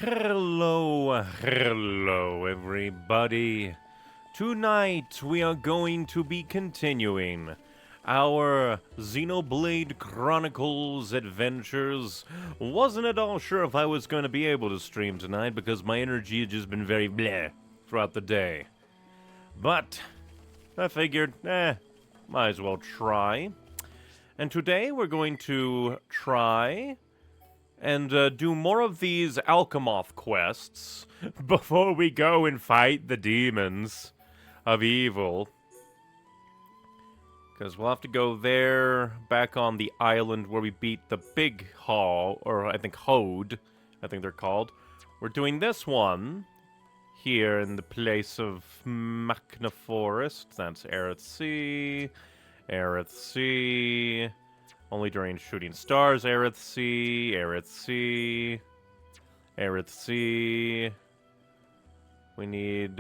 Hello, everybody. Tonight we are going to be continuing our Xenoblade Chronicles adventures. Wasn't at all sure if I was going to be able to stream tonight because my energy had just been very bleh throughout the day. But I figured, might as well try. And today we're going to try and do more of these Alchemoth quests before we go and fight the demons of evil. Because we'll have to go there, back on the island where we beat the big Hall, or I think Hode, I think they're called. We're doing this one here in the place of Machna Forest. That's Aerith Sea, Aerith Sea. Only during shooting stars, Aerith Sea, Aerith Sea, Aerith Sea. We need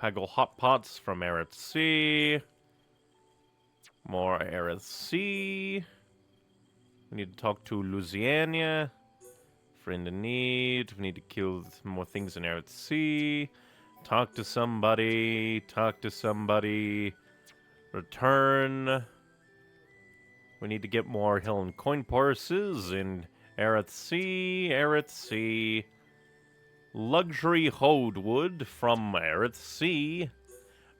Paggle Hot Pots from Aerith Sea. More Aerith Sea. We need to talk to Louisiana. Friend in need. We need to kill more things in Aerith Sea. Talk to somebody. Talk to somebody. Return. We need to get more hill and coin purses in Aerith Sea, Aerith Sea. Luxury Hode wood from Aerith Sea.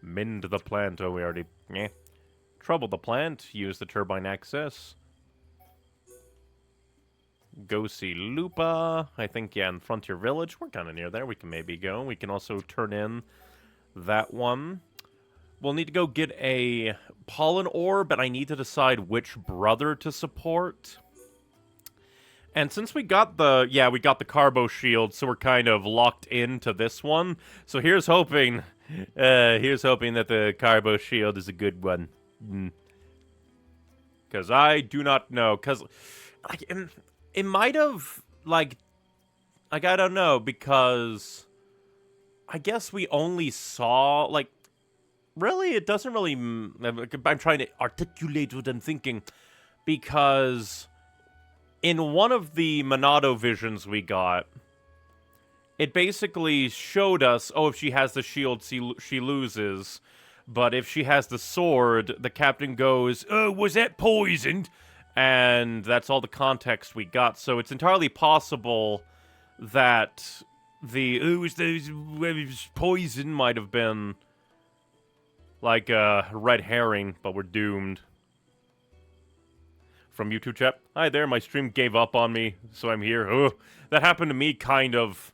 Mend the plant. Oh, we already... Trouble the plant. Use the turbine access. Go see Lupa. I think, in Frontier Village. We're kind of near there. We can maybe go. We can also turn in that one. We'll need to go get a pollen ore, but I need to decide which brother to support. And since we got the Carbo Shield, so we're kind of locked into this one. So here's hoping that the Carbo Shield is a good one. Because I do not know. Because it might have, like, I don't know, because I guess we only saw, like, really, it doesn't really... I'm trying to articulate what I'm thinking. Because in one of the Monado visions we got, it basically showed us, oh, if she has the shield, she loses. But if she has the sword, the captain goes, oh, was that poisoned? And that's all the context we got. So it's entirely possible that the poison might have been... like a red herring, but we're doomed. From YouTube chat, hi there, my stream gave up on me, so I'm here. Ugh. That happened to me kind of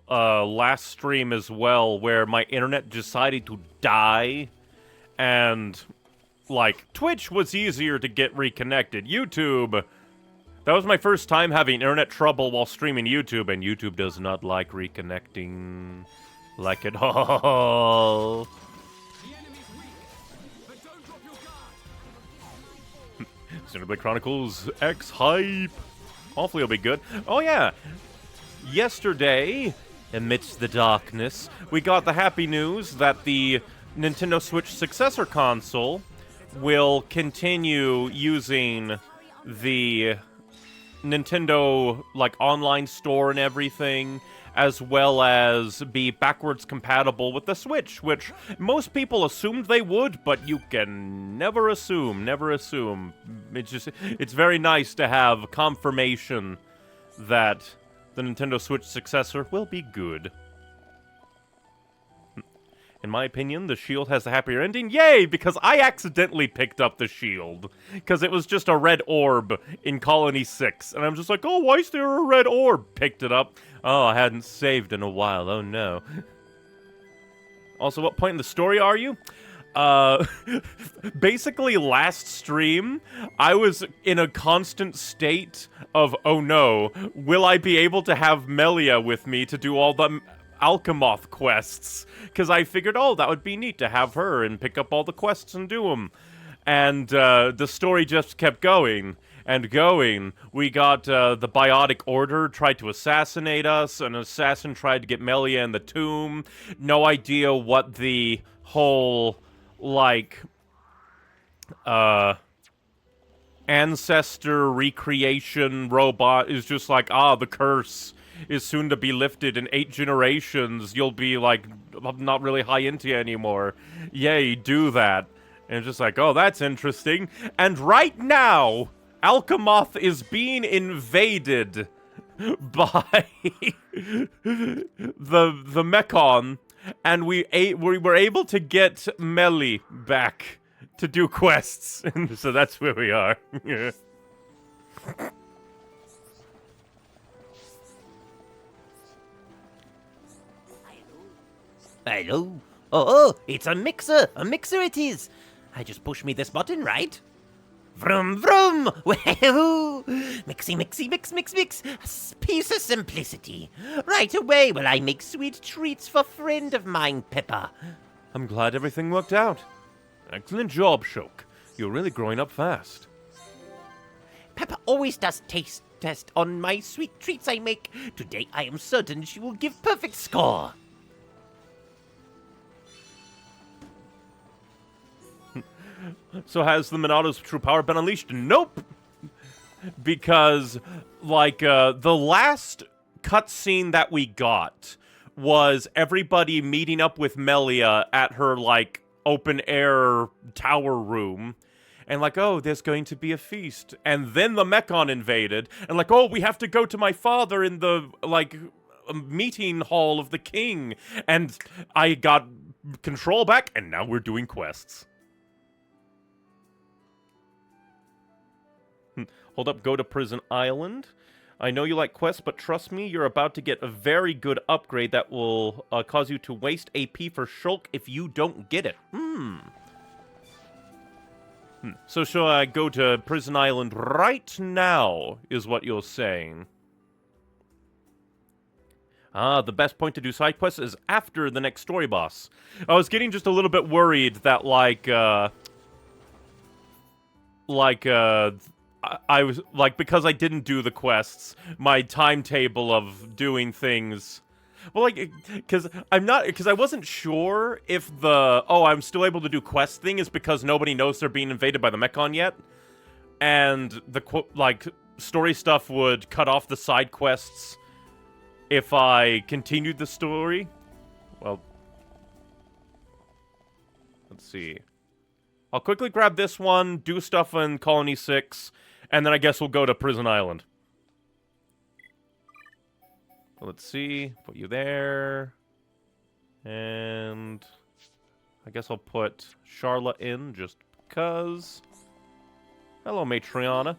last stream as well, where my internet decided to die, and, like, Twitch was easier to get reconnected. YouTube, that was my first time having internet trouble while streaming YouTube, and YouTube does not like reconnecting like at all. Xenoblade Chronicles X hype. Hopefully it'll be good. Oh yeah, yesterday, amidst the darkness, we got the happy news that the Nintendo Switch successor console will continue using the Nintendo, like, online store and everything, as well as be backwards compatible with the Switch, which most people assumed they would, but you can never assume, It's very nice to have confirmation that the Nintendo Switch successor will be good. In my opinion, the shield has the happier ending. Yay! Because I accidentally picked up the shield. Because it was just a red orb in Colony 6. And I'm just like, oh, why is there a red orb? Picked it up. Oh, I hadn't saved in a while. Oh, no. Also, what point in the story are you? Basically, last stream, I was in a constant state of, oh, no, will I be able to have Melia with me to do all the Alchemoth quests, because I figured, oh, that would be neat to have her and pick up all the quests and do them. And the story just kept going and going. We got the Biotic Order tried to assassinate us. An assassin tried to get Melia in the tomb. No idea what the whole, like, ancestor recreation robot is just like, the curse is soon to be lifted. In 8 generations, you'll be like, I'm not really high into you anymore. Yay, do that. And it's just like, oh, that's interesting. And right now, Alchemoth is being invaded by the Mechon, and we were able to get Melly back to do quests, and so that's where we are. Hello? Oh, it's a mixer! A mixer it is! I just push me this button, right? Vroom vroom! Wahoo! Mixy mixy mix mix mix! A piece of simplicity. Right away will I make sweet treats for friend of mine, Peppa. I'm glad everything worked out. Excellent job, Shulk. You're really growing up fast. Peppa always does taste test on my sweet treats I make. Today I am certain she will give perfect score. So has the Monato's true power been unleashed? Nope! Because, like, the last cutscene that we got was everybody meeting up with Melia at her, like, open-air tower room. And like, oh, there's going to be a feast. And then the Mechon invaded. And like, oh, we have to go to my father in the, like, meeting hall of the king. And I got control back, and now we're doing quests. Hold up, go to Prison Island. I know you like quests, but trust me, you're about to get a very good upgrade that will cause you to waste AP for Shulk if you don't get it. So shall I go to Prison Island right now, is what you're saying. The best point to do side quests is after the next story boss. I was getting just a little bit worried that, I was, like, because I didn't do the quests, my timetable of doing things... Well, like, because I wasn't sure if the, I'm still able to do quest thing is because nobody knows they're being invaded by the Mechon yet. And the, story stuff would cut off the side quests if I continued the story. Well, let's see. I'll quickly grab this one, do stuff in Colony 6, and then I guess we'll go to Prison Island. Let's see, put you there. And I guess I'll put Charlotte in just because. Hello, Matriana.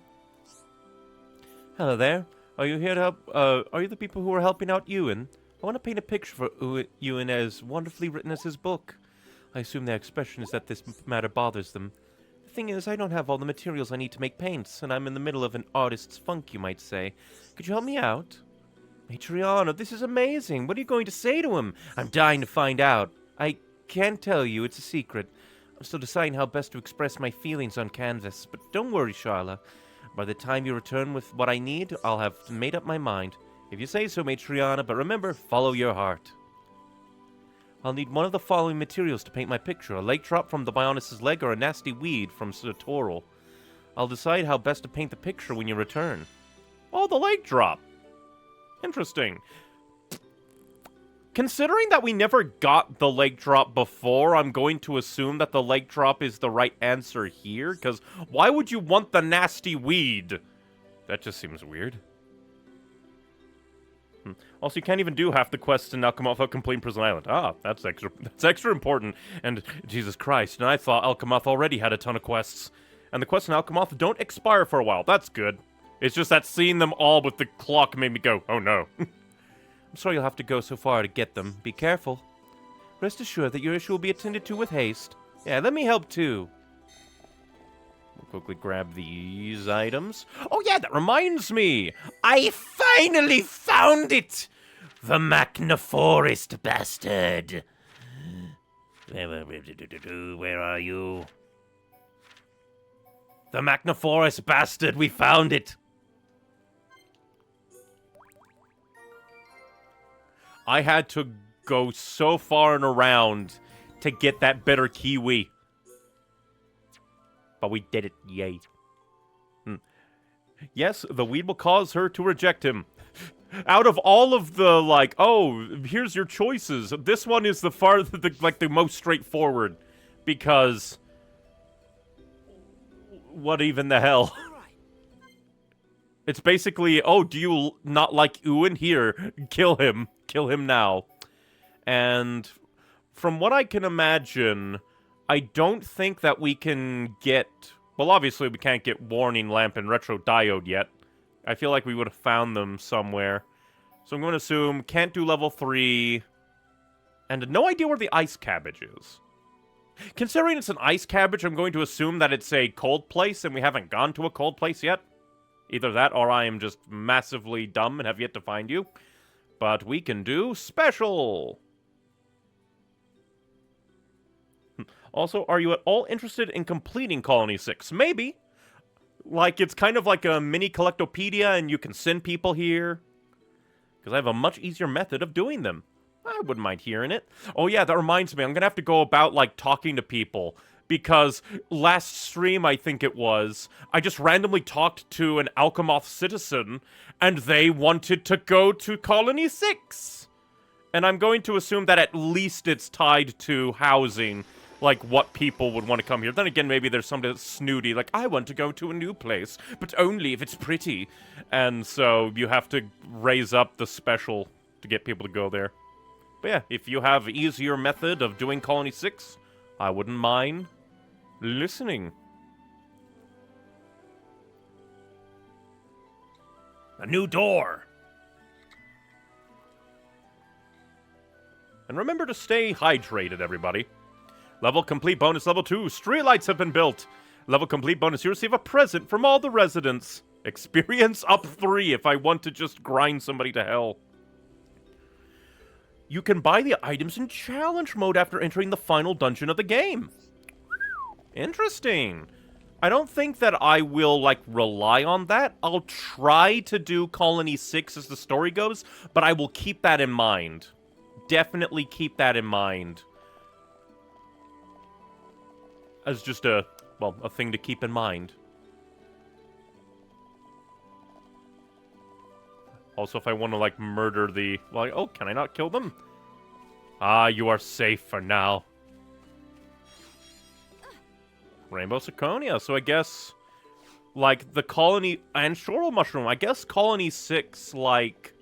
Hello there. Are you here to help? Are you the people who are helping out Ewan? I want to paint a picture for Ewan as wonderfully written as his book. I assume their expression is that this matter bothers them. The thing is, I don't have all the materials I need to make paints, and I'm in the middle of an artist's funk, you might say. Could you help me out? Matriana, this is amazing. What are you going to say to him? I'm dying to find out. I can't tell you. It's a secret. I'm still deciding how best to express my feelings on canvas. But don't worry, Charla. By the time you return with what I need, I'll have made up my mind. If you say so, Matriana, but remember, follow your heart. I'll need one of the following materials to paint my picture. A lake drop from the Bionis' leg or a nasty weed from Sartoral. I'll decide how best to paint the picture when you return. Oh, the lake drop. Interesting. Considering that we never got the lake drop before, I'm going to assume that the lake drop is the right answer here, because why would you want the nasty weed? That just seems weird. Also, you can't even do half the quests in Alchemoth without completing Prison Island. That's extra important. And Jesus Christ, and I thought Alchemoth already had a ton of quests. And the quests in Alchemoth don't expire for a while. That's good. It's just that seeing them all with the clock made me go, oh no. I'm sorry you'll have to go so far to get them. Be careful. Rest assured that your issue will be attended to with haste. Yeah, let me help too. We'll quickly grab these items. Oh yeah, that reminds me! I finally found it! The Magnaforest bastard! Where are you? The Magnaforest bastard, we found it! I had to go so far and around to get that bitter kiwi. But we did it, yay. Yes, the weed will cause her to reject him. Out of all of the, like, oh, here's your choices, this one is the most straightforward. Because... what even the hell? It's basically, oh, do you not like Ewan? Here, kill him. Kill him now. And from what I can imagine, I don't think that we can get... well, obviously we can't get Warning Lamp and Retro Diode yet. I feel like we would have found them somewhere. So I'm going to assume can't do level 3. And no idea where the Ice Cabbage is. Considering it's an Ice Cabbage, I'm going to assume that it's a cold place and we haven't gone to a cold place yet. Either that or I am just massively dumb and have yet to find you. But we can do special! Also, are you at all interested in completing Colony 6? Maybe. Like, it's kind of like a mini Collectopedia and you can send people here. Because I have a much easier method of doing them. I wouldn't mind hearing it. Oh yeah, that reminds me, I'm gonna have to go about, like, talking to people. Because last stream, I think it was, I just randomly talked to an Alchemoth citizen, and they wanted to go to Colony 6! And I'm going to assume that at least it's tied to housing, like what people would want to come here. Then again, maybe there's somebody that's snooty, like, I want to go to a new place, but only if it's pretty. And so you have to raise up the special to get people to go there. But yeah, if you have easier method of doing Colony 6, I wouldn't mind listening. A new door! And remember to stay hydrated, everybody. Level complete bonus level 2. Streetlights have been built. Level complete bonus. You receive a present from all the residents. Experience up 3 if I want to just grind somebody to hell. You can buy the items in challenge mode after entering the final dungeon of the game. Interesting. I don't think that I will, like, rely on that. I'll try to do Colony 6 as the story goes, but I will keep that in mind. Definitely keep that in mind. As just a thing to keep in mind. Also, if I want to, like, murder the... like, oh, can I not kill them? Ah, you are safe for now. Rainbow Zirconia. So I guess, like, the Colony... and Shoral Mushroom. I guess Colony 6, like...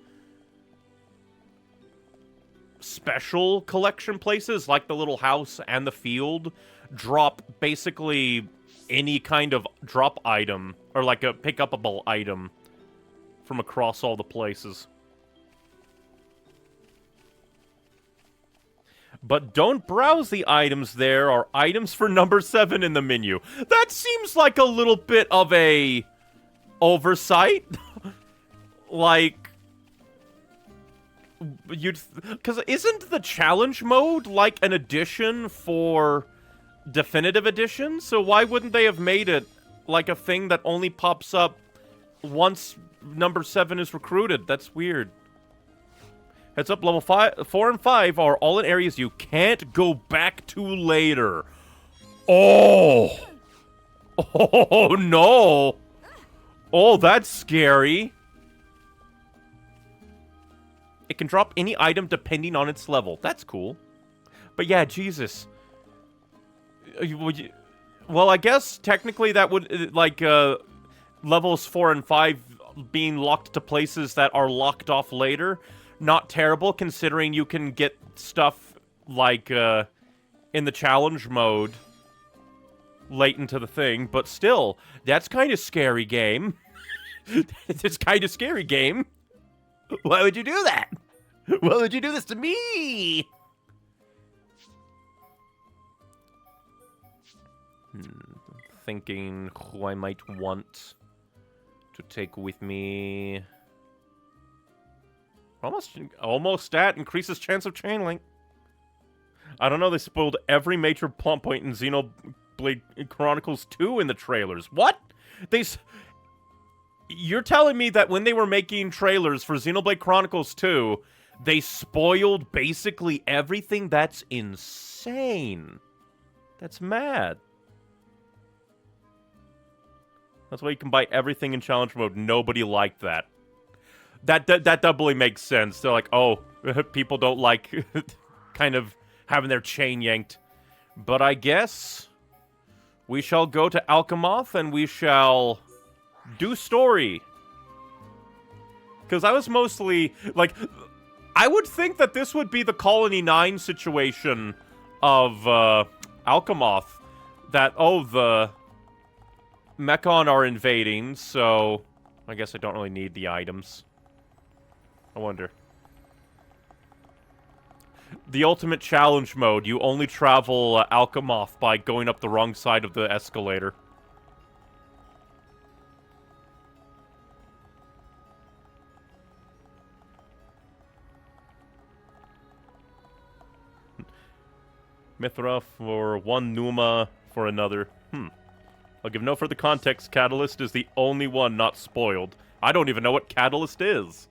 special collection places, like the little house and the field, drop basically any kind of drop item, or like a pick-upable item from across all the places. But don't browse the items. There are items for number 7 in the menu. That seems like a little bit of a oversight. Like, because isn't the challenge mode like an addition for Definitive Edition? So why wouldn't they have made it like a thing that only pops up once number 7 is recruited? That's weird. Heads up, level 4 and 5 are all in areas you can't go back to later. Oh! Oh, no! Oh, that's scary. It can drop any item depending on its level. That's cool. But yeah, Jesus. Well, I guess technically that would, like, levels 4 and 5 being locked to places that are locked off later. Not terrible, considering you can get stuff, like, in the challenge mode late into the thing. But still, that's kind of scary, game. It's kind of scary, game. Why would you do that? Why would you do this to me? Thinking who I might want to take with me. Almost at increases chance of chain link. I don't know, they spoiled every major plot point in Xenoblade Chronicles 2 in the trailers. What? You're telling me that when they were making trailers for Xenoblade Chronicles 2, they spoiled basically everything? That's insane. That's mad. That's why you can buy everything in challenge mode. Nobody liked that. That doubly makes sense. They're like, oh, people don't like kind of having their chain yanked. But I guess we shall go to Alchemoth and we shall do story. Because I was mostly, like, I would think that this would be the Colony 9 situation of Alchemoth. That, oh, the Mechon are invading, so I guess I don't really need the items. I wonder. The ultimate challenge mode, you only travel Alchemoth by going up the wrong side of the escalator. Mithra for one, Numa for another. I'll give no further context. Catalyst is the only one not spoiled. I don't even know what Catalyst is.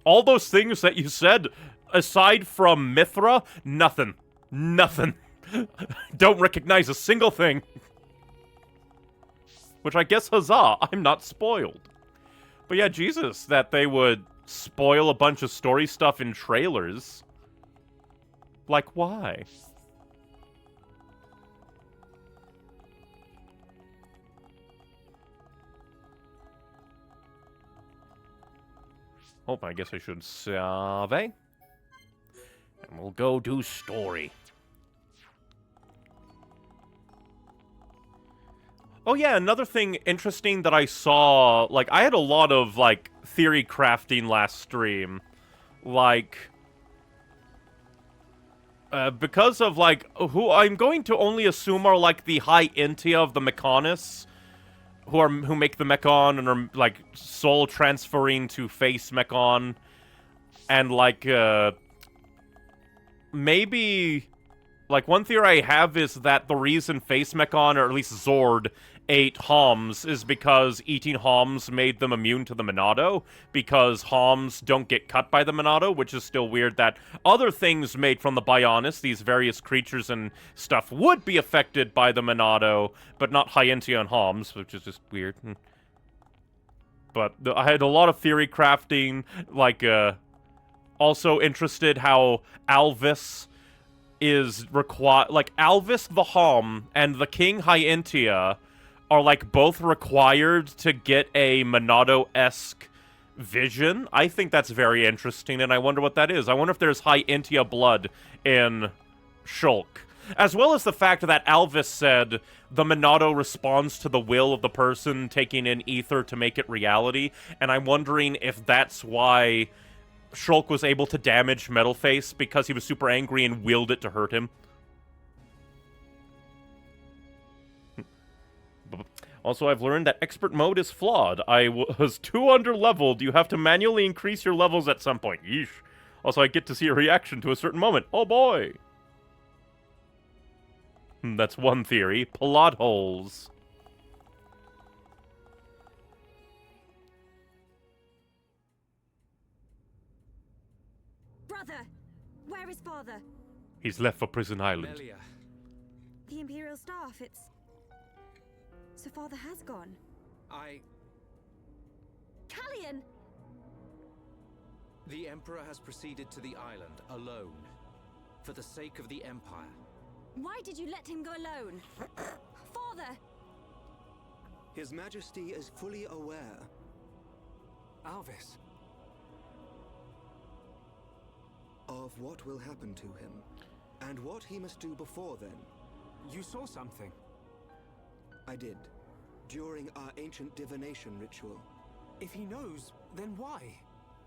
All those things that you said, aside from Mithra, nothing. Nothing. Don't recognize a single thing. Which I guess, huzzah, I'm not spoiled. But yeah, Jesus, that they would spoil a bunch of story stuff in trailers. Like, why? Oh, I guess I should save. And we'll go do story. Oh yeah, another thing interesting that I saw, like, I had a lot of, like, theory crafting last stream. Like, because of, like, who I'm going to only assume are, like, the high Intia of the Mechanists, who make the Mechon and are, like, soul transferring to face Mechon, and, like, maybe, like, one theory I have is that the reason face Mechon, or at least Zord, ate Homs is because eating Homs made them immune to the Monado, because Homs don't get cut by the Monado, which is still weird that other things made from the Bionis, these various creatures and stuff, would be affected by the Monado, but not Hyentia and Homs, which is just weird. But I had a lot of theory crafting, like, also interested how Alvis is required, like, Alvis the Hom and the King Hyentia are, like, both required to get a Monado-esque vision. I think that's very interesting, and I wonder what that is. I wonder if there's Hyentia blood in Shulk. As well as the fact that Alvis said the Monado responds to the will of the person taking in ether to make it reality, and I'm wondering if that's why Shulk was able to damage Metalface, because he was super angry and willed it to hurt him. Also, I've learned that expert mode is flawed. I was too under-leveled. You have to manually increase your levels at some point. Yeesh. Also, I get to see a reaction to a certain moment. Oh boy! That's one theory. Plot holes. Brother! Where is father? He's left for Prison Island. Melia. The Imperial staff, it's... So father has gone. Callian! The Emperor has proceeded to the island, alone. For the sake of the Empire. Why did you let him go alone? Father! His Majesty is fully aware. Alvis. Of what will happen to him, and what he must do before then. You saw something. I did, during our ancient divination ritual. If he knows, then why?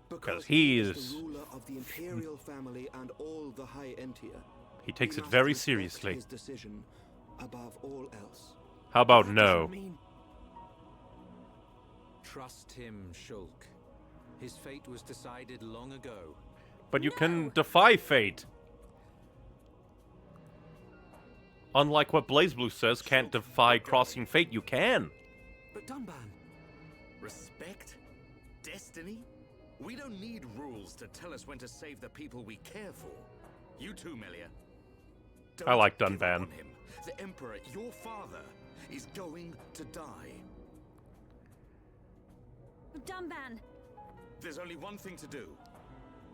Because he is is... the ruler of the Imperial family and all the High Entia. He takes We it must very respect seriously. his decision above all else. How about That no? doesn't mean... Trust him, Shulk. His fate was decided long ago. But you can defy fate. Unlike what BlazBlue says, can't defy crossing fate, you can. But Dunban... Respect? Destiny? We don't need rules to tell us when to save the people we care for. You too, Melia. I like Don't give up Dunban. on him. The Emperor, your father. is going to die. Dunban! There's only one thing to do.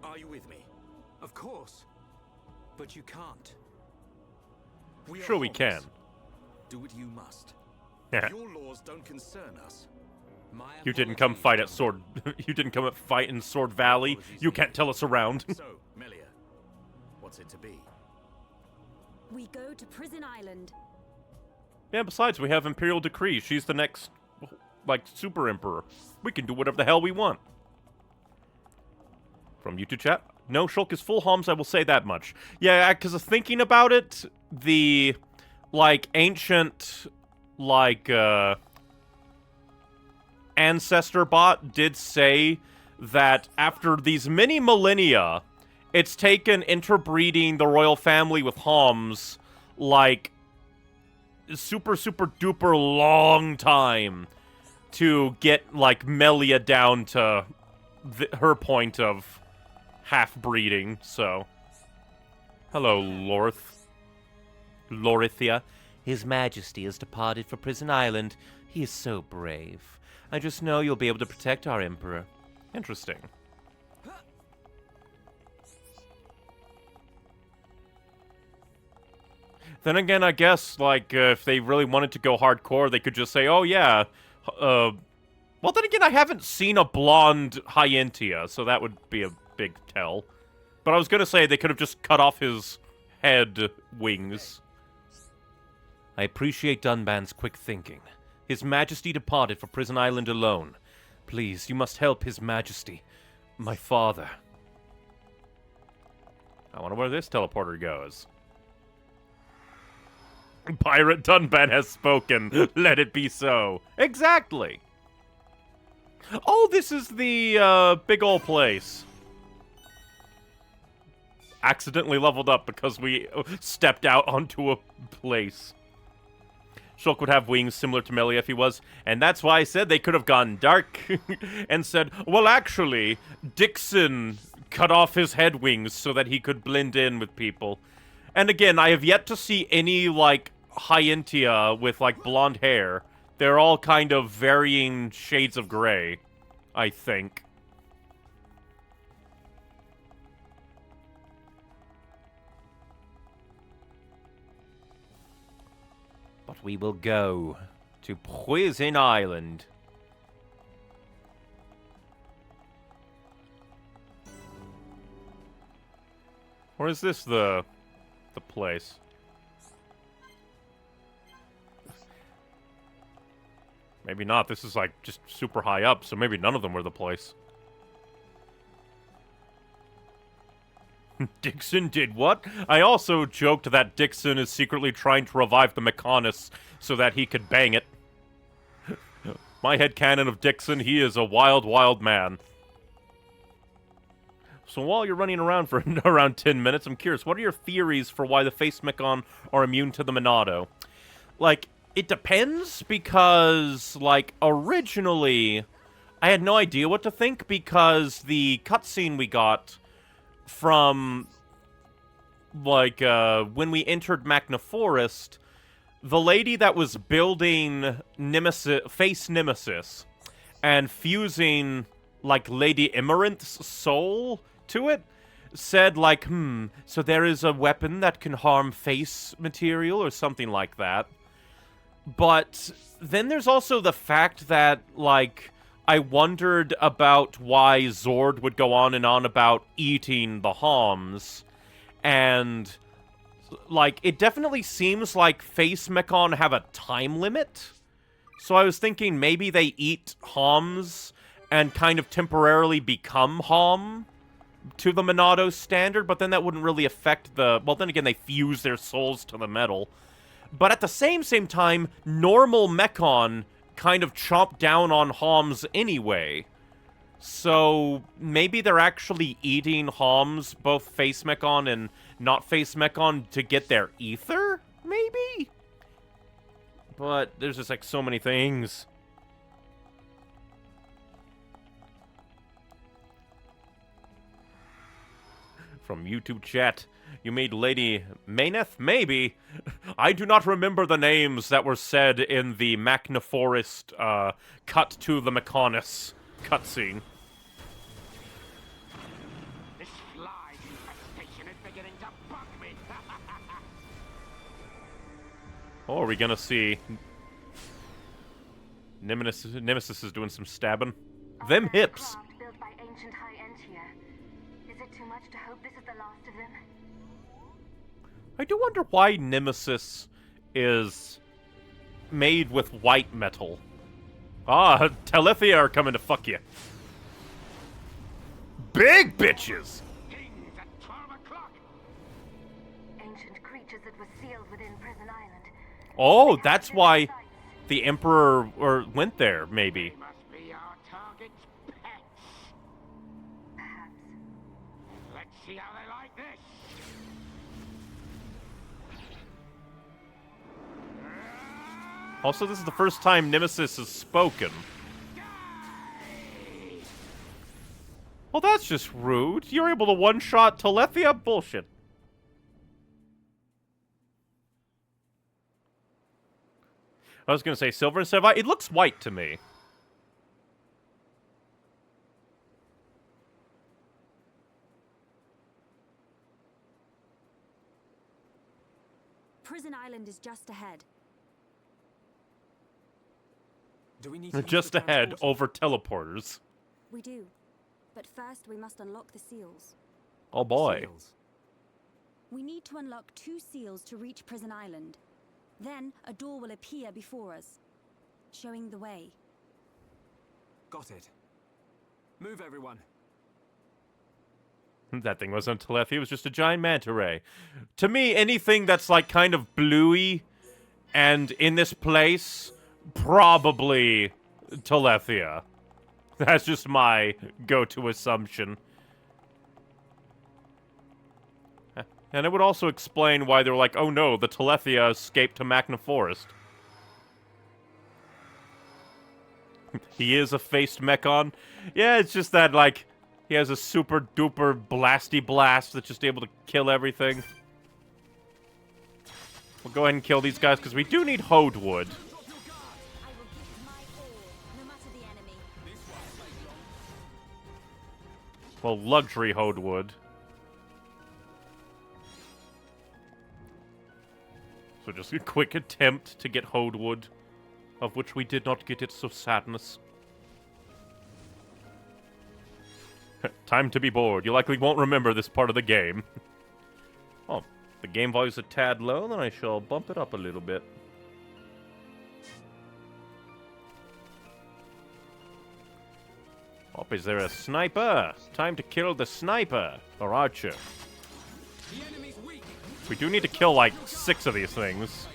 Are you with me? Of course. But you can't. We are Sure we can. hobbits. Do what you must. Yeah. Your laws don't concern us. My You didn't come fight at Sword... you didn't come fight in Sword Valley. You can't tell us around. So, Melia, what's it to be? We go to Prison Island. Yeah, besides, we have Imperial Decree. She's the next, like, Super Emperor. We can do whatever the hell we want. From YouTube chat. No, Shulk is full Homs, I will say that much. Yeah, because of thinking about it, the, like, ancient, like, ancestor bot did say that after these many millennia, it's taken interbreeding the royal family with Homs, like, super duper long time to get, like, Melia down to her point of half-breeding, so. Hello, Lorithia. His Majesty has departed for Prison Island. He is so brave. I just know you'll be able to protect our Emperor. Interesting. Then again, I guess, like, if they really wanted to go hardcore, they could just say, oh, yeah, well, then again, I haven't seen a blonde Hyentia, so that would be a big tell. But I was gonna say they could have just cut off his head wings. I appreciate Dunban's quick thinking. His Majesty departed for Prison Island alone. Please, you must help His Majesty, my father. I wonder where this teleporter goes. Pirate Dunban has spoken. Let it be so. Exactly. Oh, this is the, big ol' place. Accidentally leveled up because we stepped out onto a place. Shulk would have wings similar to Melia if he was, and that's why I said they could have gone dark and said, well, actually, Dixon cut off his head wings so that he could blend in with people. And again, I have yet to see any, like, Hyentia with, like, blonde hair. They're all kind of varying shades of gray, I think. But we will go to Prison Island. Or is this the place? Maybe not. This is, like, just super high up, so maybe none of them were the place. Dixon did what? I also joked that Dixon is secretly trying to revive the Mechonis so that he could bang it. My headcanon of Dixon, he is a wild, wild man. So while you're running around for around 10 minutes, I'm curious, what are your theories for why the Face Mechon are immune to the Monado? Like, it depends, because, like, originally, I had no idea what to think, because the cutscene we got from, like, when we entered Magna Forest, the lady that was building Face Nemesis and fusing, like, Lady Emerynth's soul to it, said, like, so there is a weapon that can harm face material or something like that. But then there's also the fact that, like, I wondered about why Zord would go on and on about eating the Homs. And, like, it definitely seems like Face Mechon have a time limit. So I was thinking maybe they eat Homs and kind of temporarily become Hom to the Monado standard, but then that wouldn't really affect the... Well, then again, they fuse their souls to the metal. But at the same time, normal Mechon kind of chomp down on Homs anyway. So maybe they're actually eating Homs, both Face Mechon and not Face Mechon, to get their ether? Maybe? But there's just, like, so many things. From YouTube chat. You mean Lady Mayneth? Maybe. I do not remember the names that were said in the Machna Forest, cut to the Mechonis cutscene. This fly infestation is beginning to bug me. Oh, are we gonna see... Nemesis is doing some stabbing. Them hips! Built by ancient High Entia. Is it too much to hope this is the last of them? I do wonder why Nemesis is made with white metal. Ah, Telethia are coming to fuck you. Big bitches! Kings at 12 o'clock. Ancient creatures that were sealed within Prison Island. Oh, that's why the Emperor went there, maybe. They must be our target's pets. Perhaps. Let's see how they like this. Also, this is the first time Nemesis has spoken. Well, that's just rude. You're able to one-shot Telethia? Bullshit. I was gonna say silver instead of white. It looks white to me. Prison Island is just ahead. Do we need to use Just the ahead, transporter? over teleporters. We do. But first, we must unlock the seals. Oh boy. Seals. We need to unlock 2 seals to reach Prison Island. Then, a door will appear before us, showing the way. Got it. Move, everyone. That thing wasn't Telethia, it was just a giant manta ray. To me, anything that's like kind of bluey and in this place, probably Telethia. That's just my go-to assumption. And it would also explain why they were like, oh no, the Telethia escaped to Machna Forest. He is a faced Mechon. Yeah, it's just that, like, he has a super duper blasty blast that's just able to kill everything. We'll go ahead and kill these guys because we do need Hode wood. I will give my all, no matter the enemy. Well, luxury Hode wood. So just a quick attempt to get Hode wood, of which we did not get it, so sadness. Time to be bored. You likely won't remember this part of the game. Oh, the game value's a tad low, then I shall bump it up a little bit. Oh, is there a sniper? Time to kill the sniper, or archer. The enemy's weak. We do need to kill, like, 6 of these things.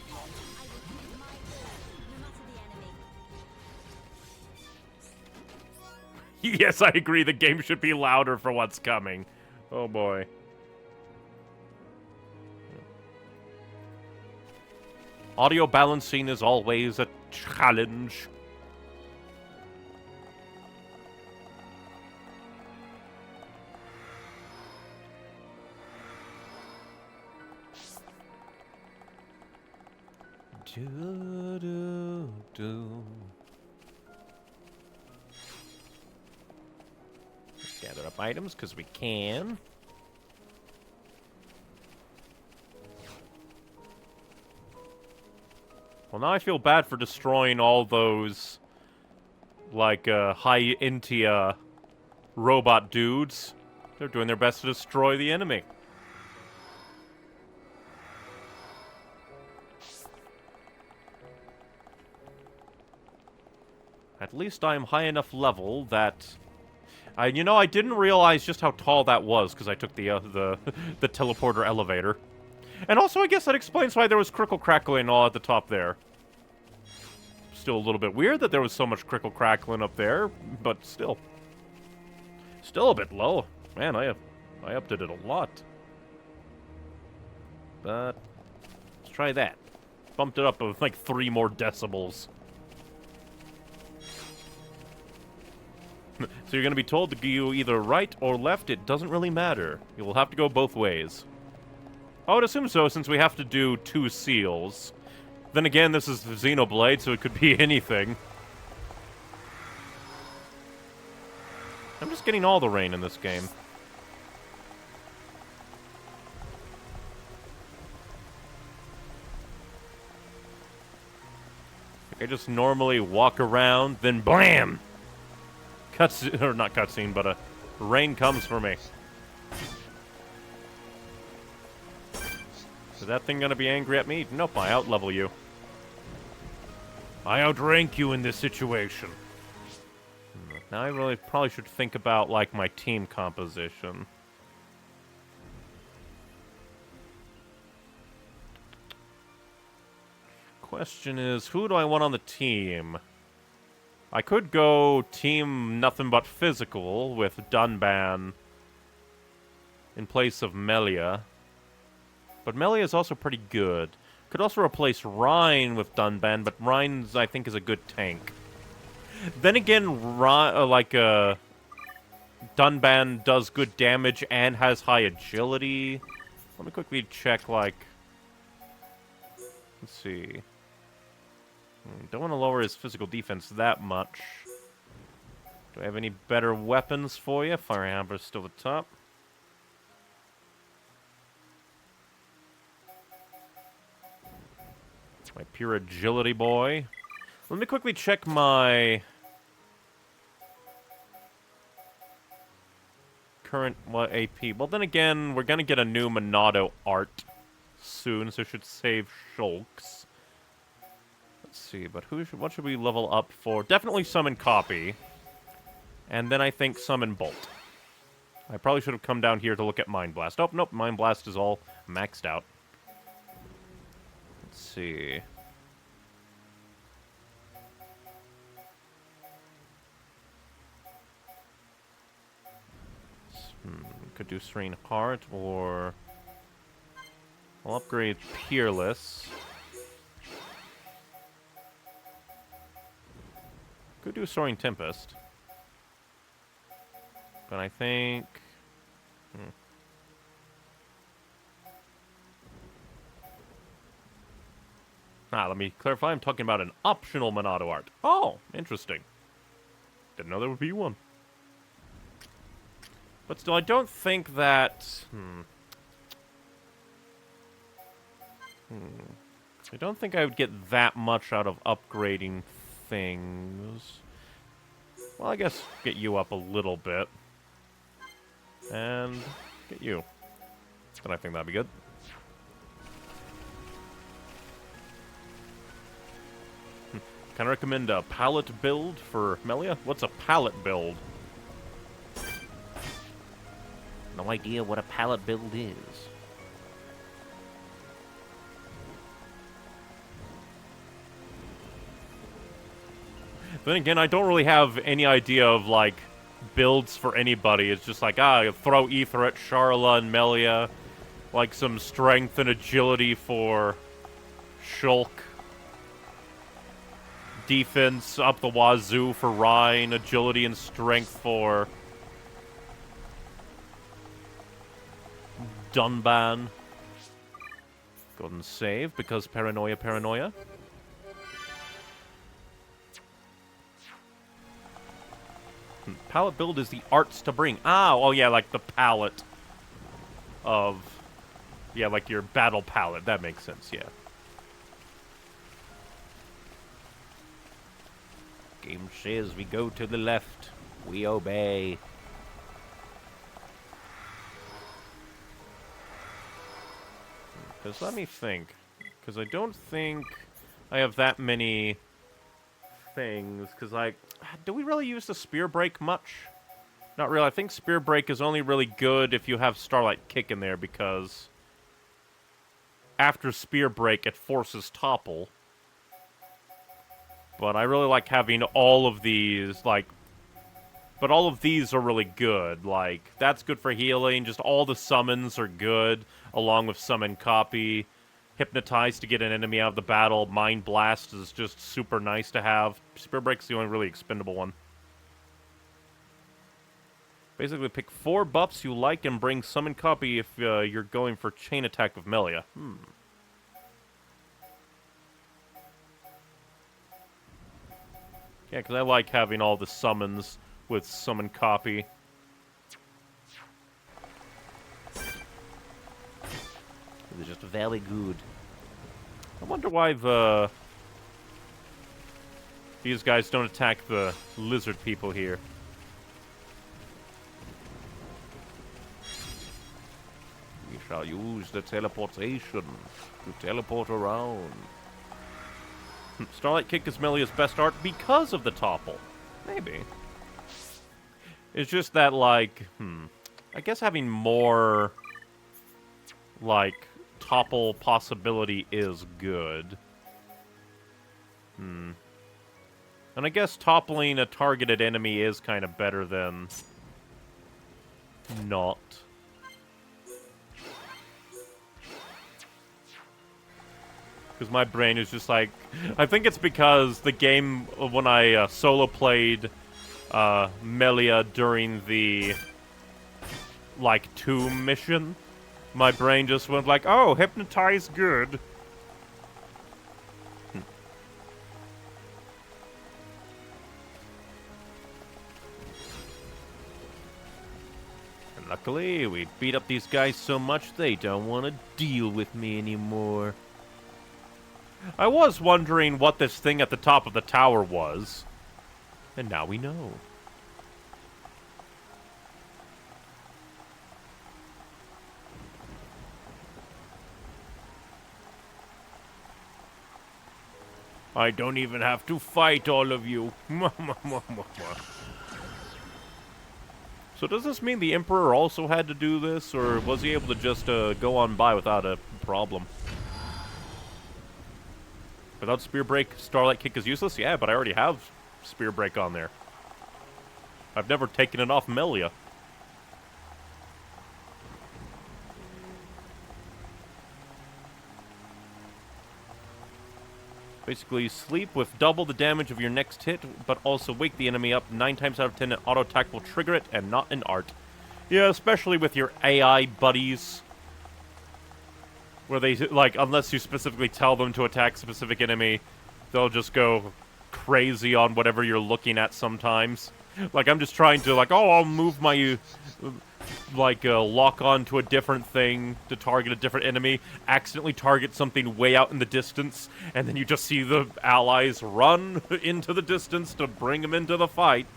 Yes, I agree, the game should be louder for what's coming. Oh boy. Audio balancing is always a challenge. Do. Let's gather up items because we can. Well, now I feel bad for destroying all those, like, high Intia robot dudes. They're doing their best to destroy the enemy. At least I'm high enough level that... I didn't realize just how tall that was because I took the teleporter elevator. And also, I guess that explains why there was crickle crackling all at the top there. Still a little bit weird that there was so much crickle crackling up there, but still. Still a bit low. Man, I upped it a lot. But let's try that. Bumped it up with like 3 more decibels. So you're going to be told to go either right or left. It doesn't really matter. You will have to go both ways. I would assume so, since we have to do 2 seals. Then again, this is Xenoblade, so it could be anything. I'm just getting all the rain in this game. I just normally walk around, then BLAM! Cutscene, or not cutscene, but rain comes for me. Is that thing gonna be angry at me? Nope, I outlevel you. I outrank you in this situation. Now I really probably should think about, like, my team composition. Question is, who do I want on the team? I could go team nothing but physical with Dunban in place of Melia. But Melia is also pretty good. Could also replace Rhine with Dunban, but Rhine's, I think, is a good tank. Then again, Dunban does good damage and has high agility. Let me quickly check, like... Let's see. Don't want to lower his physical defense that much. Do I have any better weapons for you? Fire Hammer's still at the top. My pure agility boy. Let me quickly check my current AP. Well, then again, we're gonna get a new Monado art soon, so it should save Shulks. Let's see, but what should we level up for? Definitely Summon Copy. And then I think Summon Bolt. I probably should have come down here to look at Mind Blast. Oh, nope, Mind Blast is all maxed out. Let's see. Could do Serene Heart, or I'll upgrade Peerless. Could do Soaring Tempest. But I think... let me clarify. I'm talking about an optional Monado art. Oh, interesting. Didn't know there would be one. But still, I don't think that... I don't think I would get that much out of upgrading things. Well, I guess get you up a little bit. And get you. Then I think that'd be good. Can I recommend a palette build for Melia? What's a palette build? No idea what a pallet build is. Then again, I don't really have any idea of, like, builds for anybody. It's just like, throw Ether at Charla and Melia. Like, some strength and agility for Shulk. Defense up the wazoo for Rhine. Agility and strength for Dunban. Go ahead and save, because paranoia. Palette build is the arts to bring. Oh yeah, like the palette of... Yeah, like your battle palette. That makes sense, yeah. Game says we go to the left. We obey. Because let me think. Because I don't think I have that many things. Because, like, do we really use the Spear Break much? Not really. I think Spear Break is only really good if you have Starlight Kick in there, because after Spear Break, it forces Topple. But I really like having all of these, like... But all of these are really good. Like, that's good for healing. Just all the summons are good, along with Summon Copy. Hypnotize to get an enemy out of the battle. Mind Blast is just super nice to have. Spear Break's the only really expendable one. Basically, pick 4 buffs you like and bring summon copy if you're going for chain attack with Melia. Yeah, because I like having all the summons with summon copy. It was just very good. I wonder why these guys don't attack the lizard people here. We shall use the teleportation to teleport around. Starlight Kick is Melia's best art because of the topple. Maybe. It's just that, like, I guess having more, like, topple possibility is good. And I guess toppling a targeted enemy is kind of better than not. Because my brain is just like... I think it's because the game, when I solo played Melia during the, like, tomb mission, my brain just went like, oh, hypnotize good. And luckily, we beat up these guys so much they don't want to deal with me anymore. I was wondering what this thing at the top of the tower was. And now we know. I don't even have to fight all of you. So does this mean the Emperor also had to do this, or was he able to just go on by without a problem? Without Spear Break, Starlight Kick is useless? Yeah, but I already have Spear Break on there. I've never taken it off Melia. Basically, sleep with double the damage of your next hit, but also wake the enemy up. 9 times out of 10, an auto attack will trigger it, and not an art. Yeah, especially with your AI buddies. Where they, like, unless you specifically tell them to attack a specific enemy, they'll just go crazy on whatever you're looking at sometimes. Like, I'm just trying to, like, oh, I'll move my, like, lock on to a different thing to target a different enemy, accidentally target something way out in the distance, and then you just see the allies run into the distance to bring them into the fight.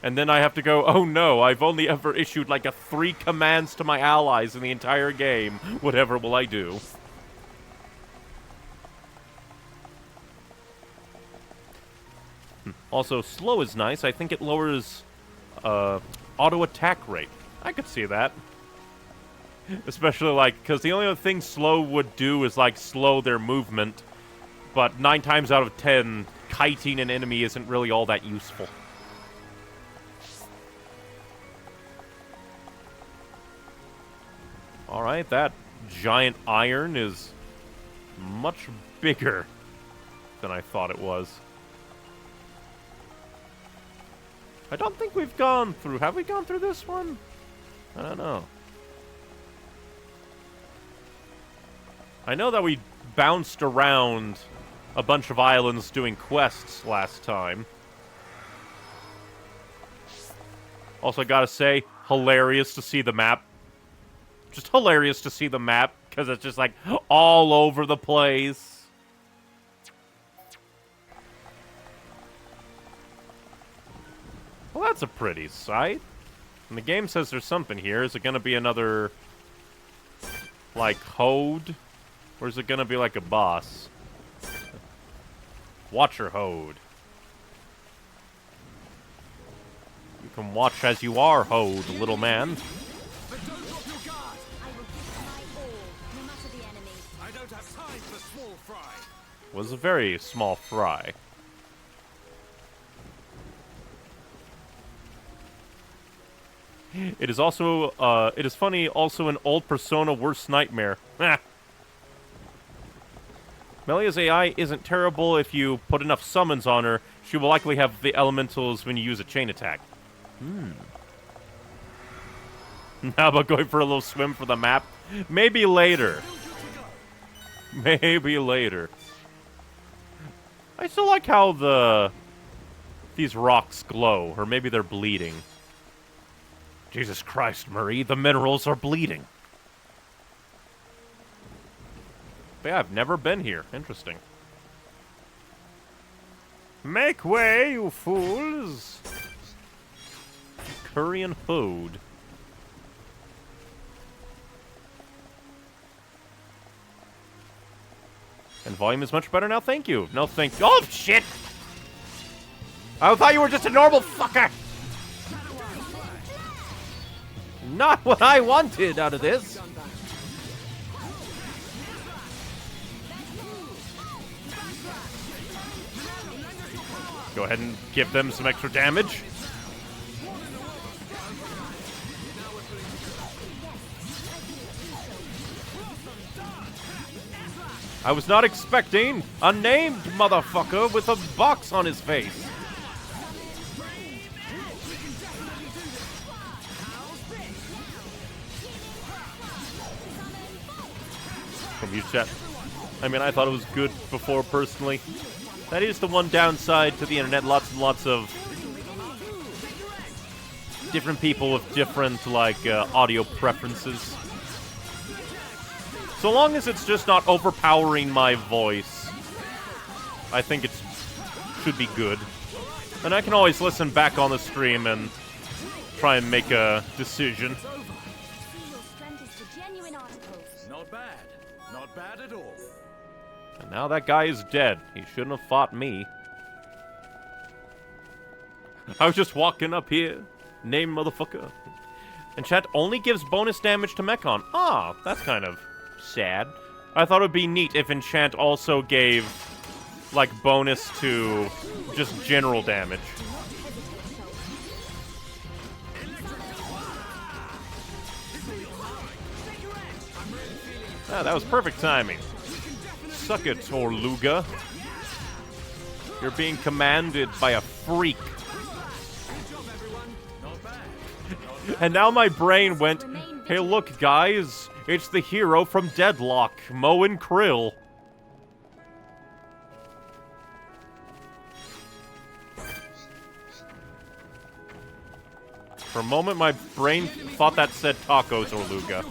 And then I have to go, oh no, I've only ever issued like 3 commands to my allies in the entire game. Whatever will I do? Also, slow is nice. I think it lowers auto attack rate. I could see that. Especially like, because the only other thing slow would do is like slow their movement. But 9 times out of 10, kiting an enemy isn't really all that useful. Alright, that giant iron is much bigger than I thought it was. I don't think we've gone through... Have we gone through this one? I don't know. I know that we bounced around a bunch of islands doing quests last time. Also, I gotta say, hilarious to see the map. Just hilarious to see the map, because it's just, like, all over the place. Well, that's a pretty sight. And the game says there's something here. Is it going to be another, like, Hode? Or is it going to be, like, a boss? Watcher Hode. You can watch as you are, Hode, little man. Was a very small fry. It is also, it is funny, also an old Persona worst nightmare. Melia's AI isn't terrible if you put enough summons on her. She will likely have the elementals when you use a chain attack. How about going for a little swim for the map? Maybe later. Maybe later. I still like how these rocks glow, or maybe they're bleeding. Jesus Christ, Marie, the minerals are bleeding. But yeah, I've never been here. Interesting. Make way, you fools! Korean food. And volume is much better now, thank you. No, thank you. Oh, shit! I thought you were just a normal fucker! Not what I wanted out of this! Go ahead and give them some extra damage. I was not expecting a named motherfucker with a box on his face. From you, chat. I mean, I thought it was good before, personally. That is the one downside to the internet. Lots and lots of different people with different, like, audio preferences. So long as it's just not overpowering my voice, I think it should be good. And I can always listen back on the stream and try and make a decision. Not bad. Not bad at all. And now that guy is dead. He shouldn't have fought me. I was just walking up here. Name motherfucker. And chat only gives bonus damage to Mechon. Ah, that's kind of sad. I thought it would be neat if Enchant also gave, like, bonus to just general damage. Ah, that was perfect timing. Suck it, Orluga. You're being commanded by a freak. And now my brain went, hey look guys, it's the hero from Deadlock, Mo and Krill. For a moment my brain thought that said tacos, Orluga.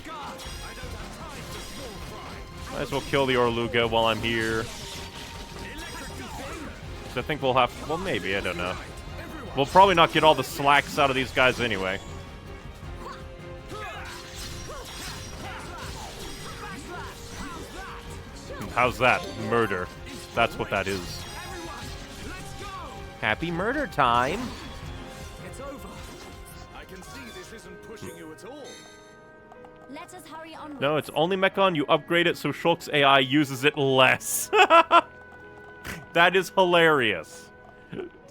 Might as well kill the Orluga while I'm here. So I think we'll have to, well maybe, I don't know. We'll probably not get all the slacks out of these guys anyway. How's that? Murder. That's what that is. Happy murder time! It's over. I can see this isn't pushing you at all. Let us hurry onwards. No, it's only Mechon. You upgrade it so Shulk's AI uses it less. That is hilarious.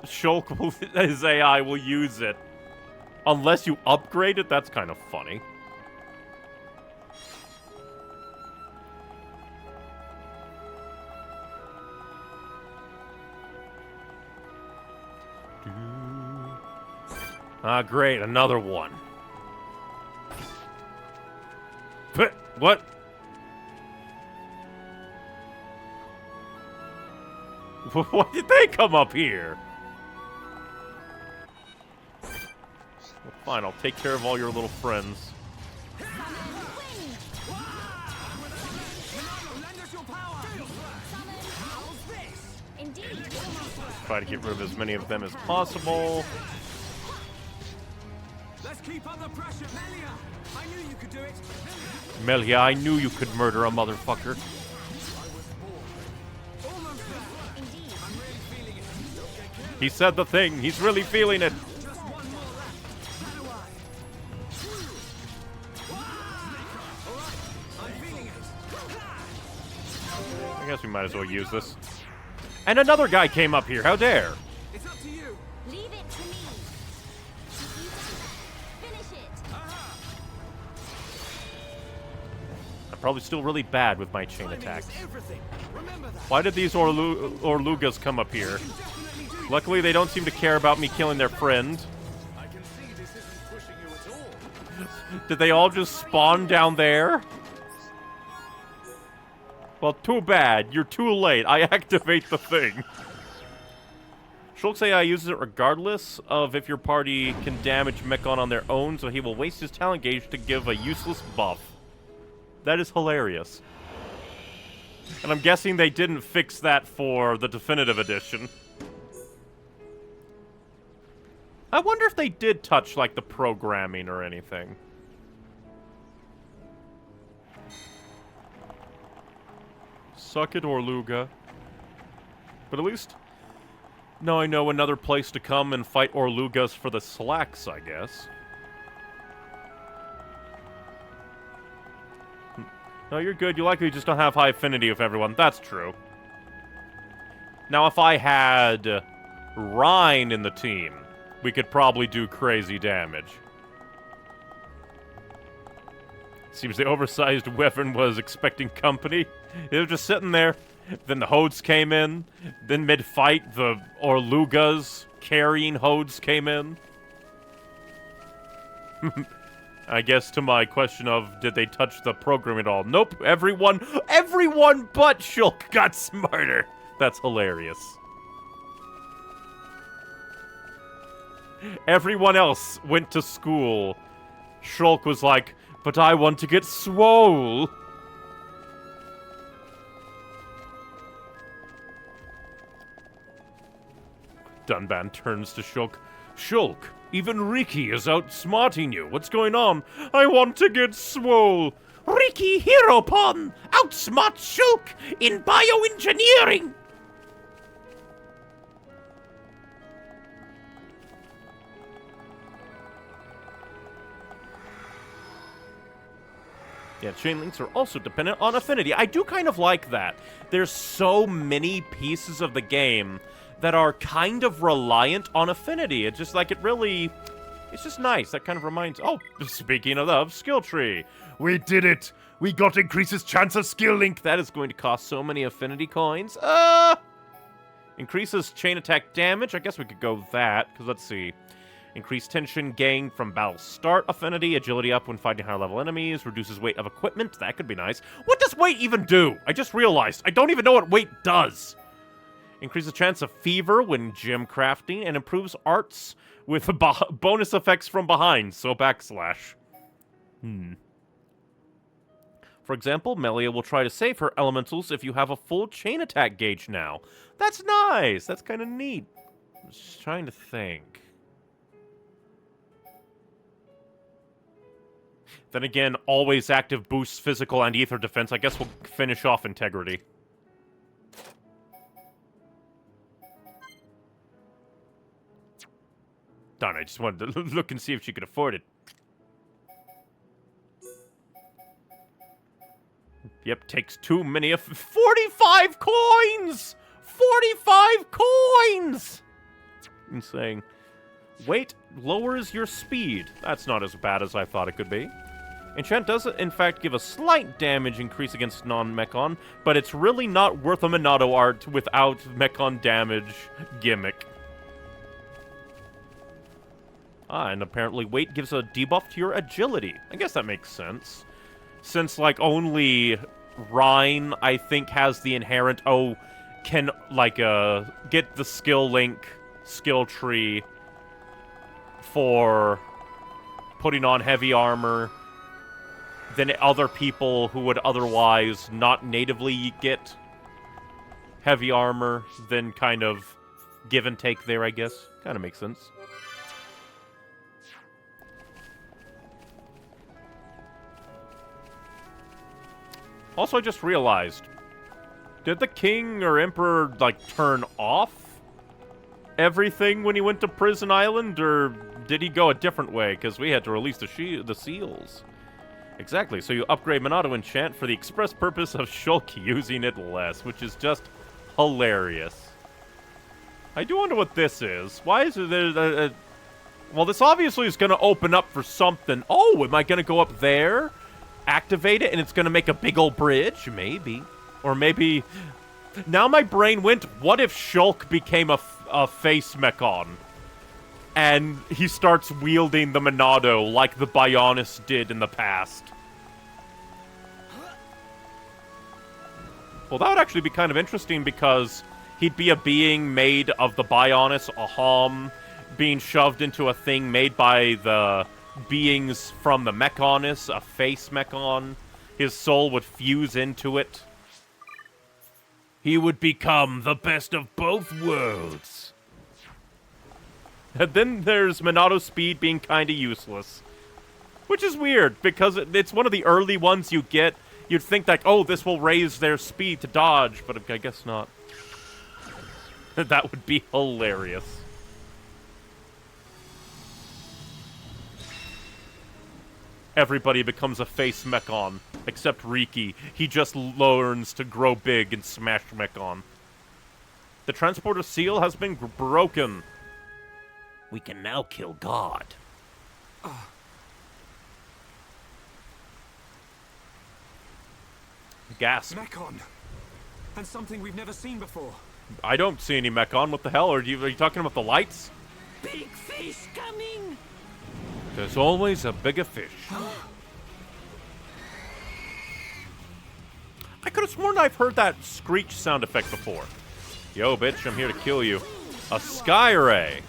Shulk, his AI will use it. Unless you upgrade it, that's kind of funny. Ah, great, another one. What? Why did they come up here? Well, fine, I'll take care of all your little friends. Try to get rid of as many of them as possible. Let's keep up the pressure, Melia. I knew you could do it. Melia, I knew you could murder a motherfucker. He said the thing. He's really feeling it. I guess we might as well use this. And another guy came up here. How dare? It's up to you. Leave it to me. Finish it. I'm probably still really bad with my chain attacks. Everything. Remember that. Why did these Orlugas come up here? Luckily, they don't seem to care about me killing their friend. I can see Did they all just spawn down there? Well, too bad. You're too late. I activate the thing. Shulk's AI uses it regardless of if your party can damage Mechon on their own, so he will waste his talent gauge to give a useless buff. That is hilarious. And I'm guessing they didn't fix that for the definitive edition. I wonder if they did touch, like, the programming or anything. Suck it, Orluga. But at least... now I know another place to come and fight Orlugas for the slacks, I guess. No, you're good. You likely just don't have high affinity with everyone. That's true. Now, if I had Rhine in the team, we could probably do crazy damage. Seems the oversized weapon was expecting company. It was just sitting there. Then the Hodes came in. Then mid-fight, the Orlugas carrying Hodes came in. I guess to my question of, did they touch the program at all? Nope, everyone but Shulk got smarter. That's hilarious. Everyone else went to school. Shulk was like, but I want to get swole. Dunban turns to Shulk. Shulk, even Riki is outsmarting you. What's going on? I want to get swole. Riki Heropon outsmart Shulk in bioengineering. Yeah, chain links are also dependent on affinity. I do kind of like that. There's so many pieces of the game that are kind of reliant on affinity. It's just like it's just nice. That kind of reminds... oh, speaking of skill tree. We did it! We got increases chance of skill link. That is going to cost so many affinity coins. Increases chain attack damage. I guess we could go with that, because let's see. Increased tension gained from battle start affinity. Agility up when fighting higher level enemies. Reduces weight of equipment. That could be nice. What does weight even do? I just realized. I don't even know what weight does. Increases chance of fever when gem crafting. And improves arts with bonus effects from behind. So backslash. For example, Melia will try to save her elementals if you have a full chain attack gauge now. That's nice. That's kind of neat. I'm just trying to think. Then again, always active boosts physical and ether defense. I guess we'll finish off integrity. Darn, I just wanted to look and see if she could afford it. Yep, takes too many of 45 coins! 45 coins! Insane. Weight lowers your speed. That's not as bad as I thought it could be. Enchant does, in fact, give a slight damage increase against non-Mechon, but it's really not worth a Minato art without Mechon damage gimmick. And apparently weight gives a debuff to your agility. I guess that makes sense. Since, like, only Rhine, I think, has the inherent, can, like, get the skill link, skill tree for putting on heavy armor than other people who would otherwise not natively get heavy armor, then kind of give and take there, I guess. Kind of makes sense. Also, I just realized, did the king or emperor, like, turn off everything when he went to Prison Island, or did he go a different way? Because we had to release the seals. Exactly, so you upgrade Minato enchant for the express purpose of Shulk using it less, which is just hilarious. I do wonder what this is. Why is there well, this obviously is going to open up for something. Oh, am I going to go up there, activate it, and it's going to make a big old bridge? Maybe. Or maybe... Now my brain went, what if Shulk became a face Mechon? and he starts wielding the Monado like the Bionis did in the past. Well, that would actually be kind of interesting because he'd be a being made of the Bionis, a Hom, being shoved into a thing made by the beings from the Mechonis, a face Mechon. His soul would fuse into it. He would become the best of both worlds. And then there's Monado Speed being kind of useless. Which is weird, because it's one of the early ones you get. You'd think like, oh, this will raise their speed to dodge, but I guess not. That would be hilarious. Everybody becomes a face Mechon, except Riki. He just learns to grow big and smash Mechon. The transporter seal has been broken. We can now kill God. Gasp. Mechon! And something we've never seen before. I don't see any Mechon. What the hell? Are you talking about the lights? Big fish coming! There's always a bigger fish. I could have sworn I've heard that screech sound effect before. Yo, bitch, I'm here to kill you. A Sky Ray.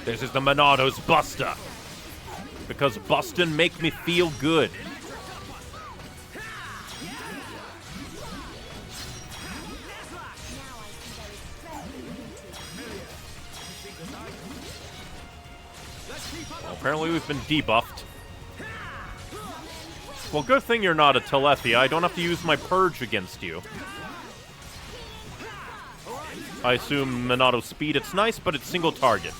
This is the Monado's Buster. Because bustin' make me feel good. Well, apparently we've been debuffed. Well, good thing you're not a Telethia. I don't have to use my Purge against you. I assume Monado Speed, it's nice, but it's single target.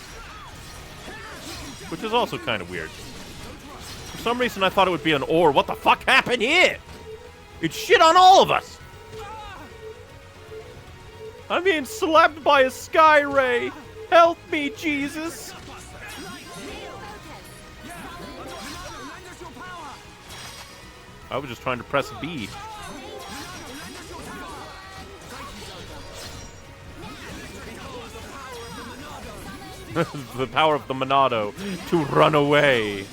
Which is also kind of weird. For some reason, I thought it would be an ore. What the fuck happened here? It shit on all of us! I'm being slapped by a Sky Ray! Help me, Jesus! I was just trying to press B. The power of the Monado to run away.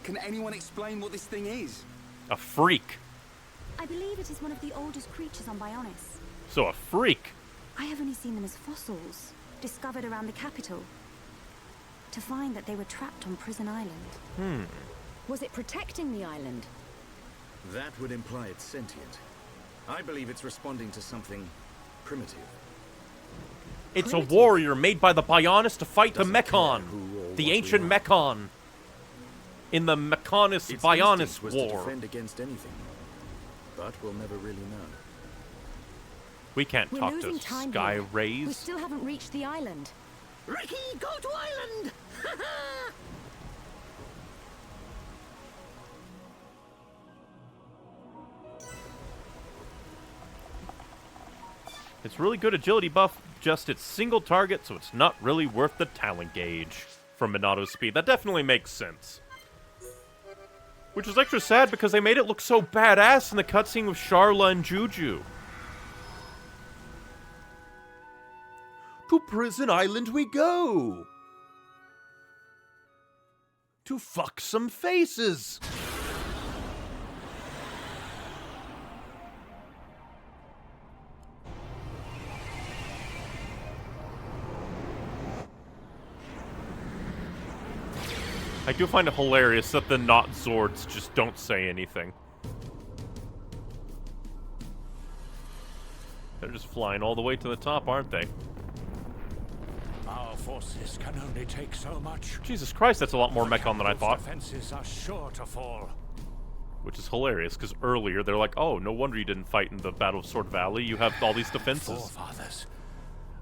Can anyone explain what this thing is? A freak. I believe it is one of the oldest creatures on Bionis. So a freak. I have only seen them as fossils, discovered around the capital. To find that they were trapped on Prison Island. Was it protecting the island? That would imply it's sentient. I believe it's responding to something primitive. It's a warrior made by the Bionis to fight the Mechon. The ancient Mechon. In the Mechonis Bionis was war. To defend against anything. But we'll never really know. We can't We're talk losing to time Sky here. Rays. We still haven't reached the island. Ricky, go to island! It's really good agility buff, just it's single target, so it's not really worth the talent gauge from Monado Speed. That definitely makes sense. Which is extra sad because they made it look so badass in the cutscene with Sharla and Juju. To Prison Island we go! To fuck some faces! I do find it hilarious that the not Zords just don't say anything. They're just flying all the way to the top, aren't they? Our forces can only take so much. Jesus Christ, that's a lot more Mechon than I thought. Defenses are sure to fall. Which is hilarious, because earlier they're like, oh, no wonder you didn't fight in the Battle of Sword Valley. You have all these defenses. Forefathers,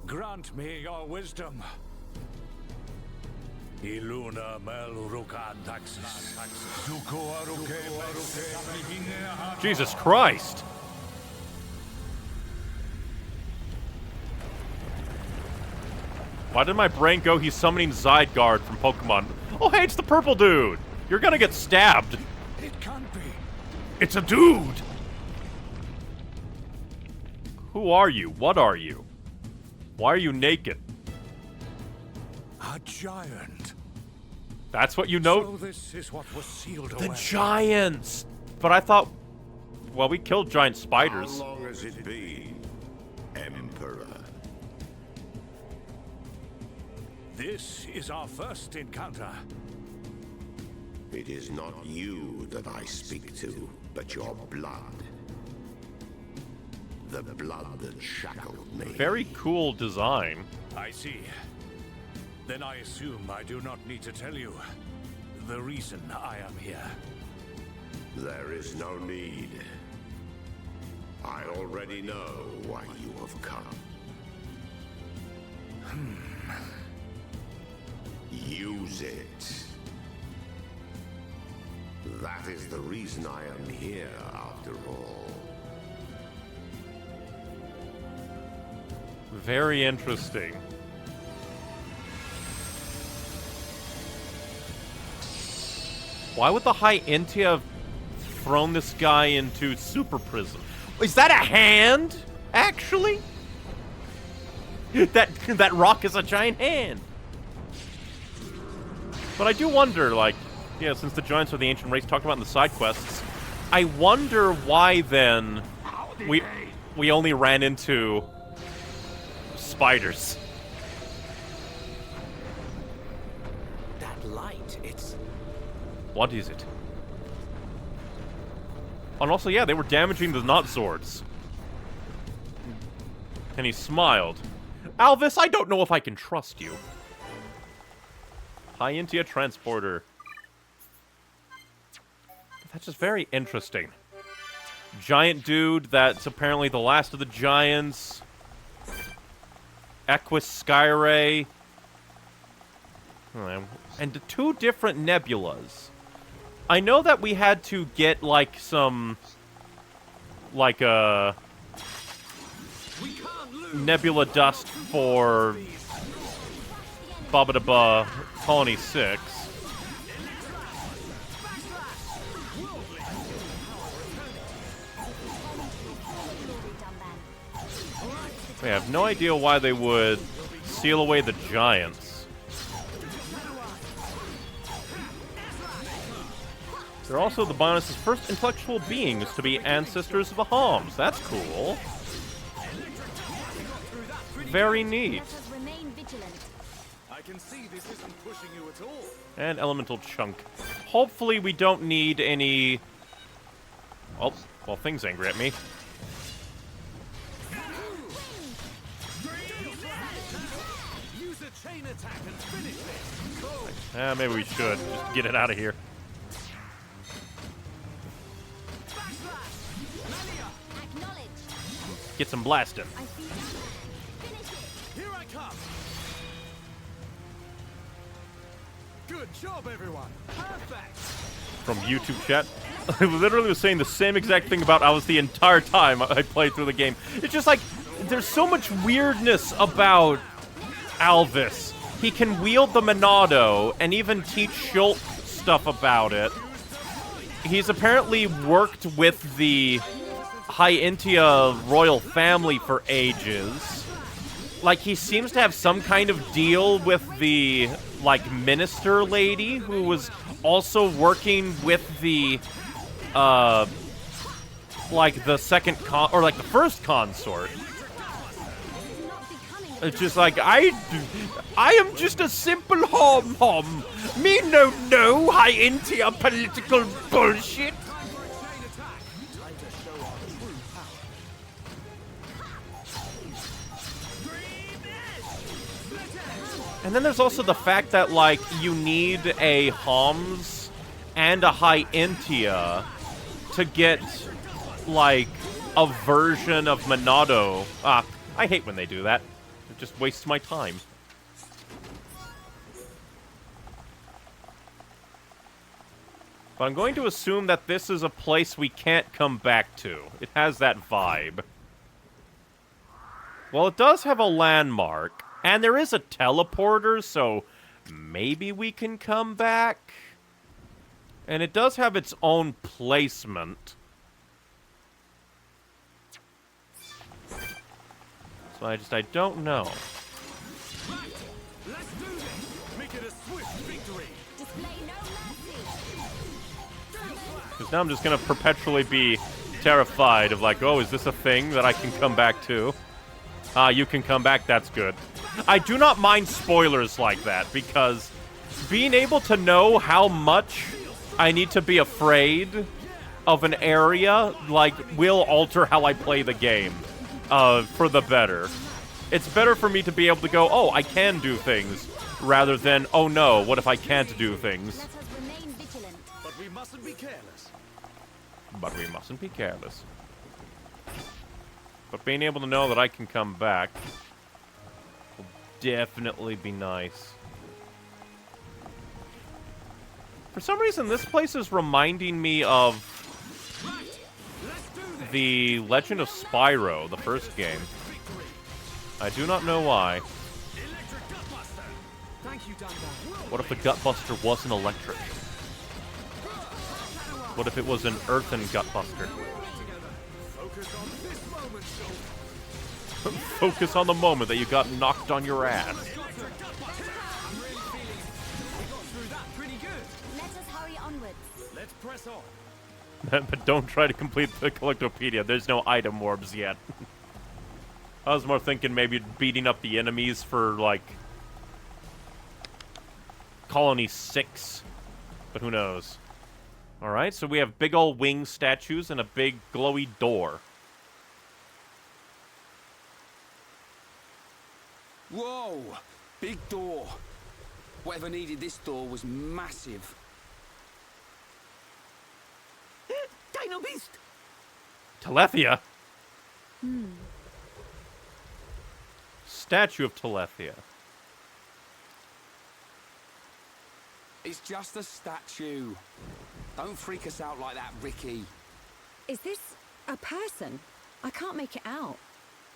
grant me your wisdom. Iluna Melrukan Taxis. Jesus Christ! Why did my brain go, he's summoning Zygarde from Pokemon? Oh, hey, it's the purple dude. You're gonna get stabbed. It can't be. It's a dude. Who are you? What are you? Why are you naked? A giant. That's what you know? So this is what was sealed The away. giants. But I thought, well, we killed giant spiders. How long has it been, Emperor? This is our first encounter. It is not you that I speak to, but your blood. The blood that shackled me. Very cool design. I see. Then I assume I do not need to tell you the reason I am here. There is no need. I already know why you have come. Use it. That is the reason I am here, after all. Very interesting. Why would the High Intia have thrown this guy into super prison? Is that a hand? Actually? That rock is a giant hand. But I do wonder, like, yeah, since the giants are the ancient race talked about in the side quests, I wonder why then we only ran into spiders. That light, it's... What is it? And also, yeah, they were damaging the knot swords. And he smiled. Alvis, I don't know if I can trust you. High Intia transporter. That's just very interesting. Giant dude that's apparently the last of the giants. Equus Skyray. And the 2 different nebulas. I know that we had to get, like, some... Like, nebula dust for... Babadaba Colony 6. I have no idea why they would seal away the giants. They're also the Bionis' first intellectual beings to be ancestors of the Homs. That's cool. Very neat. I can see this isn't pushing you at all. And elemental chunk. Hopefully we don't need any... Oh, well, thing's angry at me. Use a chain attack and finish it. Maybe we should. Just get it out of here. Get some blasting. Here I come. Good job, everyone. Perfect. From YouTube chat. I literally was saying the same exact thing about Alvis the entire time I played through the game. It's just like, there's so much weirdness about Alvis. He can wield the Monado and even teach Schultz stuff about it. He's apparently worked with the High Intia royal family for ages. Like, he seems to have some kind of deal with the, like, minister lady who was also working with the, like, the the first consort. It's just like, I am just a simple hom-hom. Me no High Intia political bullshit. And then there's also the fact that, like, you need a Homs and a High Intia to get, like, a version of Monado. I hate when they do that. It just wastes my time. But I'm going to assume that this is a place we can't come back to. It has that vibe. Well, it does have a landmark. And there is a teleporter, so maybe we can come back. And it does have its own placement. So I don't know. Right, let's do this. Make it a swift victory. Display no mercy. Because now I'm just gonna perpetually be terrified of like, oh, is this a thing that I can come back to? You can come back, that's good. I do not mind spoilers like that, because being able to know how much I need to be afraid of an area, like, will alter how I play the game, for the better. It's better for me to be able to go, oh, I can do things, rather than, oh no, what if I can't do things? Let us remain vigilant. But we mustn't be careless. But we mustn't be careless. But being able to know that I can come back will definitely be nice. For some reason, this place is reminding me of the Legend of Spyro, the first game. I do not know why. What if the Gutbuster wasn't electric? What if it was an earthen Gutbuster? Focus on the moment that you got knocked on your ass. Let us hurry onwards. Let's press on. But don't try to complete the Collectopedia. There's no item orbs yet. I was more thinking maybe beating up the enemies for, like, Colony 6. But who knows. Alright, so we have big old wing statues and a big glowy door. Whoa! Big door. Whatever needed this door was massive. Dino Beast! Telethia? Statue of Telethia. It's just a statue. Don't freak us out like that, Ricky. Is this a person? I can't make it out.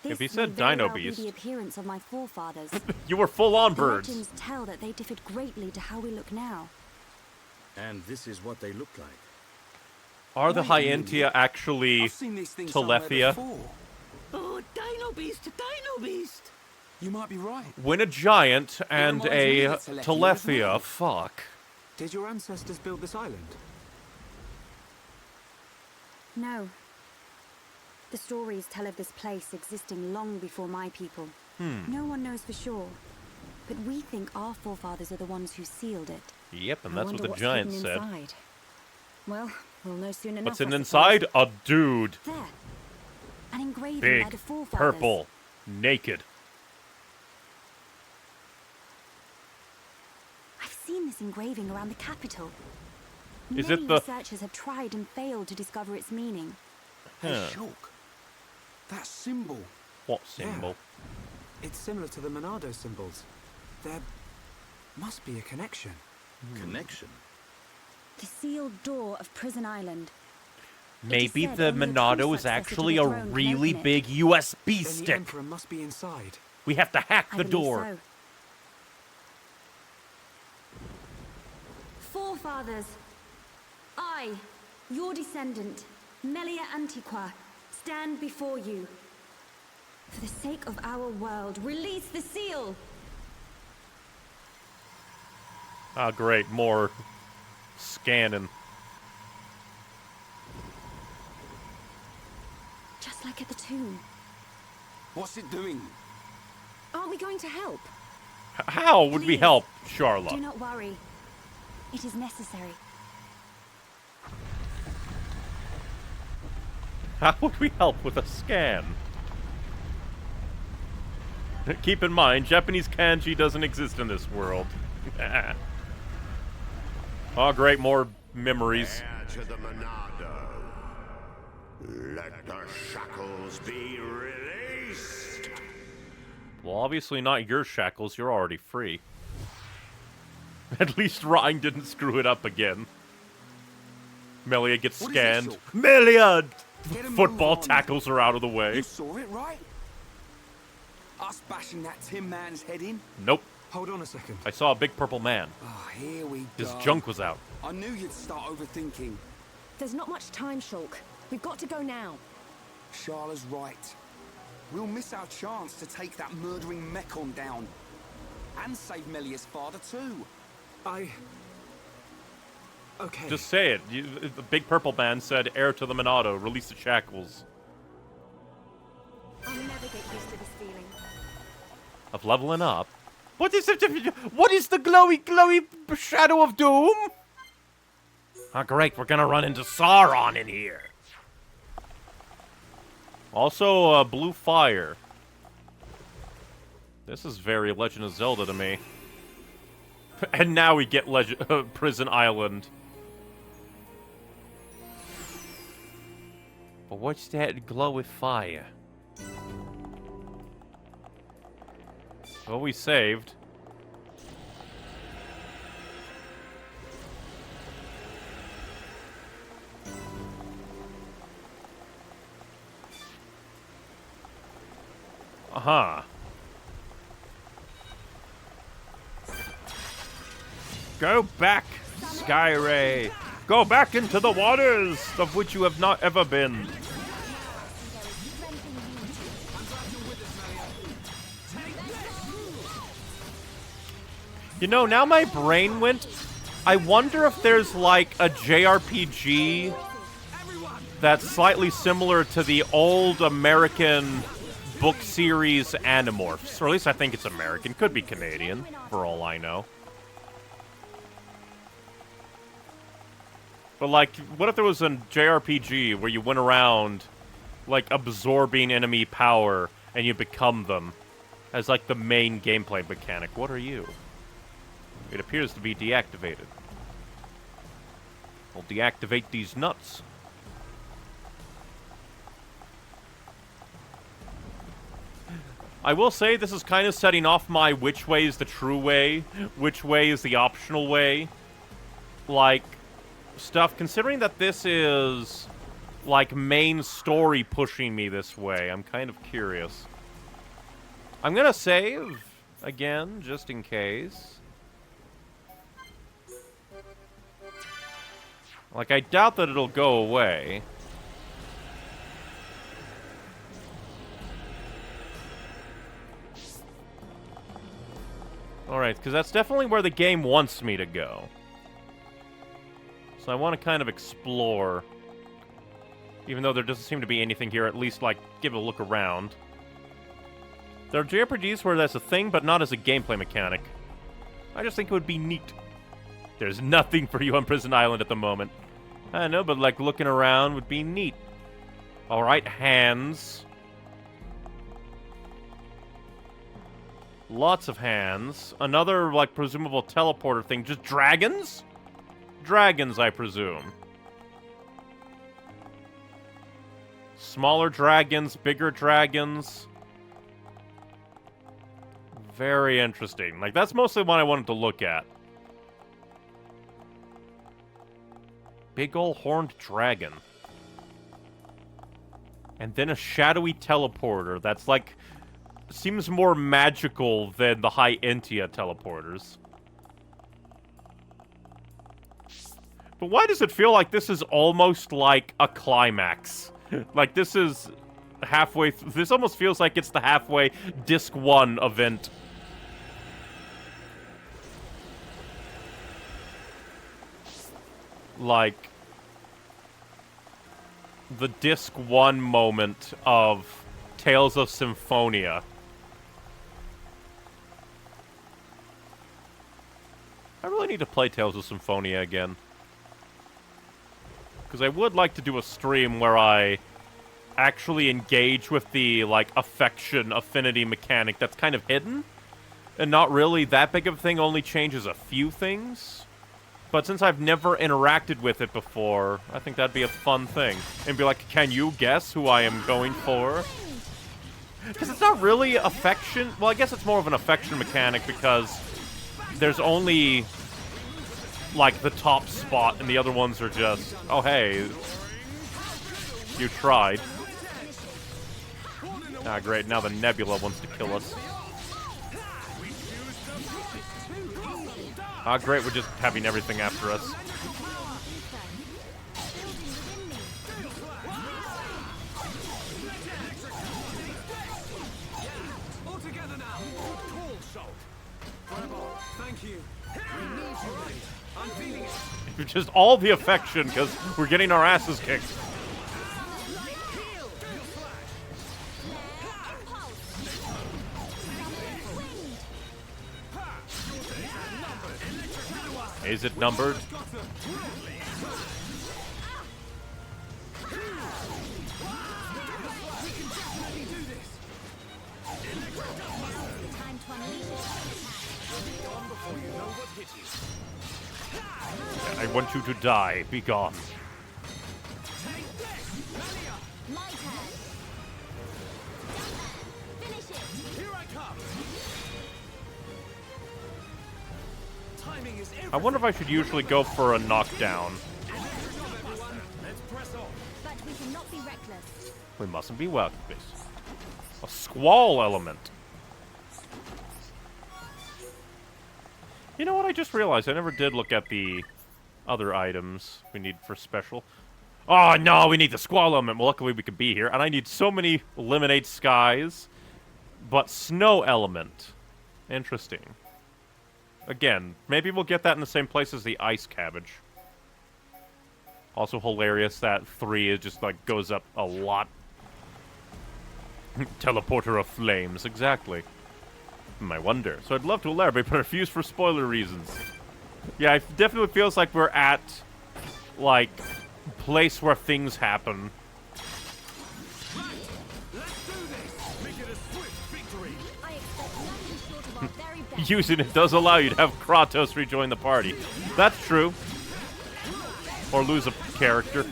If he This said may very Dino well be Beast. the appearance of my forefathers. You were full on The birds. legends tell that they differed greatly to how we look now. And this is what they look like. Are the Wait a minute. Hyentia actually I've seen this thing somewhere Telethia? before. Oh, Dino Beast! Dino Beast! You might be right. When a giant and reminds me a of Telethia as Telethia, well. fuck. Did your ancestors build this island? No. The stories tell of this place existing long before my people. No one knows for sure. But we think our forefathers are the ones who sealed it. Yep, and I that's wonder what the what's giant hidden said. inside. Well, we'll know soon enough. What's I in suppose. inside? A dude. There. An engraving by Big, the forefathers. purple, naked. I've seen this engraving around the capital. Is Many it the- researchers have tried and failed to discover its meaning. Hey, Huh. Shulk. That symbol. What symbol? It's similar to the Monado symbols. There must be a connection. Connection? The sealed door of Prison Island. Maybe said the only a Monado true is successor to actually the a throne can really open it. big USB Then the stick. Emperor must be inside. We have to hack I the believe door. so. Forefathers, I, your descendant, Melia Antiqua, stand before you. For the sake of our world, release the seal! Ah, great. More scanning. Just like at the tomb. What's it doing? Aren't we going to help? How would we Please, help, Do Charlotte? not worry. It is necessary. How would we help with a scan? Keep in mind, Japanese kanji doesn't exist in this world. Oh, great, more memories. Heir to the Monado. Let the shackles be released. Well, obviously not your shackles. You're already free. At least Ryan didn't screw it up again. Melia gets What is this, scanned. Shulk? Melia! Get a move Football on. tackles her out of the way. You saw it, right? Us bashing that Tin Man's head in? Nope. Hold on a second. I saw a big purple man. Oh, here we go. His junk was out. I knew you'd start overthinking. There's not much time, Shulk. We've got to go now. Sharla's right. We'll miss our chance to take that murdering Mechon down. And save Melia's father, too. Okay. Just say it. The big purple man said, heir to the Monado, release the shackles. I'll never get used to this feeling. Of leveling up. What is it? What is the glowy shadow of doom? Oh, great. We're gonna run into Sauron in here. Also, blue fire. This is very Legend of Zelda to me. And now we get Prison Island. But what's that glowy fire? Well, we saved. Uh-huh. Go back, Skyray. Go back into the waters of which you have not ever been. You know, now my brain went... I wonder if there's, like, a JRPG that's slightly similar to the old American book series Animorphs. Or at least I think it's American. Could be Canadian, for all I know. But, like, what if there was a JRPG where you went around, like, absorbing enemy power and you become them as, like, the main gameplay mechanic? What are you? It appears to be deactivated. I'll deactivate these nuts. I will say this is kind of setting off my which way is the true way, which way is the optional way, like, stuff. Considering that this is, like, main story pushing me this way, I'm kind of curious. I'm gonna save, again, just in case. Like, I doubt that it'll go away. Alright, because that's definitely where the game wants me to go. So I want to kind of explore. Even though there doesn't seem to be anything here, at least, like, give a look around. There are JRPGs where that's a thing, but not as a gameplay mechanic. I just think it would be neat. There's nothing for you on Prison Island at the moment. I know, but, like, looking around would be neat. Alright, hands. Lots of hands. Another, like, presumable teleporter thing. Just dragons? Dragons, I presume. Smaller dragons, bigger dragons. Very interesting. Like, that's mostly what I wanted to look at. Big ol' horned dragon. And then a shadowy teleporter that's, like, seems more magical than the High Entia teleporters. But why does it feel like this is almost like a climax? Like, this is halfway... This almost feels like it's the halfway Disc 1 event. Like, the Disc 1 moment of Tales of Symphonia. I really need to play Tales of Symphonia again. Because I would like to do a stream where I actually engage with the, like, affinity mechanic that's kind of hidden. And not really that big of a thing, only changes a few things. But since I've never interacted with it before, I think that'd be a fun thing. And be like, can you guess who I am going for? Because it's not really affection. Well, I guess it's more of an affection mechanic because there's only, like, the top spot and the other ones are just, oh, hey, you tried. Ah, great. Now the Nebula wants to kill us. Ah, great, we're just having everything after us. All together now. Cool, Salt. Thank you. We need you, mate. I'm feeling it. Just all the affection, because we're getting our asses kicked. Is it numbered? I want you to die. Be gone. I wonder if I should usually go for a knockdown. But we cannot be reckless. We mustn't be reckless. A squall element. You know what? I just realized I never did look at the other items we need for special. Oh, no, we need the squall element. Well, luckily we could be here. And I need so many eliminate skies. But snow element. Interesting. Again, maybe we'll get that in the same place as the ice cabbage. Also hilarious that 3 is just, like, goes up a lot. Teleporter of flames, exactly. I wonder. So I'd love to elaborate, but I refuse for spoiler reasons. Yeah, it definitely feels like we're at, like, place where things happen. Using it does allow you to have Kratos rejoin the party. That's true. Or lose a character.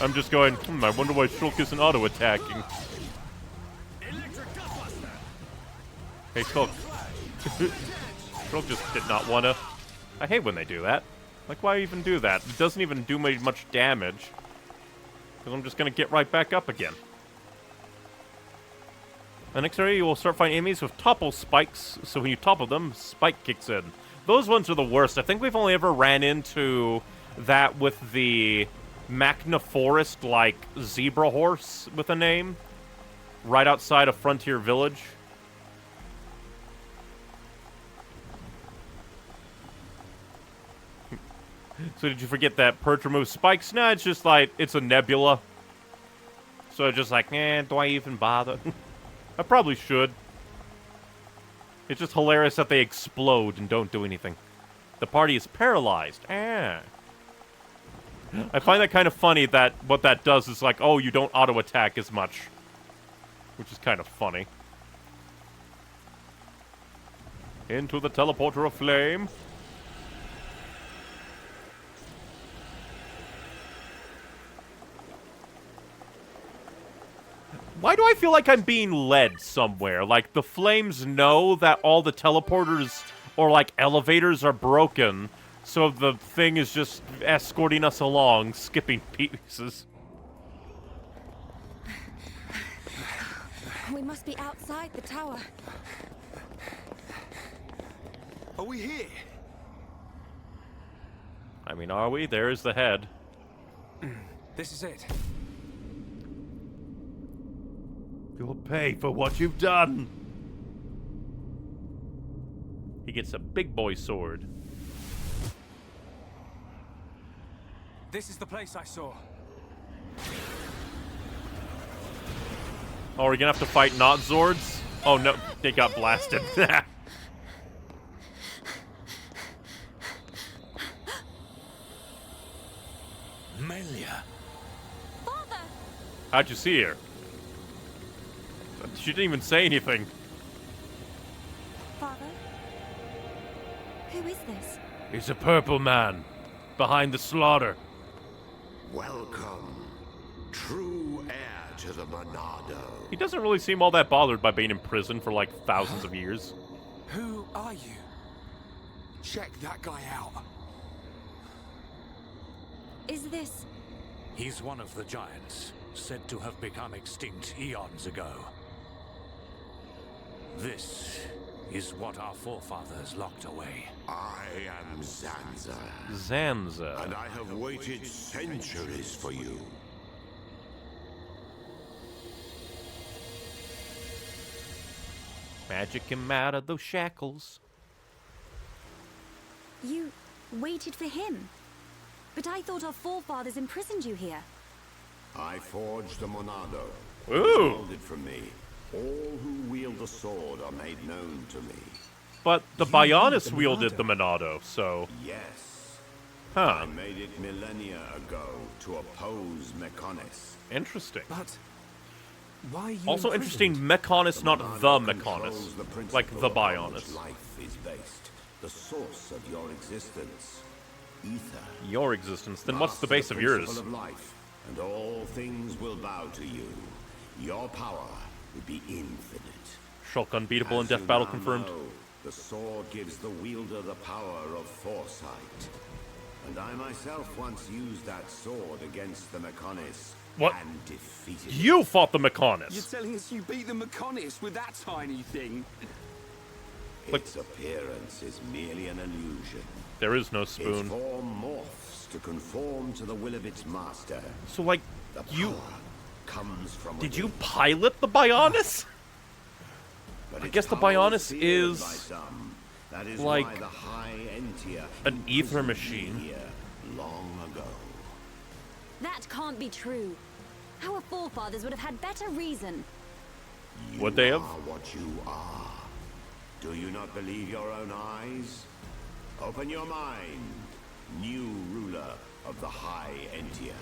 I'm just going, I wonder why Shulk isn't auto-attacking. Hey, Shulk. Shulk just did not want to. I hate when they do that. Like, why even do that? It doesn't even do me much damage. Because I'm just going to get right back up again. The next area, you will start finding enemies with topple spikes, so when you topple them, spike kicks in. Those ones are the worst. I think we've only ever ran into that with the Magna Forest, like, zebra horse with a name. Right outside of Frontier Village. So did you forget that perch removes spikes? Nah, it's just like, it's a nebula. So just like, do I even bother? I probably should. It's just hilarious that they explode and don't do anything. The party is paralyzed. I find that kind of funny that what that does is like, oh, you don't auto-attack as much. Which is kind of funny. Into the teleporter of flame. Why do I feel like I'm being led somewhere? Like, the flames know that all the teleporters or, like, elevators are broken, so the thing is just escorting us along, skipping pieces. We must be outside the tower. Are we here? I mean, are we? There's the head. This is it. You'll pay for what you've done. He gets a big boy sword. This is the place I saw. Oh, are we gonna have to fight not Zords? Oh no, they got blasted. Melia. Father! How'd you see her? She didn't even say anything. Father? Who is this? He's a purple man, behind the slaughter. Welcome, true heir to the Monado. He doesn't really seem all that bothered by being in prison for like thousands of years. Who are you? Check that guy out. Is this... He's one of the giants, said to have become extinct eons ago. This is what our forefathers locked away. I am Zanza. Zanza. And I have waited centuries for you. Magic him out of those shackles. You waited for him? But I thought our forefathers imprisoned you here. I forged the Monado. Ooh. Molded from me. All who wield the sword are made known to me. But the Bionis wielded the Monado, so... Yes. Huh. I made it millennia ago to oppose Mechonis. Interesting. But... why you Also interesting, Mechonis, not the Mechonis. Like the Bionis. Life is based. The source of your existence. Ether. Your existence? Then what's the base of yours? Of life, and all things will bow to you. Your power will be infinite. Shulk unbeatable in death battle confirmed. The sword gives the wielder the power of foresight. And I myself once used that sword against the Mechonis. What? And defeated You it. fought the Mechonis! You're telling us you beat the Mechonis with that tiny thing? Its appearance is merely an illusion. There is no spoon. Its form morphs to conform to the will of its master. So, like, the you... power comes from Did within. you pilot the Bionis? But I its guess the power Bionis feared is... by some. That is like... why the High Entia an ether imprisoned me machine. here long ago. That can't be true. Our forefathers would have had better reason. Would they have? You are what you are. Do you not believe your own eyes? Open your mind, new ruler of the High Entia.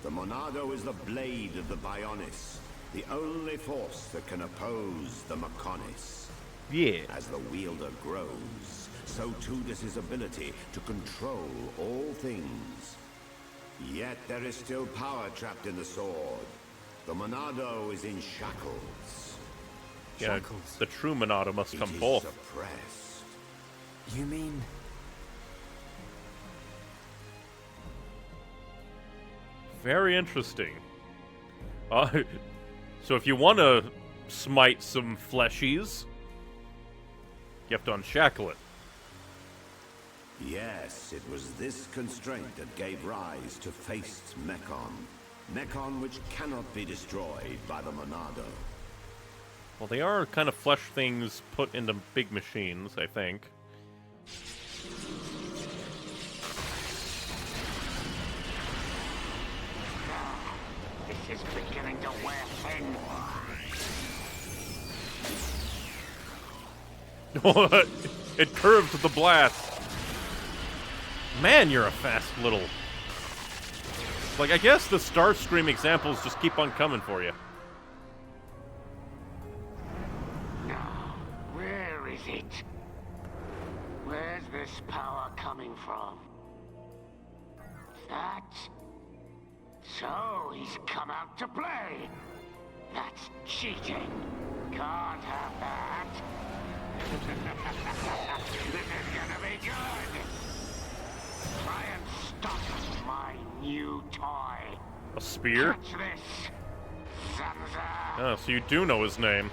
The Monado is the blade of the Bionis, the only force that can oppose the Mechonis. Yeah. As the wielder grows, so too does his ability to control all things. Yet there is still power trapped in the sword. The Monado is in shackles. Yeah, the true Monado must come forth. Suppressed. You mean... Very interesting. So if you want to smite some fleshies, you have to unshackle it. Yes, it was this constraint that gave rise to Faced Mechon. Mechon which cannot be destroyed by the Monado. Well, they are kind of flesh things put into big machines, I think. This is beginning to wear thin. It curved the blast. Man, you're a fast little... Like, I guess the Starscream examples just keep on coming for you. Now, where is it? Where's this power coming from? That? So he's come out to play. That's cheating. Can't have that. This is gonna be good. Try and stop my new toy. A spear? Catch this, Zanza. Oh, so you do know his name.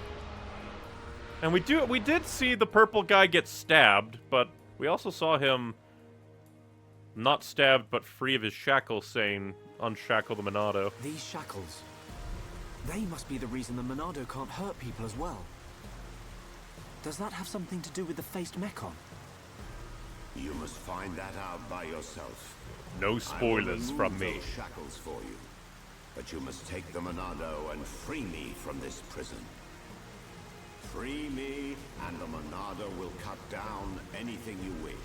And we did see the purple guy get stabbed, but we also saw him not stabbed but free of his shackles, saying, unshackle the Monado. These shackles, they must be the reason the Monado can't hurt people as well. Does that have something to do with the Faced Mechon? You must find that out by yourself. No spoilers from me. Those shackles for you. But you must take the Monado and free me from this prison. Free me, and the Monado will cut down anything you wish.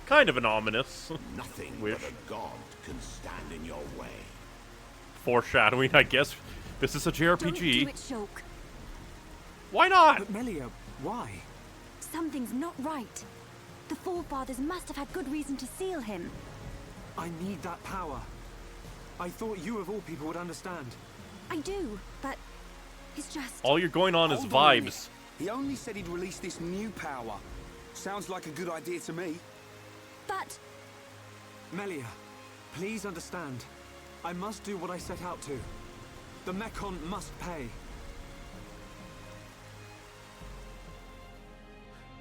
Kind of an ominous Nothing wish. but a god can stand in your way. Foreshadowing, I guess. This is a JRPG. Don't do it, Shulk. Why not? But Melia, why? Something's not right. The forefathers must have had good reason to seal him. I need that power. I thought you of all people would understand. I do, but it's just... All you're going on is Hold on a minute. vibes. He only said he'd release this new power. Sounds like a good idea to me. But... Melia, please understand. I must do what I set out to. The Mekon must pay.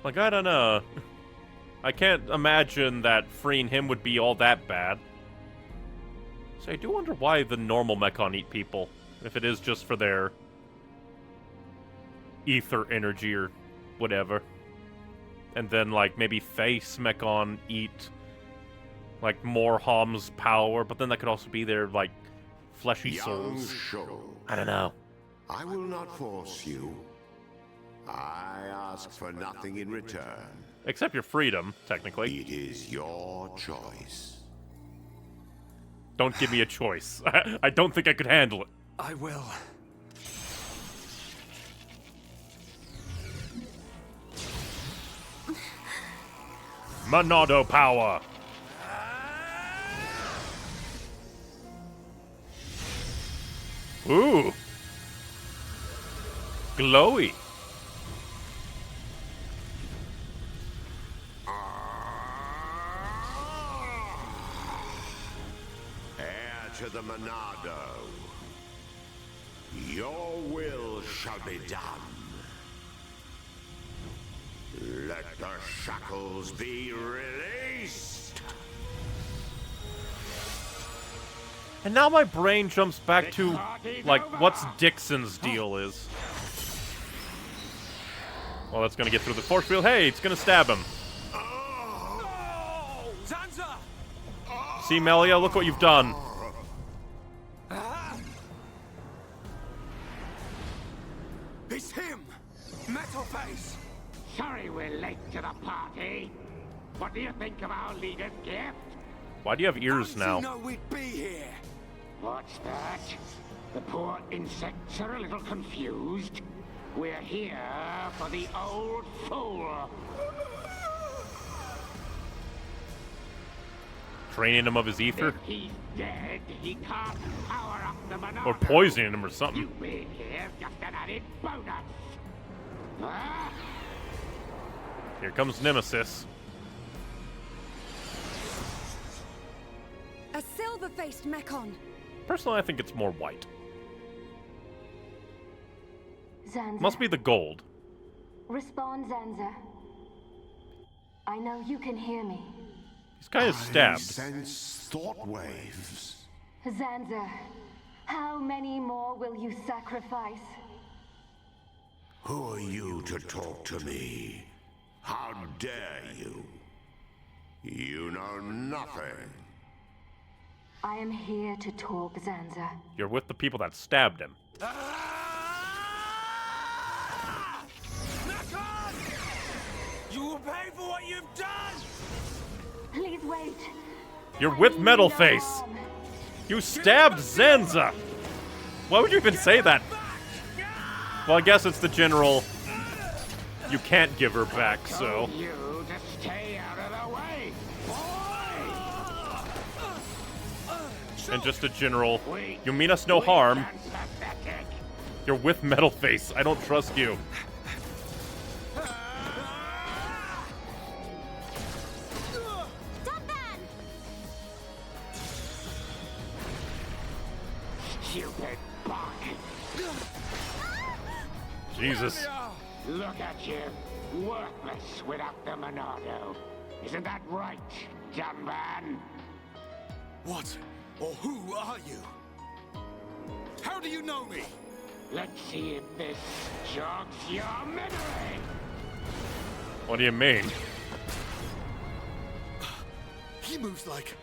Like, I don't know. I can't imagine that freeing him would be all that bad. So I do wonder why the normal Mekon eat people. If it is just for their ether energy or whatever. And then, like, maybe face Mekon eat, like, more Hom's power. But then that could also be their, like, fleshy Young souls. Shoal, I don't know. I will not force you. I ask for nothing in return. Except your freedom, technically. It is your choice. Don't give me a choice. I don't think I could handle it. I will. Monado power. Ooh. Glowy. Heir to the Monado. Your will shall be done. Let the shackles be released. And now my brain jumps back to, like, what's Dixon's deal is. Well, that's gonna get through the force field. Hey, it's gonna stab him. Zanza! See, Melia, look what you've done. It's him! Metal Face! Sorry we're late to the party. What do you think of our leader's gift? Why do you have ears now? You know we'd be here. What's that? The poor insects are a little confused. We're here for the old fool. Draining him of his ether? If he's dead, he can't power up the Monado. Or poisoning him or something. You being here just an added bonus. Ah! Here comes Nemesis. A silver-faced Mekon. Personally, I think it's more white. Zanza. Must be the gold. Respond, Zanza. I know you can hear me. He's kind of I stabbed. sense thought waves. Zanza, how many more will you sacrifice? Who are you to talk to me? How dare you? You know nothing. I am here to talk, Zanza. You're with the people that stabbed him. Mekon! You will pay for what you've done! Please wait. You're with Metal Face. You stabbed Zanza. Why would you even say that? Well, I guess it's the general. You can't give her back, so. You to stay out of the way, boy! And just a general. You mean us no harm. You're with Metal Face. I don't trust you. Stupid bug. Jesus. Look at you, worthless without the Monado. Isn't that right, young man? What or who are you? How do you know me? Let's see if this jogs your memory. What do you mean? He moves like...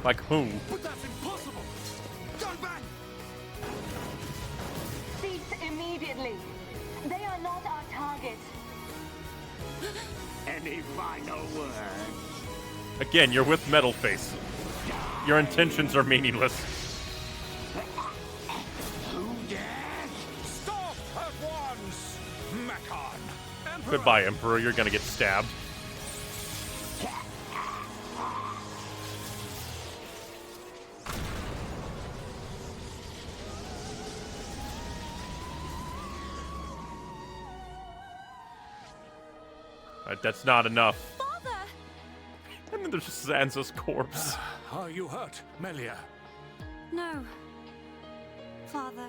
Like who? But that's impossible! Gun bang! Cease immediately. They are not our target. Any final words? Again, you're with Metal Face. Your intentions are meaningless. Who dares? Stop at once, Mekon! Goodbye, Emperor. You're gonna get stabbed. that's not enough. Father! And then there's just Zanza's corpse. Are you hurt, Melia? No. Father.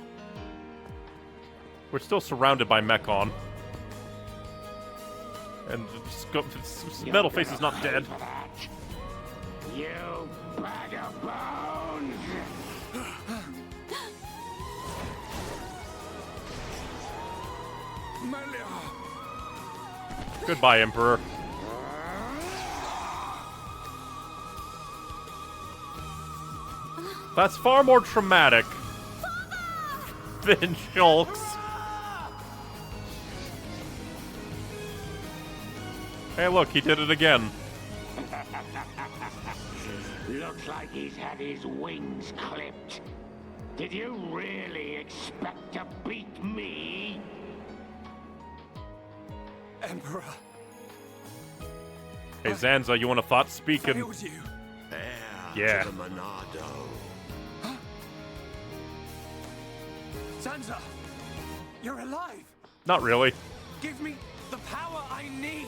We're still surrounded by Mechon. And Metal Face is not dead. You bag of bones! Melia! Goodbye, Emperor. That's far more traumatic than Shulk's. Hey, look, he did it again. Looks like he's had his wings clipped. Did you really expect to beat me? Emperor. Hey, Zanza, you want a thought speaking? Failed you. Yeah. To the Monado. Sansa, you're alive. Not really. Give me the power I need.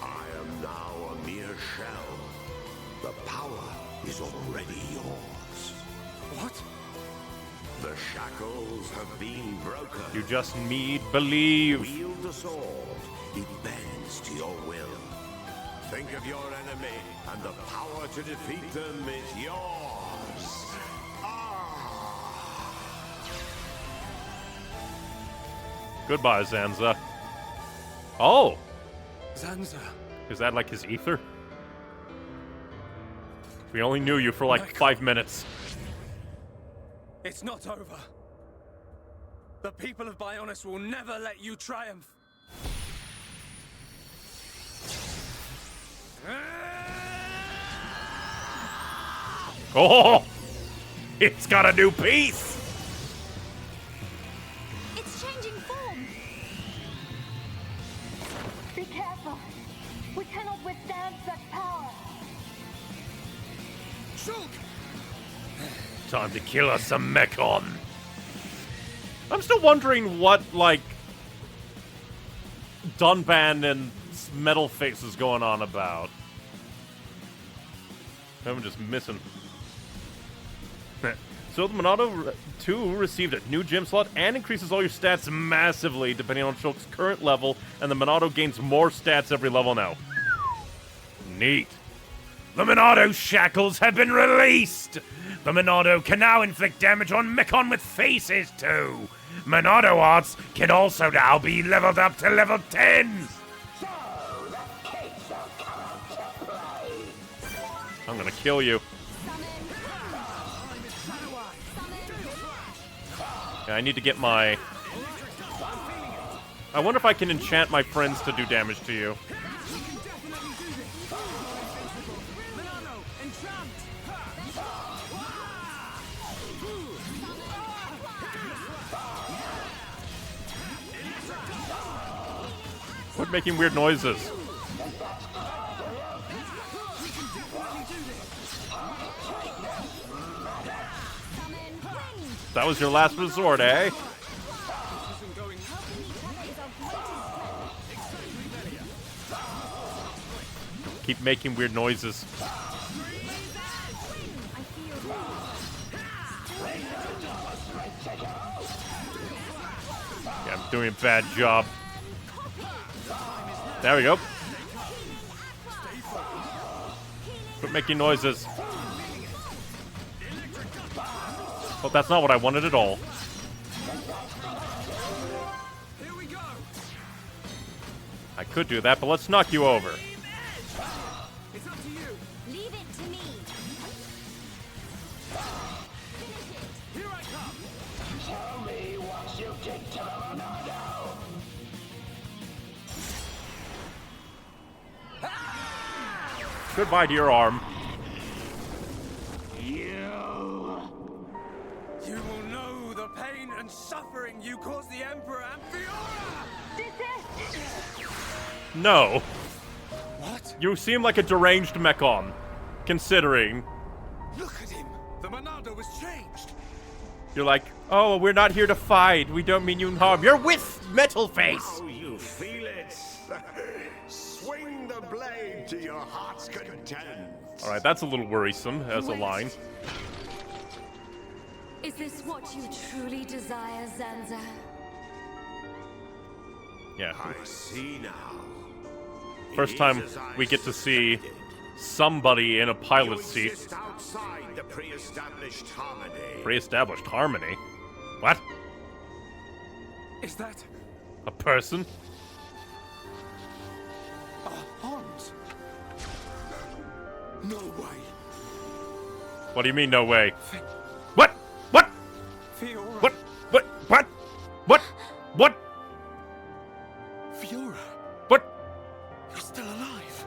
I am now a mere shell. The power is already yours. What? The shackles have been broken. You just need believe. Wield the sword. It bends to your will. Think of your enemy, and the power to defeat them is yours. Goodbye, Zanza. Oh! Zanza. Is that like his ether? We only knew you for like 5 minutes. It's not over. The people of Bionis will never let you triumph. Oh! It's got a new piece! It's changing form. Be careful. We cannot withstand such power. Shulk! Time to kill us some Mechon. I'm still wondering what, like, Dunban and Metal Face is going on about. I'm just missing. So the Monado 2 received a new gym slot and increases all your stats massively depending on Shulk's current level, and the Monado gains more stats every level now. Neat. The Monado shackles have been released. The Monado can now inflict damage on Mechon with faces too. Monado arts can also now be leveled up to level 10. I'm gonna kill you. Yeah, I need to get my... I wonder if I can enchant my friends to do damage to you. Quit making weird noises. That was your last resort, eh? Keep making weird noises. Yeah, I'm doing a bad job. There we go. Quit making noises. Well, that's not what I wanted at all. Here we go. I could do that, but let's knock you over. It's up to you. Leave it to me. Here I come. Tell me what you did to the Monado. Goodbye to your arm. You will know the pain and suffering you caused the Emperor and Fiora! No. What? You seem like a deranged Mechon, considering. Look at him! The Monado was changed! You're like, oh, we're not here to fight. We don't mean you harm. You're with Metal Face. Oh, you feel it? the blade to your heart's content. Alright, that's a little worrisome as a line. Is this what you truly desire, Zanza? Yeah. I see now. First time we get to see somebody in a pilot seat. Exist outside the pre-established harmony. Pre-established harmony? What? Is that A person? Hans? No way. What do you mean, no way? What? What? Fiora. What? What? What? What? What? Fiora. What? You're still alive.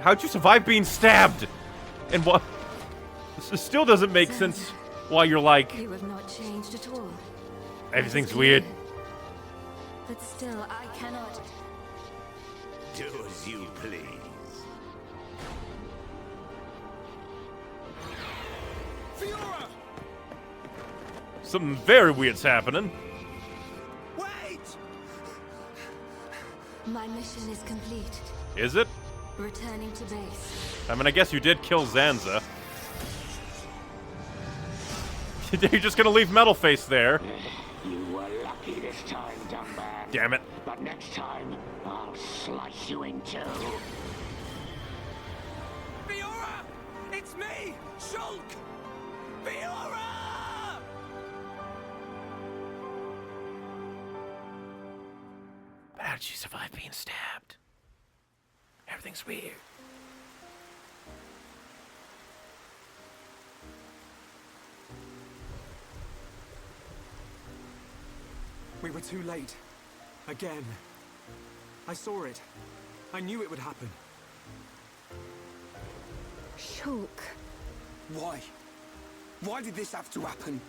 How'd you survive being stabbed? And what? This still doesn't make sense why you're like, You have not changed at all. everything's weird. But still, I cannot. Do as you please. Fiora! Something very weird's happening. Wait! My mission is complete. Is it? Returning to base. I mean, I guess you did kill Zanza. You're just gonna leave Metalface there. You were lucky this time, Dumbat. Damn it. But next time, I'll slice you in two. Fiora! It's me! Shulk! Fiora! How did you survive being stabbed? Everything's weird. We were too late. Again. I saw it. I knew it would happen. Shulk. Why? Why did this have to happen?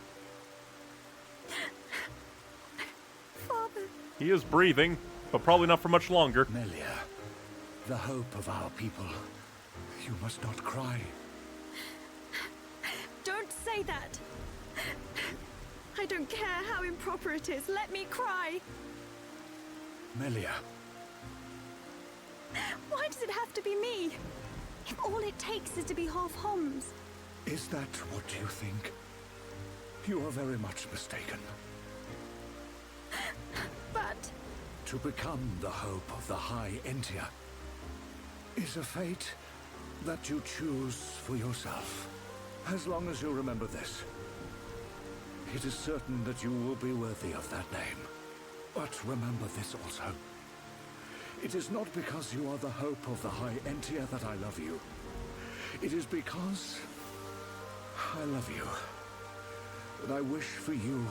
Father. He is breathing, but probably not for much longer. Melia, the hope of our people. You must not cry. Don't say that. I don't care how improper it is. Let me cry. Melia. Why does it have to be me? If all it takes is to be half Homs. Is that what you think? You are very much mistaken. But... To become the hope of the High Entia is a fate that you choose for yourself. As long as you remember this, it is certain that you will be worthy of that name. But remember this also. It is not because you are the hope of the High Entia that I love you. It is because I love you. And I wish for you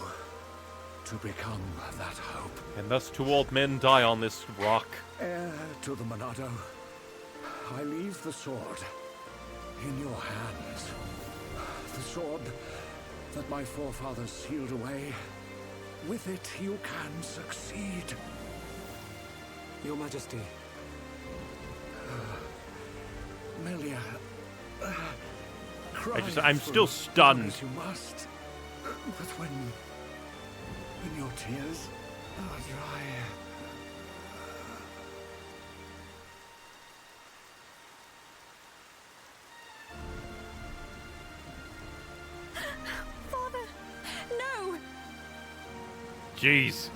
to become that hope. And thus 2 old men die on this rock. Heir to the Monado, I leave the sword in your hands. The sword that my forefathers sealed away. With it, you can succeed. Your Majesty. Melia, cry I'm for still as stunned. long as you must. But when your tears are dry. Father, no! Jeez.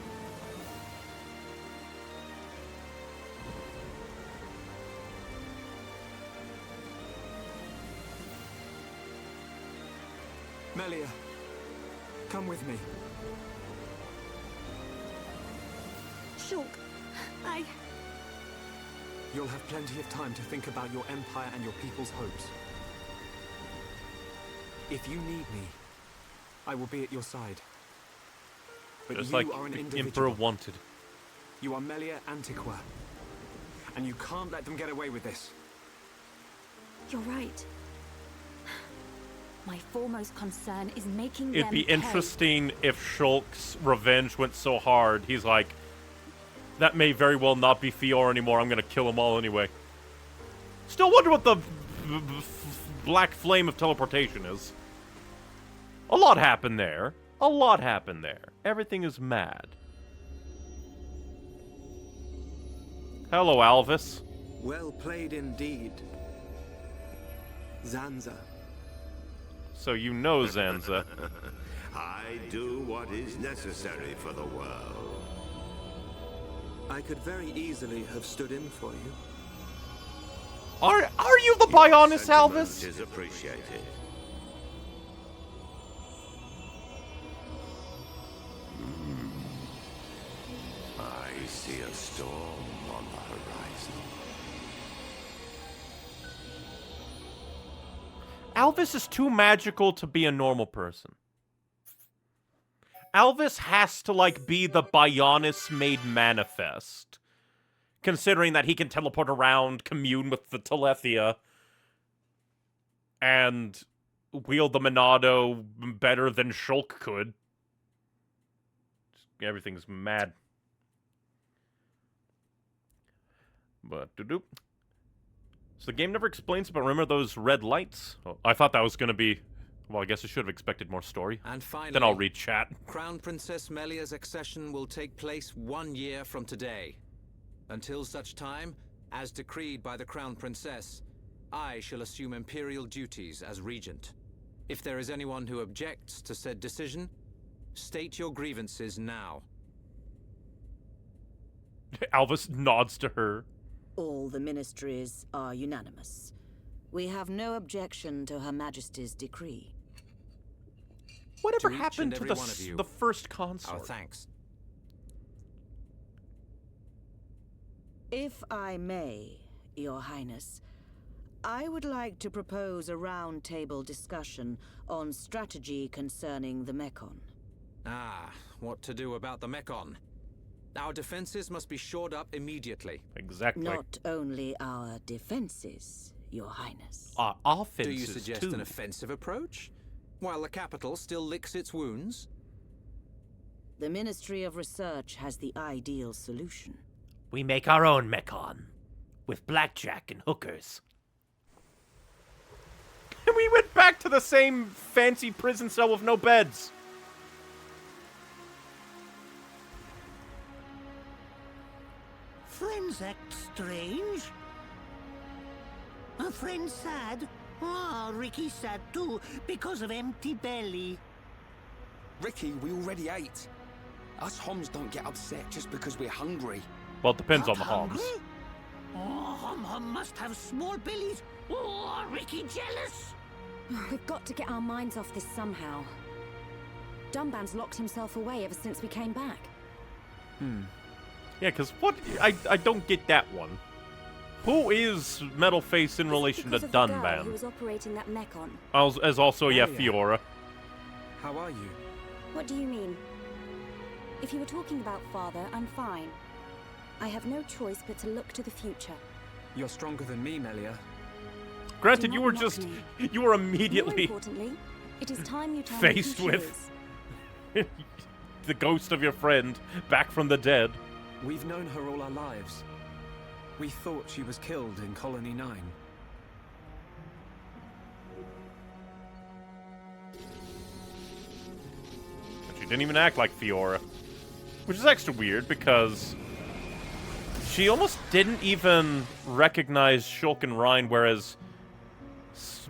Melia, come with me. Shulk, You'll have plenty of time to think about your empire and your people's hopes. If you need me, I will be at your side. But Just you like are an the individual. Emperor wanted. You are Melia Antiqua. And you can't let them get away with this. You're right. My foremost concern is making It'd them be pay. interesting if Shulk's revenge went so hard, he's like, that may very well not be Fiora anymore, I'm gonna kill them all anyway. Still wonder what the black flame of teleportation is. A lot happened there. A lot happened there. Everything is mad. Hello, Alvis. Well played indeed. Zanza. So you know Zanza. I do what is necessary for the world. I could very easily have stood in for you. Are you the Bionis, Alvis? Is appreciated. I see a storm on the horizon. Alvis is too magical to be a normal person. Alvis has to, like, be the Bionis made manifest. Considering that he can teleport around, commune with the Telethia, and wield the Monado better than Shulk could. Everything's mad. But, so the game never explains, but remember those red lights? Oh, I thought that was going to be... Well, I guess I should have expected more story. And finally, then I'll read chat. Crown Princess Melia's accession will take place 1 year from today. Until such time, as decreed by the Crown Princess, I shall assume imperial duties as regent. If there is anyone who objects to said decision, state your grievances now. Alvis nods to her. All the ministries are unanimous. We have no objection to Her Majesty's decree. Whatever happened to the first consort? Our thanks. If I may, Your Highness, I would like to propose a round-table discussion on strategy concerning the Mekon. Ah, what to do about the Mekon? Our defenses must be shored up immediately. Exactly. Not only our defenses, Your Highness. Offenses, do you suggest an offensive approach? While the capital still licks its wounds? The Ministry of Research has the ideal solution. We make our own Mekon, with blackjack and hookers. And we went back to the same fancy prison cell with no beds. Friends act strange. A friend sad? Ah, Ricky's sad too, because of empty belly. Ricky, we already ate. Us Homs don't get upset just because we're hungry. Well, it depends on the Homs. Oh, Hom must have small bellies. Oh, Ricky jealous. We've got to get our minds off this somehow. Dunban's locked himself away ever since we came back. Yeah, because what? I don't get that one. Who is Metalface in relation to Dunban? Who was operating that Mekon? As also, yeah, Fiora. How are you? What do you mean? If you were talking about father, I'm fine. I have no choice but to look to the future. You're stronger than me, Melia. Granted, you were immediately... More importantly, it is time you tell faced me who with the ghost of your friend back from the dead. We've known her all our lives. We thought she was killed in Colony 9. She didn't even act like Fiora. Which is extra weird, because she almost didn't even recognize Shulk and Rhine, whereas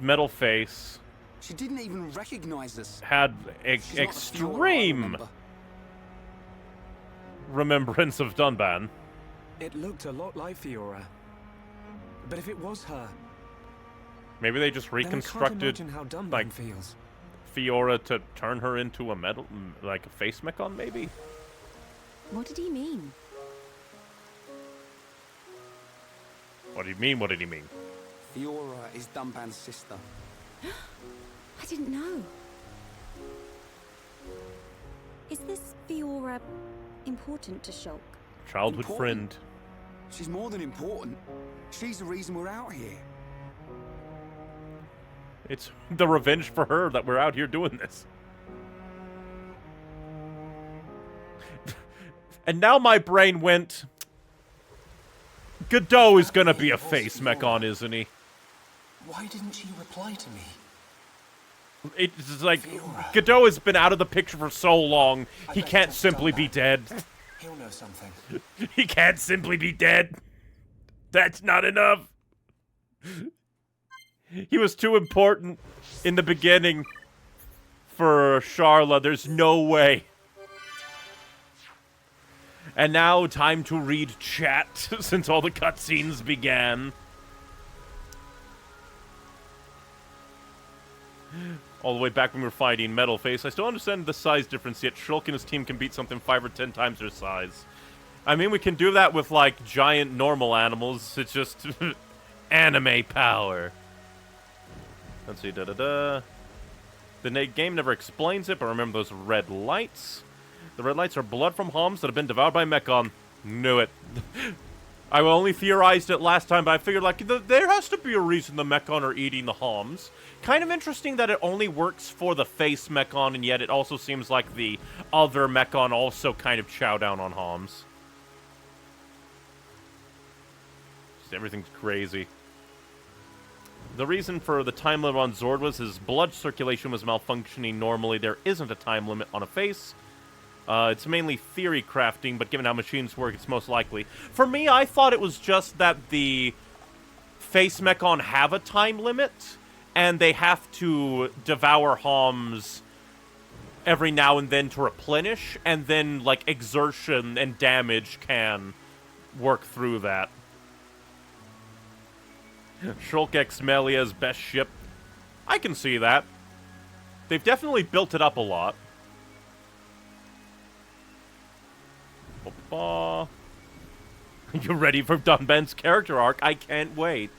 Metalface... She didn't even recognize us. Had extreme remembrance of Dunban. It looked a lot like Fiora. But if it was her... Maybe they just reconstructed, then I can't imagine how Dunban like, feels. Fiora to turn her into a like a face Mekon, maybe? What did he mean? What do you mean? What did he mean? Fiora is Dunban's sister. I didn't know. Is this Fiora important to Shulk? Childhood friend. She's more than important. She's the reason we're out here. It's the revenge for her that we're out here doing this. And now my brain went... Godot is gonna be a face Mekon, isn't he? Why didn't she reply to me? It's like, Godot has been out of the picture for so long, he can't simply be dead. He'll know something. He can't simply be dead. That's not enough. He was too important in the beginning for Charla. There's no way. And now, time to read chat, since all the cutscenes began. All the way back when we were fighting Metalface. I still understand the size difference, yet Shulk and his team can beat something 5 or 10 times their size. I mean, we can do that with, like, giant normal animals. It's just anime power. Let's see, The game never explains it, but remember those red lights? The red lights are blood from Homs that have been devoured by Mechon. Knew it. I only theorized it last time, but I figured, like, there has to be a reason the Mechon are eating the Homs. Kind of interesting that it only works for the face Mechon, and yet it also seems like the other Mechon also kind of chow down on Homs. Just everything's crazy. The reason for the time limit on Zord was his blood circulation was malfunctioning normally. There isn't a time limit on a face. It's mainly theory crafting, but given how machines work, it's most likely. For me, I thought it was just that the face Mechon have a time limit, and they have to devour Homs every now and then to replenish, and then, like, exertion and damage can work through that. Shulk X Melia's best ship. I can see that. They've definitely built it up a lot. You ready for Dunban's character arc? I can't wait.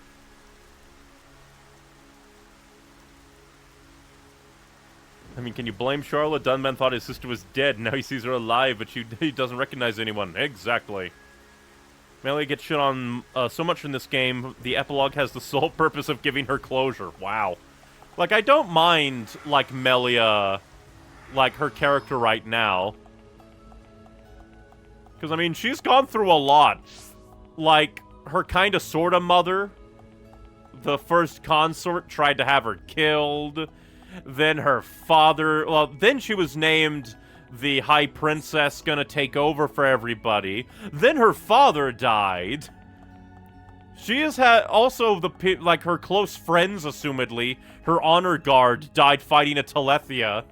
I mean, can you blame Charlotte? Dunban thought his sister was dead. Now he sees her alive, but he doesn't recognize anyone. Exactly. Melia gets shit on so much in this game, the epilogue has the sole purpose of giving her closure. Wow. Like, I don't mind, like, Melia, like, her character right now. Because, I mean, she's gone through a lot. Like, her kind of sort of mother, the first consort, tried to have her killed. Then her father, well, then she was named the High Princess, gonna take over for everybody. Then her father died. She has had, also, like, her close friends, assumedly, her honor guard died fighting a Telethia.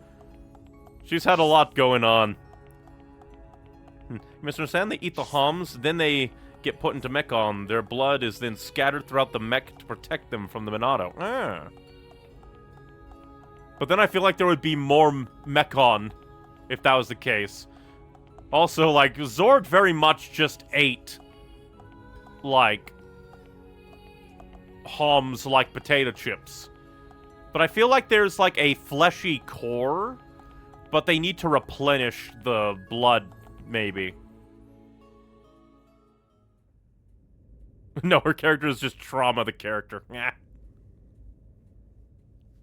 She's had a lot going on. You misunderstand? They eat the Homs, then they get put into Mechon. Their blood is then scattered throughout the mech to protect them from the Monado. Ah. But then I feel like there would be more Mechon if that was the case. Also, like, Zord very much just ate, like, Homs like potato chips. But I feel like there's, like, a fleshy core, but they need to replenish the blood, maybe. No, her character is just Trauma the character. Yeah.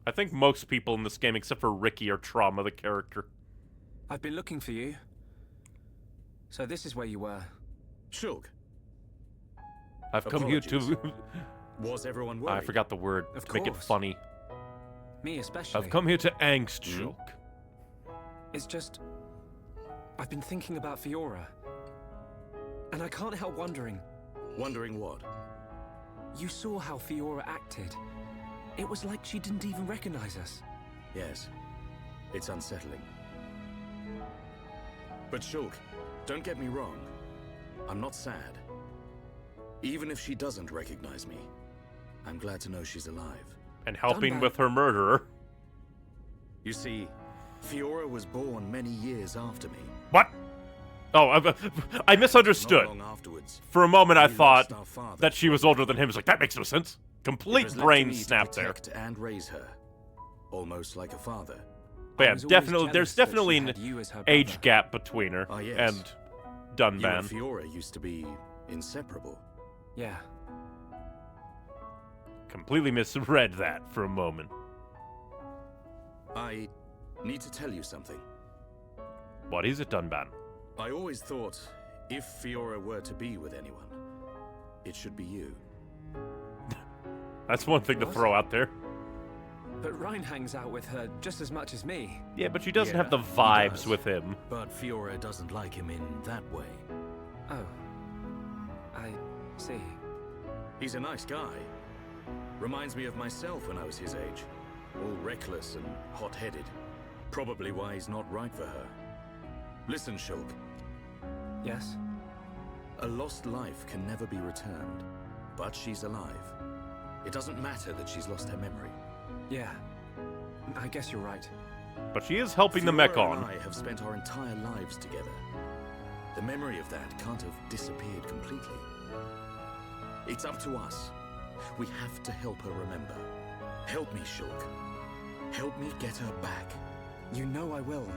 I think most people in this game, except for Ricky, are Trauma the character. I've been looking for you. So this is where you were. Shulk. I've come here to... Was everyone worried? I forgot the word. Of to make it course. funny. Me especially. I've come here to angst, Shulk. It's just... I've been thinking about Fiora. And I can't help wondering... Wondering what? You saw how Fiora acted. It was like she didn't even recognize us. Yes. It's unsettling. But Shulk, don't get me wrong. I'm not sad. Even if she doesn't recognize me, I'm glad to know she's alive. And helping with her murderer. You see, Fiora was born many years after me. What? Oh, I misunderstood. Not long afterwards, for a moment, I we thought lost our father. that she was older than him. It's like, that makes no sense. Complete brain snap there. And raise her, almost like a father. But yeah, definitely, there's definitely an age gap between her Yes. and Dunban. You and Fiora used to be inseparable. Yeah. Completely misread that for a moment. I need to tell you something. What is it, Dunban? I always thought, if Fiora were to be with anyone, it should be you. That's one thing to throw out there. But Ryan hangs out with her just as much as me. Yeah, but she doesn't have the he vibes does. with him. But Fiora doesn't like him in that way. Oh. I see. He's a nice guy. Reminds me of myself when I was his age. All reckless and hot-headed. Probably why he's not right for her. Listen, Shulk. Yes? A lost life can never be returned, but she's alive. It doesn't matter that she's lost her memory. Yeah. I guess you're right. But she is helping the Mechon. and I have spent our entire lives together. The memory of that can't have disappeared completely. It's up to us. We have to help her remember. Help me, Shulk. Help me get her back. You know I will.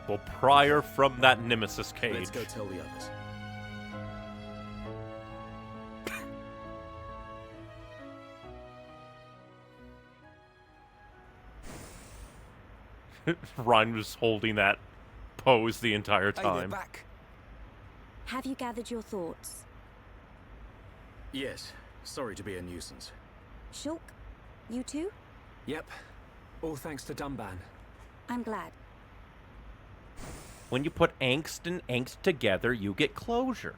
We'll pry her from that Nemesis cage. Let's go tell the others. Ryan was holding that pose the entire time. Back. Have you gathered your thoughts? Yes. Sorry to be a nuisance. Shulk, you too? Yep. All thanks to Dunban. I'm glad. When you put angst and angst together, you get closure.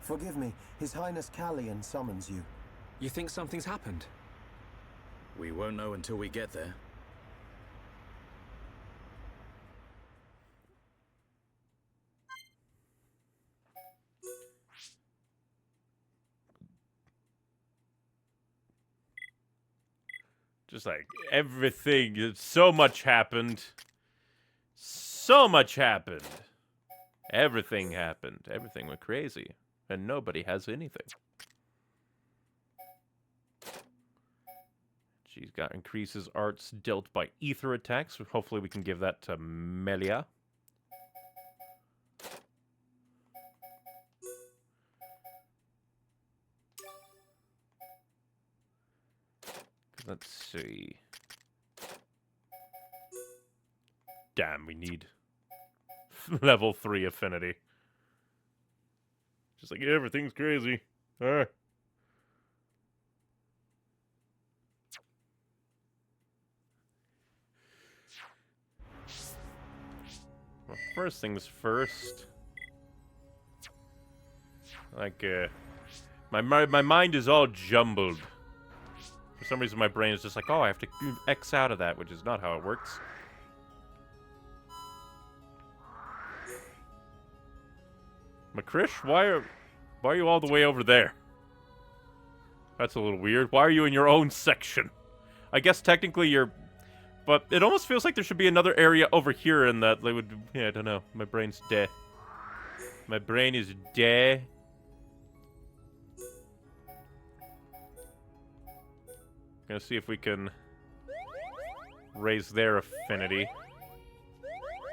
Forgive me. His Highness Callian summons you. You think something's happened? We won't know until we get there. Just like everything, so much happened. So much happened. Everything happened. Everything went crazy. And nobody has anything. She's got increases arts dealt by ether attacks. Hopefully we can give that to Melia. Let's see. Damn, we need level 3 affinity. Just like, everything's crazy. Well, first things first. Like, my mind is all jumbled. For some reason, my brain is just like, oh, I have to X out of that, which is not how it works. Makrish, why are you all the way over there? That's a little weird. Why are you in your own section? I guess technically you're... But it almost feels like there should be another area over here and that they would... Yeah, I don't know. My brain's dead. My brain is dead. Gonna see if we can raise their affinity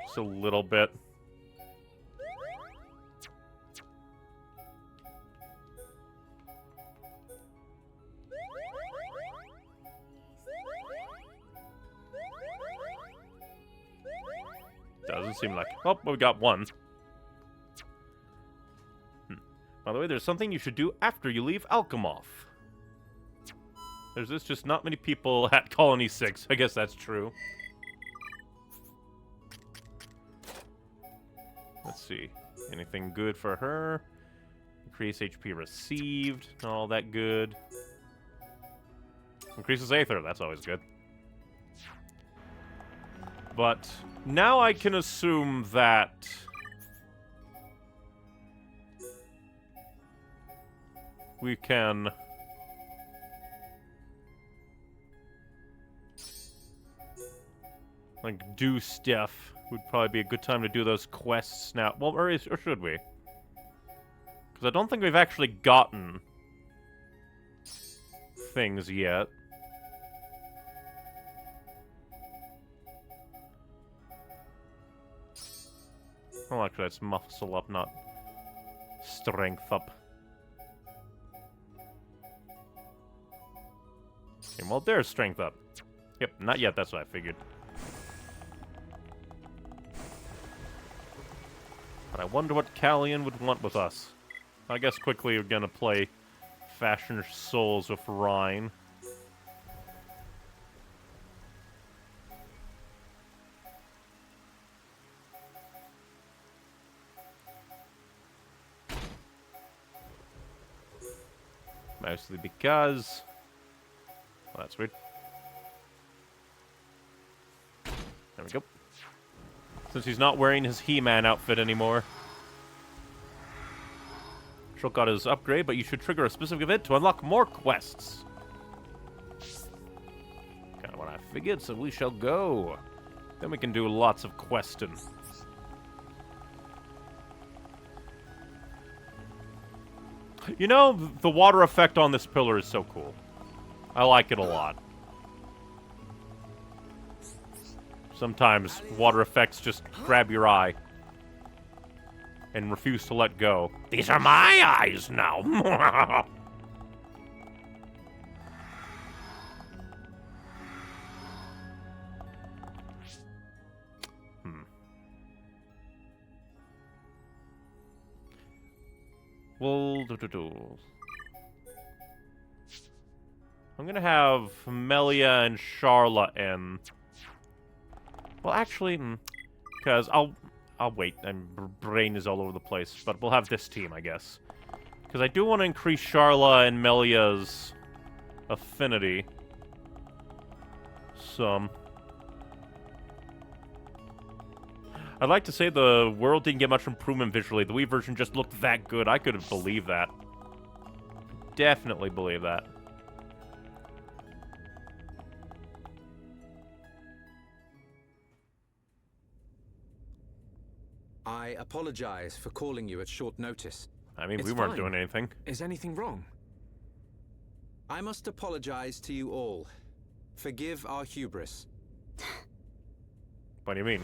just a little bit. Doesn't seem like... Oh, we got one. By the way, there's something you should do after you leave Alchemov. There's just not many people at Colony 6. I guess that's true. Let's see. Anything good for her? Increase HP received. Not all that good. Increases Aether. That's always good. But now I can assume that... we can... like, do stuff. Would probably be a good time to do those quests now. Well, or should we? Because I don't think we've actually gotten things yet. Well, actually, it's muscle up, not strength up. Okay, well, there's strength up. Yep, not yet, that's what I figured. But I wonder what Callian would want with us. I guess quickly we're gonna play Fashioner Souls with Rhine. Mostly because... Well, that's weird. There we go. Since he's not wearing his He-Man outfit anymore. Shulk got his upgrade, but you should trigger a specific event to unlock more quests. Kind of what I figured, so we shall go. Then we can do lots of questing. You know, the water effect on this pillar is so cool. I like it a lot. Sometimes water effects just grab your eye and refuse to let go. These are my eyes now. Well, I'm gonna have Melia and Charla in. Well, actually, because I'll wait. My brain is all over the place, but we'll have this team, I guess. Because I do want to increase Charla and Melia's affinity some. I'd like to say the world didn't get much improvement visually. The Wii version just looked that good. I couldn't believe that. Definitely believe that. I apologize for calling you at short notice. I mean, It's we weren't fine. doing anything. Is anything wrong? I must apologize to you all. Forgive our hubris. What do you mean?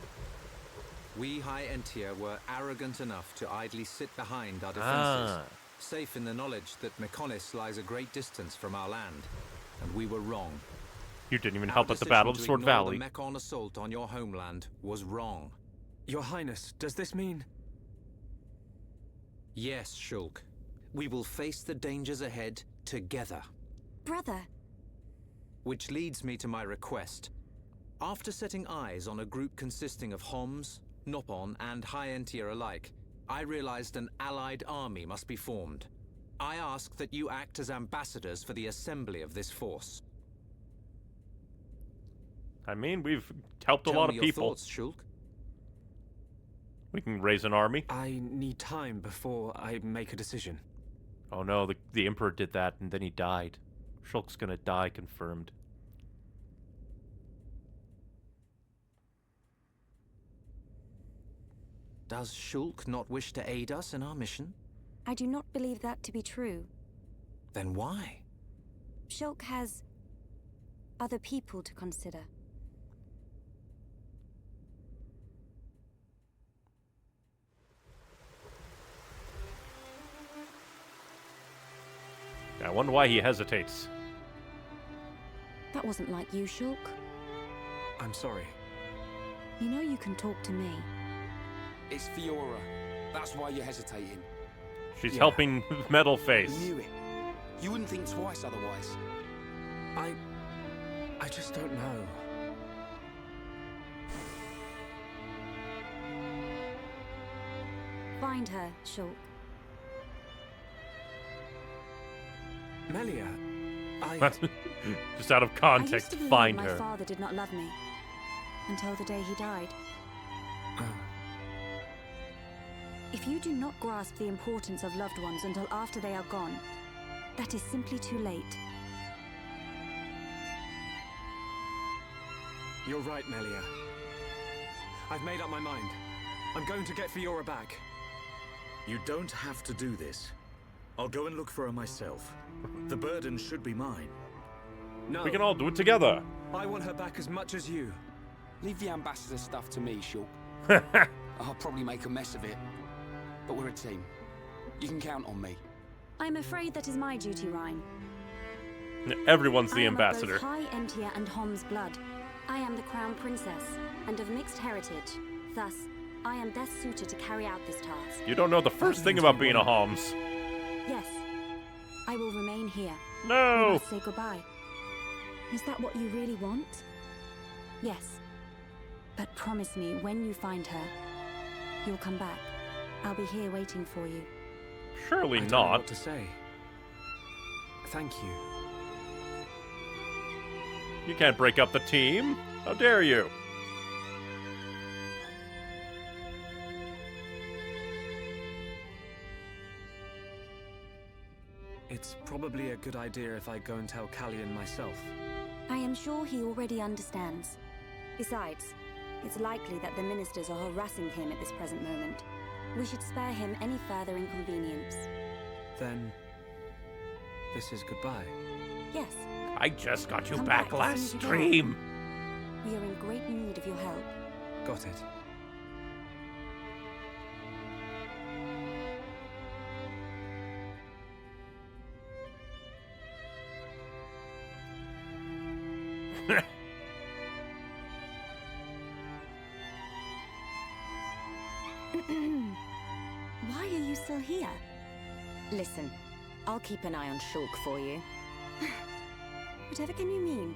We High Entia were arrogant enough to idly sit behind our defenses, safe in the knowledge that Mechonis lies a great distance from our land, and we were wrong. You didn't even Our help at the decision Battle of to Sword ignore Valley. The Mechon assault on your homeland was wrong. Your Highness, does this mean... Yes, Shulk. We will face the dangers ahead together. Brother. Which leads me to my request. After setting eyes on a group consisting of Homs, Nopon, and High Entia alike, I realized an allied army must be formed. I ask that you act as ambassadors for the assembly of this force. I mean, we've helped a Tell lot me of your people. thoughts, Shulk. We can raise an army. I need time before I make a decision. Oh no, the Emperor did that, and then he died. Shulk's gonna die, confirmed. Does Shulk not wish to aid us in our mission? I do not believe that to be true. Then why? Shulk has other people to consider. I wonder why he hesitates. That wasn't like you, Shulk. I'm sorry. You know you can talk to me. It's Fiora. That's why you're hesitating. She's helping Metal Face. You knew it. You wouldn't think twice otherwise. I just don't know. Find her, Shulk. Melia, Just out of I used context, to believe find my her. father did not love me. Until the day he died. If you do not grasp the importance of loved ones until after they are gone, that is simply too late. You're right, Melia. I've made up my mind. I'm going to get Fiora back. You don't have to do this. I'll go and look for her myself. The burden should be mine. No. We can all do it together. I want her back as much as you. Leave the ambassador stuff to me, Shulk. I'll probably make a mess of it. But we're a team. You can count on me. I'm afraid that is my duty, Rhyne. Everyone's the I am ambassador. of both High Entia and Hom's blood. I am the Crown Princess, and of mixed heritage. Thus, I am best suited to carry out this task. You don't know the first thing about being a Homs. Yes, I will remain here. No! We must say goodbye. Is that what you really want? Yes. But promise me, when you find her, you'll come back. I'll be here waiting for you. Surely I don't know not. what to say. Thank you. You can't break up the team. How dare you? It's probably a good idea if I go and tell Callion myself. I am sure he already understands. Besides, it's likely that the ministers are harassing him at this present moment. We should spare him any further inconvenience. Then, this is goodbye. Yes. I just got you Come back back as last soon as you can. stream. We are in great need of your help. Got it. Why are you still here? Listen, I'll keep an eye on Shulk for you. Whatever can you mean?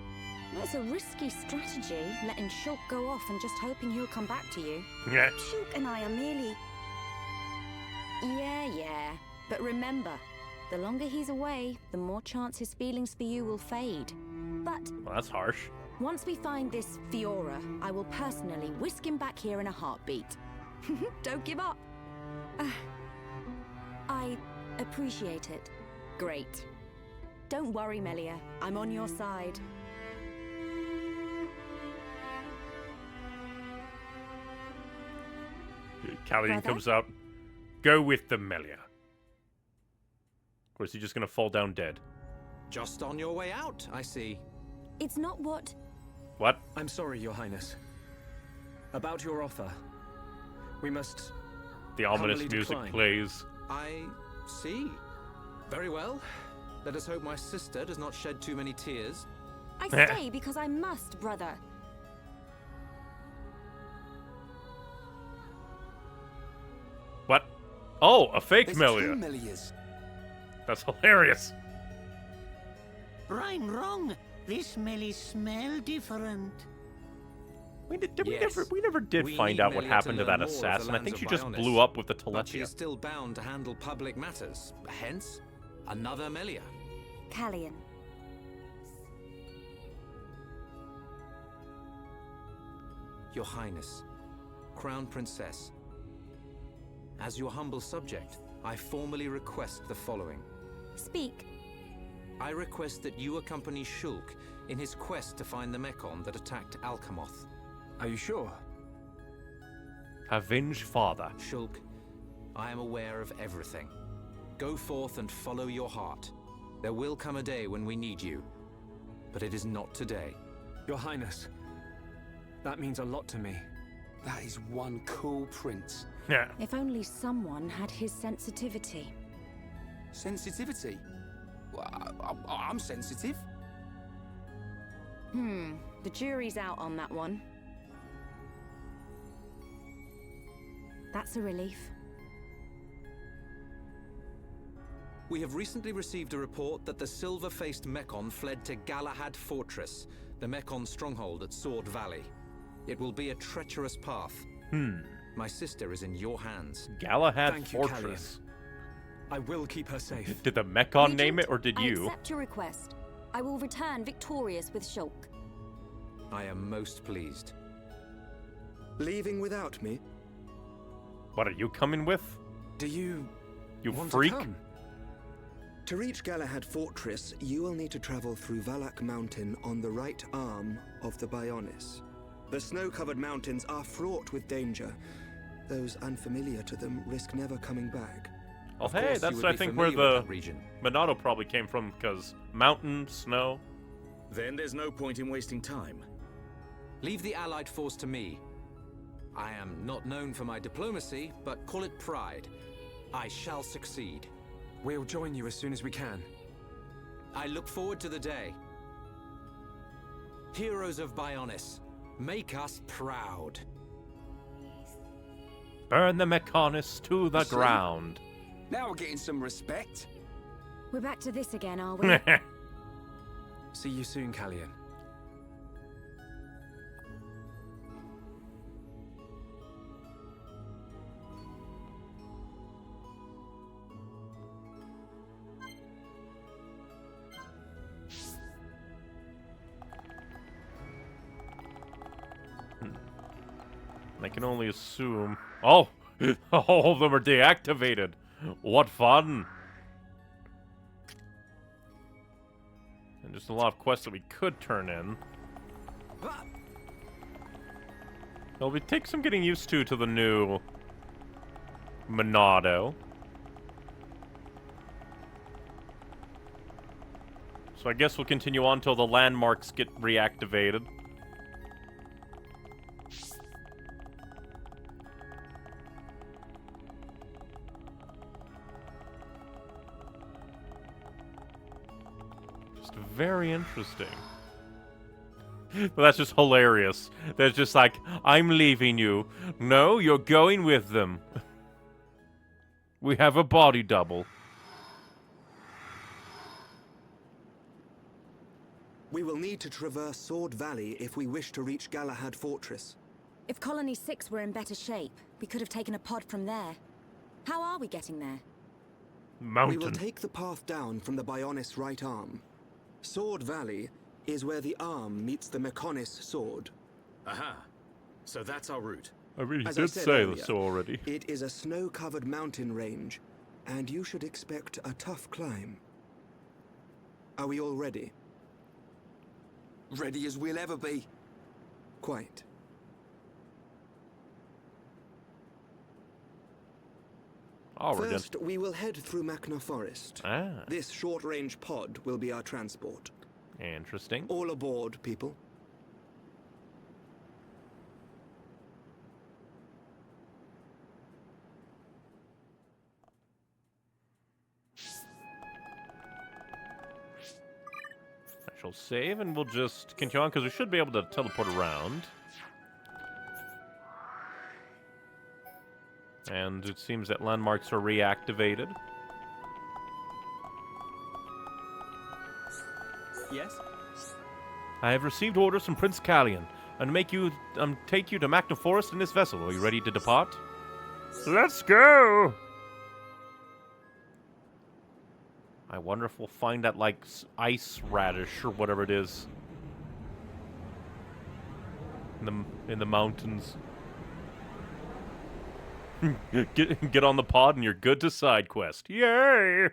It's a risky strategy, letting Shulk go off and just hoping he'll come back to you. Yeah. Shulk and I are merely... Yeah. But remember, the longer he's away, the more chance his feelings for you will fade. But Well, that's harsh. once we find this Fiora, I will personally whisk him back here in a heartbeat. Don't give up. I appreciate it. Great. Don't worry, Melia. I'm on your side. Callion Brother? comes out. Go with the Melia. Or is he just gonna fall down dead? Just on your way out, I see. It's not what... What? I'm sorry, Your Highness. About your offer. We must... The ominous humbly music decline. plays. I see. Very well. Let us hope my sister does not shed too many tears. I stay because I must, brother. What? Oh, a fake There's Melia. two Melias. That's hilarious. I'm wrong. This Melly smell different. We Yes. never did We find need out what Melia happened to learn that more of the assassin. I lands think of she just Bionis, blew up with the but she Teletia. is still bound to handle public matters. Hence, another Melia. Callion. Your Highness, Crown Princess, as your humble subject, I formally request the following. Speak. I request that you accompany Shulk in his quest to find the Mekon that attacked Alcamoth. Are you sure? Avenge father. Shulk, I am aware of everything. Go forth and follow your heart. There will come a day when we need you, but it is not today. Your Highness, that means a lot to me. That is one cool prince. Yeah. If only someone had his sensitivity. Sensitivity? Well, I'm sensitive. The jury's out on that one. That's a relief. We have recently received a report that the silver-faced Mekon fled to Galahad Fortress, the Mekon stronghold at Sword Valley. It will be a treacherous path. My sister is in your hands. Galahad Thank you, Fortress. I will keep her safe. Did the Mekon name Regent, it, or did I you? accept your request. I will return victorious with Shulk. I am most pleased. Leaving without me? What are you coming with? Do you... You want freak? To come? To reach Galahad Fortress, you will need to travel through Valak Mountain on the right arm of the Bionis. The snow-covered mountains are fraught with danger. Those unfamiliar to them risk never coming back. Oh, Of hey, course you that's would I be think where familiar with the that region. Monado probably came from, because mountain, snow. Then there's no point in wasting time. Leave the Allied force to me. I am not known for my diplomacy, but call it pride. I shall succeed. We'll join you as soon as we can. I look forward to the day. Heroes of Bionis, make us proud. Burn the Mechonis to the See? ground. Now we're getting some respect. We're back to this again, are we? See you soon, Callion. I can only assume... Oh! All of them are deactivated! What fun! And just a lot of quests that we could turn in. It'll take some getting used to the new... Monado. So I guess we'll continue on till the landmarks get reactivated. Just very interesting. But that's just hilarious. That's just like, I'm leaving you. No, you're going with them. We have a body double. We will need to traverse Sword Valley if we wish to reach Galahad Fortress. If Colony 6 were in better shape, we could have taken a pod from there. How are we getting there? We will take the path down from the Bionis right arm. Sword Valley is where the arm meets the Mechonis sword. Aha. So that's our route. I really As did said say earlier, this already. It is a snow-covered mountain range, and you should expect a tough climb. Are we all ready? Ready as we'll ever be. Quite. First, we will head through Machna Forest. This short-range pod will be our transport. Interesting. All aboard, people. I shall save, and we'll just continue on, because we should be able to teleport around. And it seems that landmarks are reactivated. Yes? I have received orders from Prince Callion, and make you take you to Machna Forest in this vessel. Are you ready to depart? Let's go! I wonder if we'll find that, like, ice radish or whatever it is. In the mountains. Get on the pod and you're good to side quest. Yay!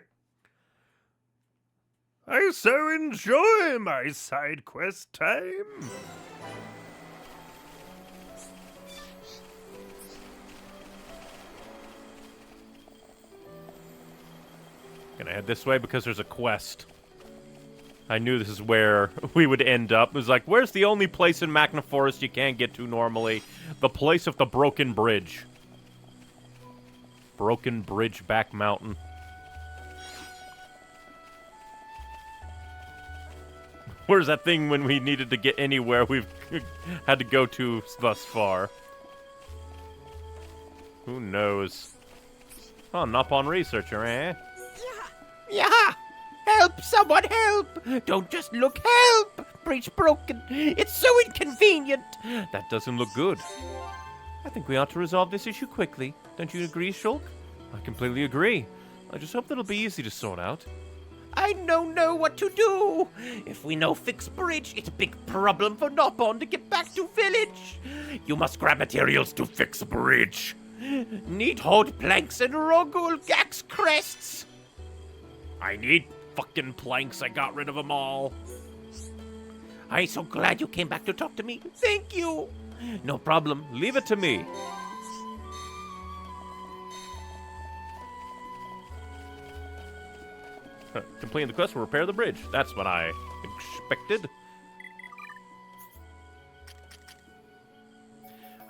I so enjoy my side quest time. Gonna head this way because there's a quest. I knew this is where we would end up. It was like, where's the only place in Machna Forest you can't get to normally? The place of the broken bridge. Broken Bridge Back Mountain. Where's that thing when we needed to get anywhere we've had to go to thus far? Who knows? Oh, Nopon Researcher, eh? Yeah! Help! Someone help! Don't just look, help! Bridge broken. It's so inconvenient. That doesn't look good. I think we ought to resolve this issue quickly. Don't you agree, Shulk? I completely agree. I just hope that'll be easy to sort out. I don't know what to do. If we no fix bridge, it's a big problem for Nopon to get back to village. You must grab materials to fix bridge. Need hold planks and Rogul Gax crests. I need fucking planks. I got rid of them all. I'm so glad you came back to talk to me. Thank you. No problem. Leave it to me. Completing the quest will repair the bridge. That's what I expected.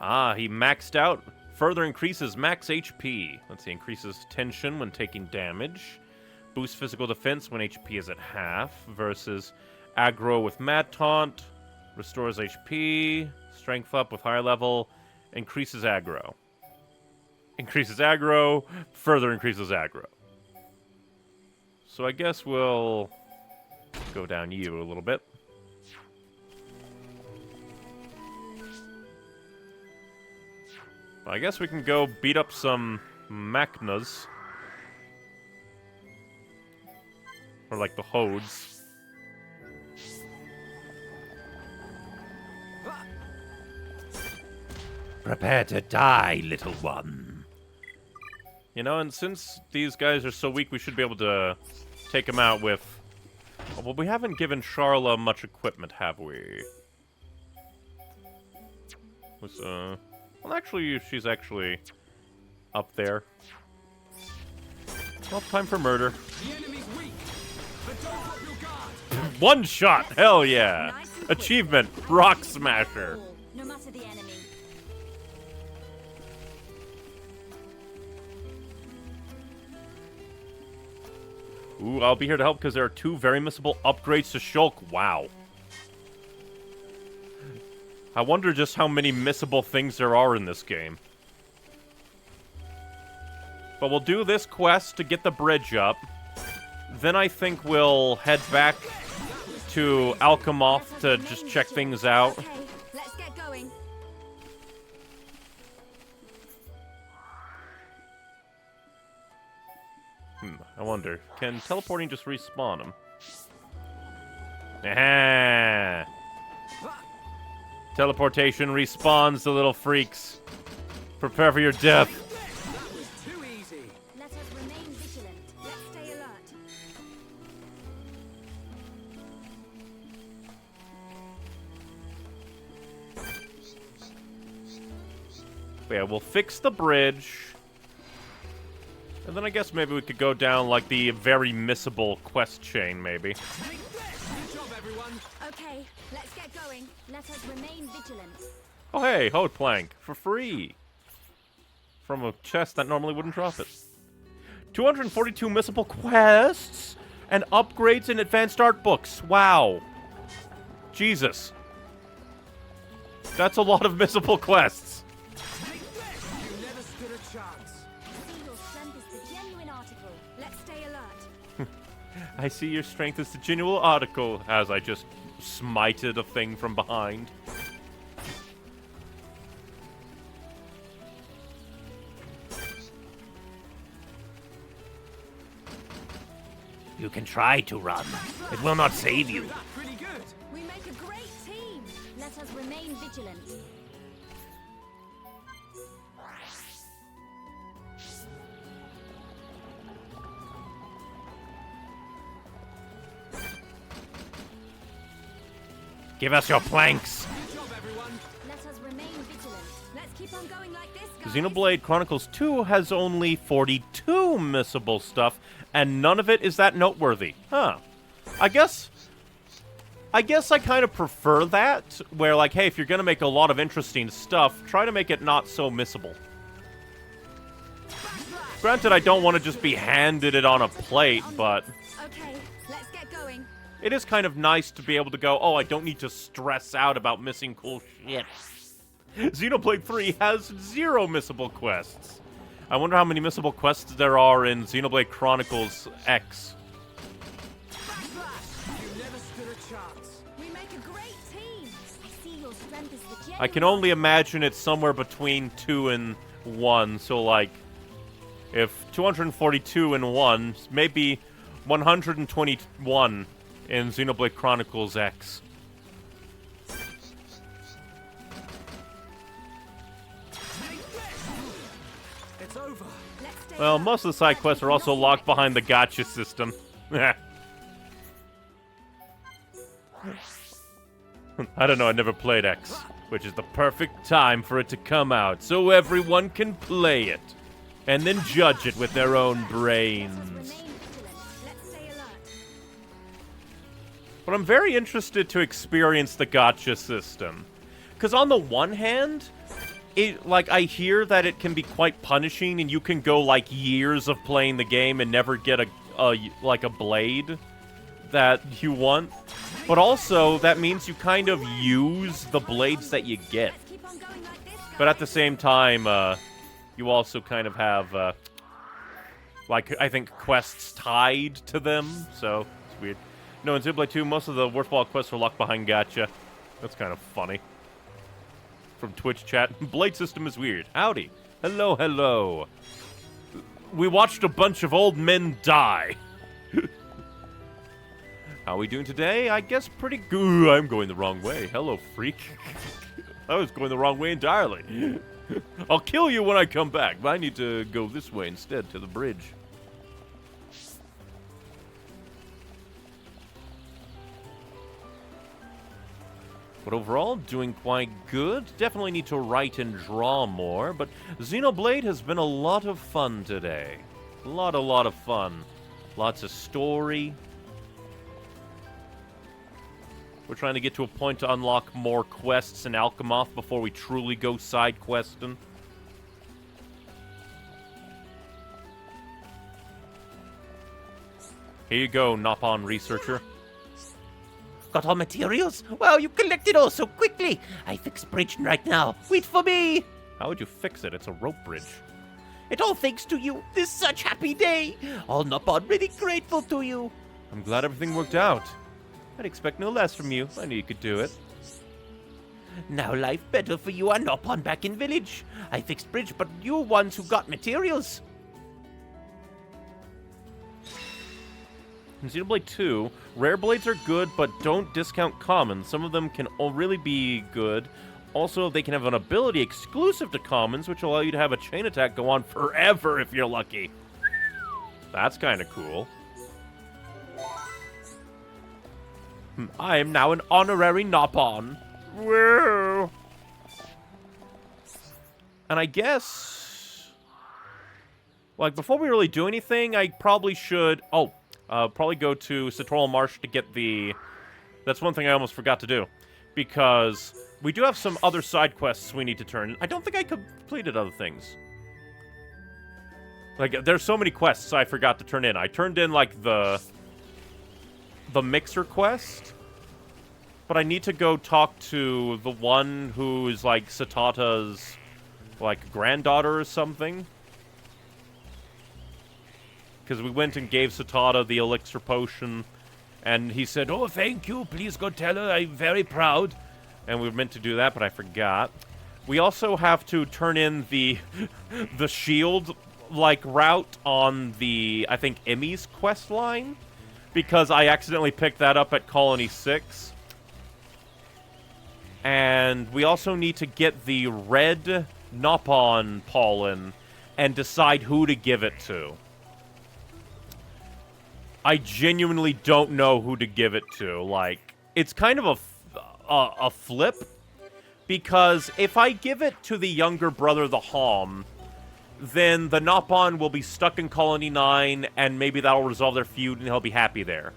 Ah, he maxed out. Further increases max HP. Let's see, increases tension when taking damage. Boosts physical defense when HP is at half. Versus aggro with Mad Taunt. Restores HP. Strength up with higher level. Increases aggro. Increases aggro. Further increases aggro. So I guess we'll go down you a little bit. I guess we can go beat up some Machnas. Or like the Hodes. Prepare to die, little one. You know, and since these guys are so weak, we should be able to take them out with... Well, we haven't given Charla much equipment, have we? Well, actually, she's actually up there. Well, time for murder. The enemy's weak, but don't drop your guard. One shot! Hell yeah! Achievement, Rock Smasher. No matter the enemy. Ooh, I'll be here to help because there are 2 very missable upgrades to Shulk. Wow. I wonder just how many missable things there are in this game. But we'll do this quest to get the bridge up. Then I think we'll head back to Alchemoth to just check things out. Okay, let's get going. I wonder, can teleporting just respawn him? Aha! Teleportation respawns the little freaks. Prepare for your death. That was too easy. Let us remain vigilant. Let's stay alert. Yeah, we'll fix the bridge. And then I guess maybe we could go down, like, the very missable quest chain, maybe. Good job, everyone. Okay, let's get going. Let us remain vigilant. Oh, hey, Hode Plank, for free. From a chest that normally wouldn't drop it. 242 missable quests and upgrades in advanced art books. Wow. Jesus. That's a lot of missable quests. You never stood a chance. See your strength is the genuine article. Let's stay alert. I see your strength is the genuine article, as I just smited a thing from behind. You can try to run. It will not save you. Pretty good. We make a great team. Let us remain vigilant. Give us your planks. Good job, everyone. Let us remain vigilant. Let's keep on going like this, guys. Xenoblade Chronicles 2 has only 42 missable stuff, and none of it is that noteworthy. Huh. I guess I kind of prefer that, where, like, hey, if you're going to make a lot of interesting stuff, try to make it not so missable. Granted, I don't want to just be handed it on a plate, but Okay, let's get going. it is kind of nice to be able to go, oh, I don't need to stress out about missing cool shit. Xenoblade 3 has 0 missable quests. I wonder how many missable quests there are in Xenoblade Chronicles X. You never stood a chance. We make a great team. I see your strength is the genuine. I can only imagine it's somewhere between 2 and 1, so, like, if 242 and 1, maybe 121 in Xenoblade Chronicles X. It's over. Let's stay Well, alert. most of the side quests are also locked behind the gotcha system. I don't know, I never played X, which is the perfect time for it to come out so everyone can play it and then judge it with their own brains. Remain vigilant. Let's stay alert. But I'm very interested to experience the gotcha system. Because on the one hand, I hear that it can be quite punishing and you can go, like, years of playing the game and never get a blade that you want. But also, that means you kind of use the blades that you get. Let's keep on going like this, guys. But at the same time, you also kind of have, I think quests tied to them, so it's weird. No, in Xenoblade 2, most of the worthwhile quests are locked behind gacha. That's kind of funny. From Twitch chat, blade system is weird. Howdy. Hello, hello. We watched a bunch of old men die. How are we doing today? I guess pretty good. I'm going the wrong way. Hello, freak. I was going the wrong way entirely. I'll kill you when I come back, but I need to go this way instead, to the bridge. But overall, doing quite good. Definitely need to write and draw more, but Xenoblade has been a lot of fun today. A lot of fun. Lots of story. We're trying to get to a point to unlock more quests in Alchemoth before we truly go side questing. Here you go, Nopon researcher. Got all materials? Wow, you collected all so quickly. I fix bridge right now. Wait for me. How would you fix it? It's a rope bridge. It all thanks to you. This such happy day. All Nopon really grateful to you. I'm glad everything worked out. I'd expect no less from you. I knew you could do it. Now life better for you and Nopon back in village. I fixed bridge, but you ones who got materials. In Xenoblade 2, rare blades are good, but don't discount commons. Some of them can really be good. Also, they can have an ability exclusive to commons, which will allow you to have a chain attack go on forever if you're lucky. That's kind of cool. I am now an honorary Nopon. Woo! And I guess... like, before we really do anything, I probably should... probably go to Satoral Marsh to get the... That's one thing I almost forgot to do. Because we do have some other side quests we need to turn in. I don't think I completed other things. Like, there's so many quests I forgot to turn in. I turned in, like, the Mixer quest. But I need to go talk to the one who's, like, Satata's, like, granddaughter or something. Because we went and gave Satata the elixir potion, and he said, "Oh, thank you, please go tell her I'm very proud." And we were meant to do that, but I forgot. We also have to turn in the shield, like, route on the, I think, Emmy's quest line, because I accidentally picked that up at Colony 6. And we also need to get the red Nopon pollen and decide who to give it to. I genuinely don't know who to give it to. Like, it's kind of a flip, because if I give it to the younger brother, the Hom, then the Nopon will be stuck in Colony 9, and maybe that'll resolve their feud, and he'll be happy there.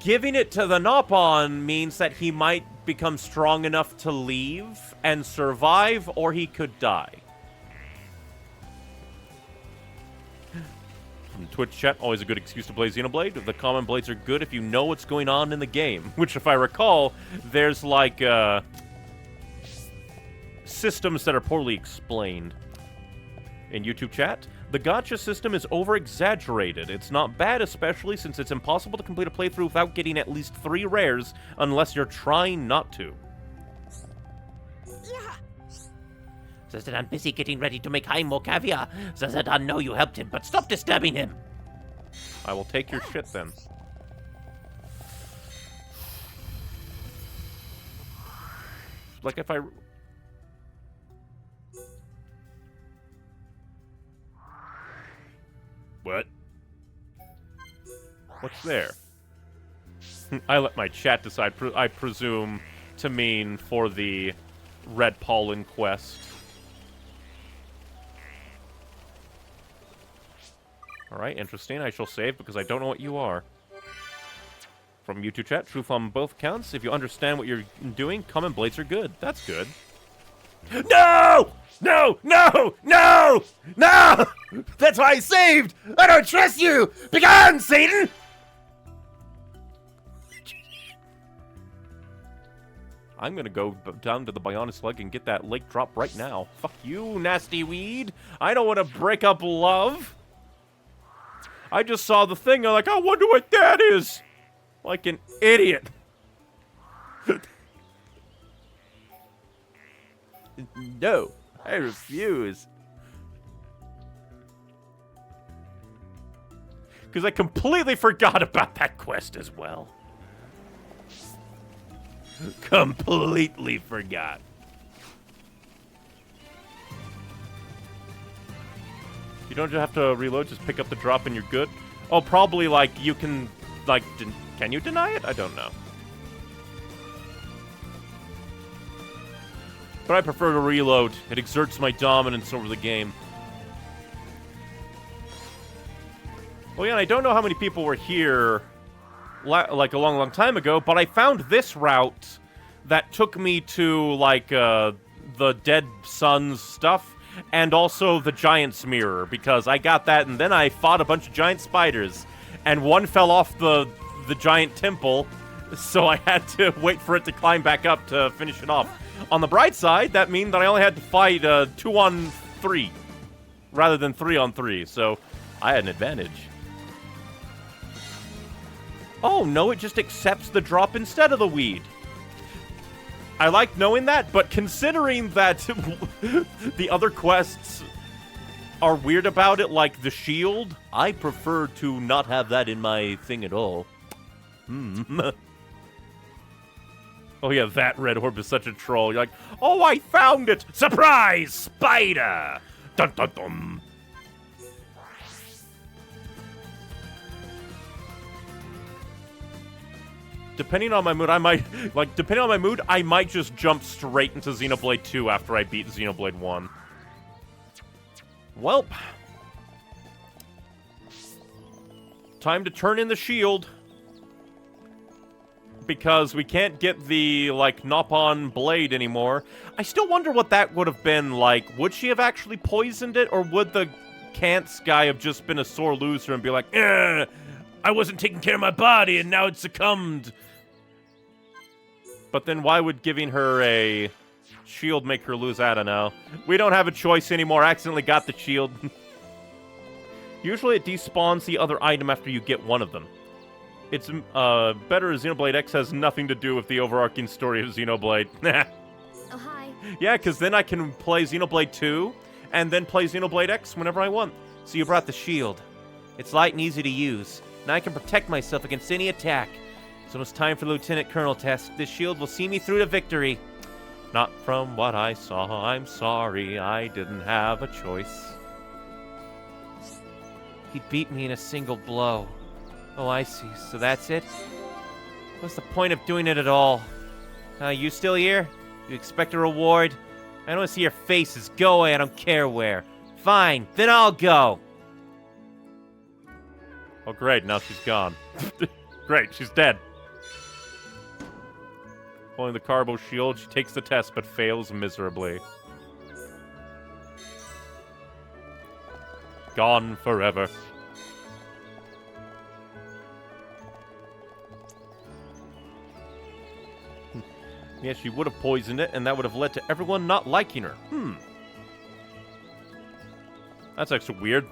Giving it to the Nopon means that he might become strong enough to leave and survive, or he could die. From Twitch chat, always a good excuse to play Xenoblade. The common blades are good if you know what's going on in the game. Which, if I recall, there's, like, systems that are poorly explained. In YouTube chat, the gacha system is over-exaggerated. It's not bad, especially since it's impossible to complete a playthrough without getting at least 3 rares, unless you're trying not to. Says that I'm busy getting ready to make Haim more caviar. Says that I know you helped him, but stop disturbing him. I will take your shit then. Like if I... What? What's there? I let my chat decide, I presume, to mean for the red pollen quest. Alright, interesting. I shall save because I don't know what you are. From YouTube chat, truth on both accounts. If you understand what you're doing, common blades are good. That's good. No! No! No! No! No! That's why I saved! I don't trust you! Begone, Satan! I'm gonna go down to the Bionic Slug and get that lake drop right now. Fuck you, nasty weed! I don't want to break up love! I just saw the thing, I'm like, I wonder what that is! Like an idiot. No, I refuse. Because I completely forgot about that quest as well. Completely forgot. You don't have to reload, just pick up the drop and you're good. Oh, probably, like, you can, like, can you deny it? I don't know. But I prefer to reload. It exerts my dominance over the game. Well, yeah, I don't know how many people were here, like, a long, long time ago, but I found this route that took me to, like, the Dead Sun's stuff, and also the Giant's Mirror, because I got that, and then I fought a bunch of giant spiders, and one fell off the giant temple, so I had to wait for it to climb back up to finish it off. On the bright side, that means that I only had to fight 2-on-3, rather than 3-on-3, so I had an advantage. Oh, no, it just accepts the drop instead of the weed. I like knowing that, but considering that the other quests are weird about it, like the shield, I prefer to not have that in my thing at all. Oh yeah, that red orb is such a troll. You're like, oh, I found it! Surprise! Spider! Dun dun dun! Depending on my mood, I might just jump straight into Xenoblade 2 after I beat Xenoblade 1. Welp. Time to turn in the shield. Because we can't get the, like, Nopon blade anymore. I still wonder what that would have been like. Would she have actually poisoned it, or would the Kant's guy have just been a sore loser and be like, I wasn't taking care of my body and now it succumbed? But then why would giving her a shield make her lose? I don't know. We don't have a choice anymore. I accidentally got the shield. Usually it despawns the other item after you get one of them. It's better Xenoblade X has nothing to do with the overarching story of Xenoblade. Oh, hi. Yeah, because then I can play Xenoblade 2 and then play Xenoblade X whenever I want. So you brought the shield. It's light and easy to use. Now I can protect myself against any attack. So it's time for the Lieutenant Colonel test. This shield will see me through to victory. Not from what I saw. I'm sorry. I didn't have a choice. He beat me in a single blow. Oh, I see. So that's it? What's the point of doing it at all? You still here? You expect a reward? I don't want to see your faces. Go away. I don't care where. Fine. Then I'll go. Oh, great. Now she's gone. Great. She's dead. Pulling the Carbo shield, she takes the test but fails miserably. Gone forever. Yeah, she would have poisoned it, and that would have led to everyone not liking her. That's actually weird.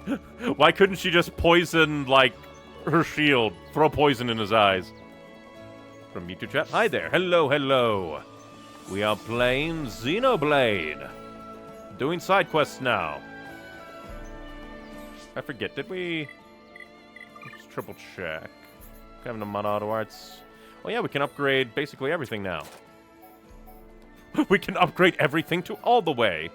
Why couldn't she just poison, like, her shield? Throw poison in his eyes. From Mewtwo chat. Hi there. Hello, hello. We are playing Xenoblade. Doing side quests now. I forget, did we... Let's triple check. Having a mod auto arts. Oh yeah, we can upgrade basically everything now. We can upgrade everything to all the way.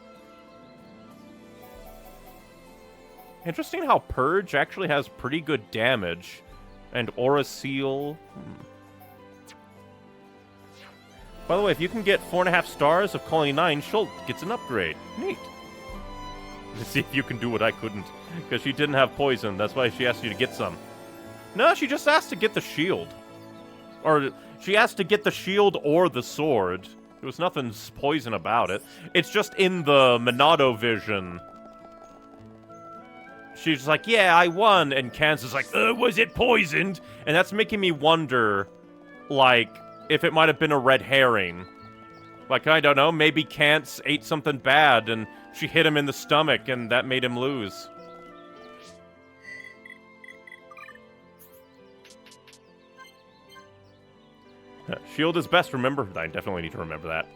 Interesting how Purge actually has pretty good damage. And Aura Seal. By the way, if you can get 4.5 stars of Colony 9, Schultz gets an upgrade. Neat. Let's see if you can do what I couldn't. Because she didn't have poison. That's why she asked you to get some. No, she just asked to get the shield. Or she asked to get the shield or the sword. There was nothing poison about it. It's just in the Monado vision. She's like, yeah, I won. And Kansas is like, was it poisoned? And that's making me wonder, like, if it might have been a red herring. Like, I don't know, maybe Kantz ate something bad and she hit him in the stomach and that made him lose. Shield is best, remember? I definitely need to remember that.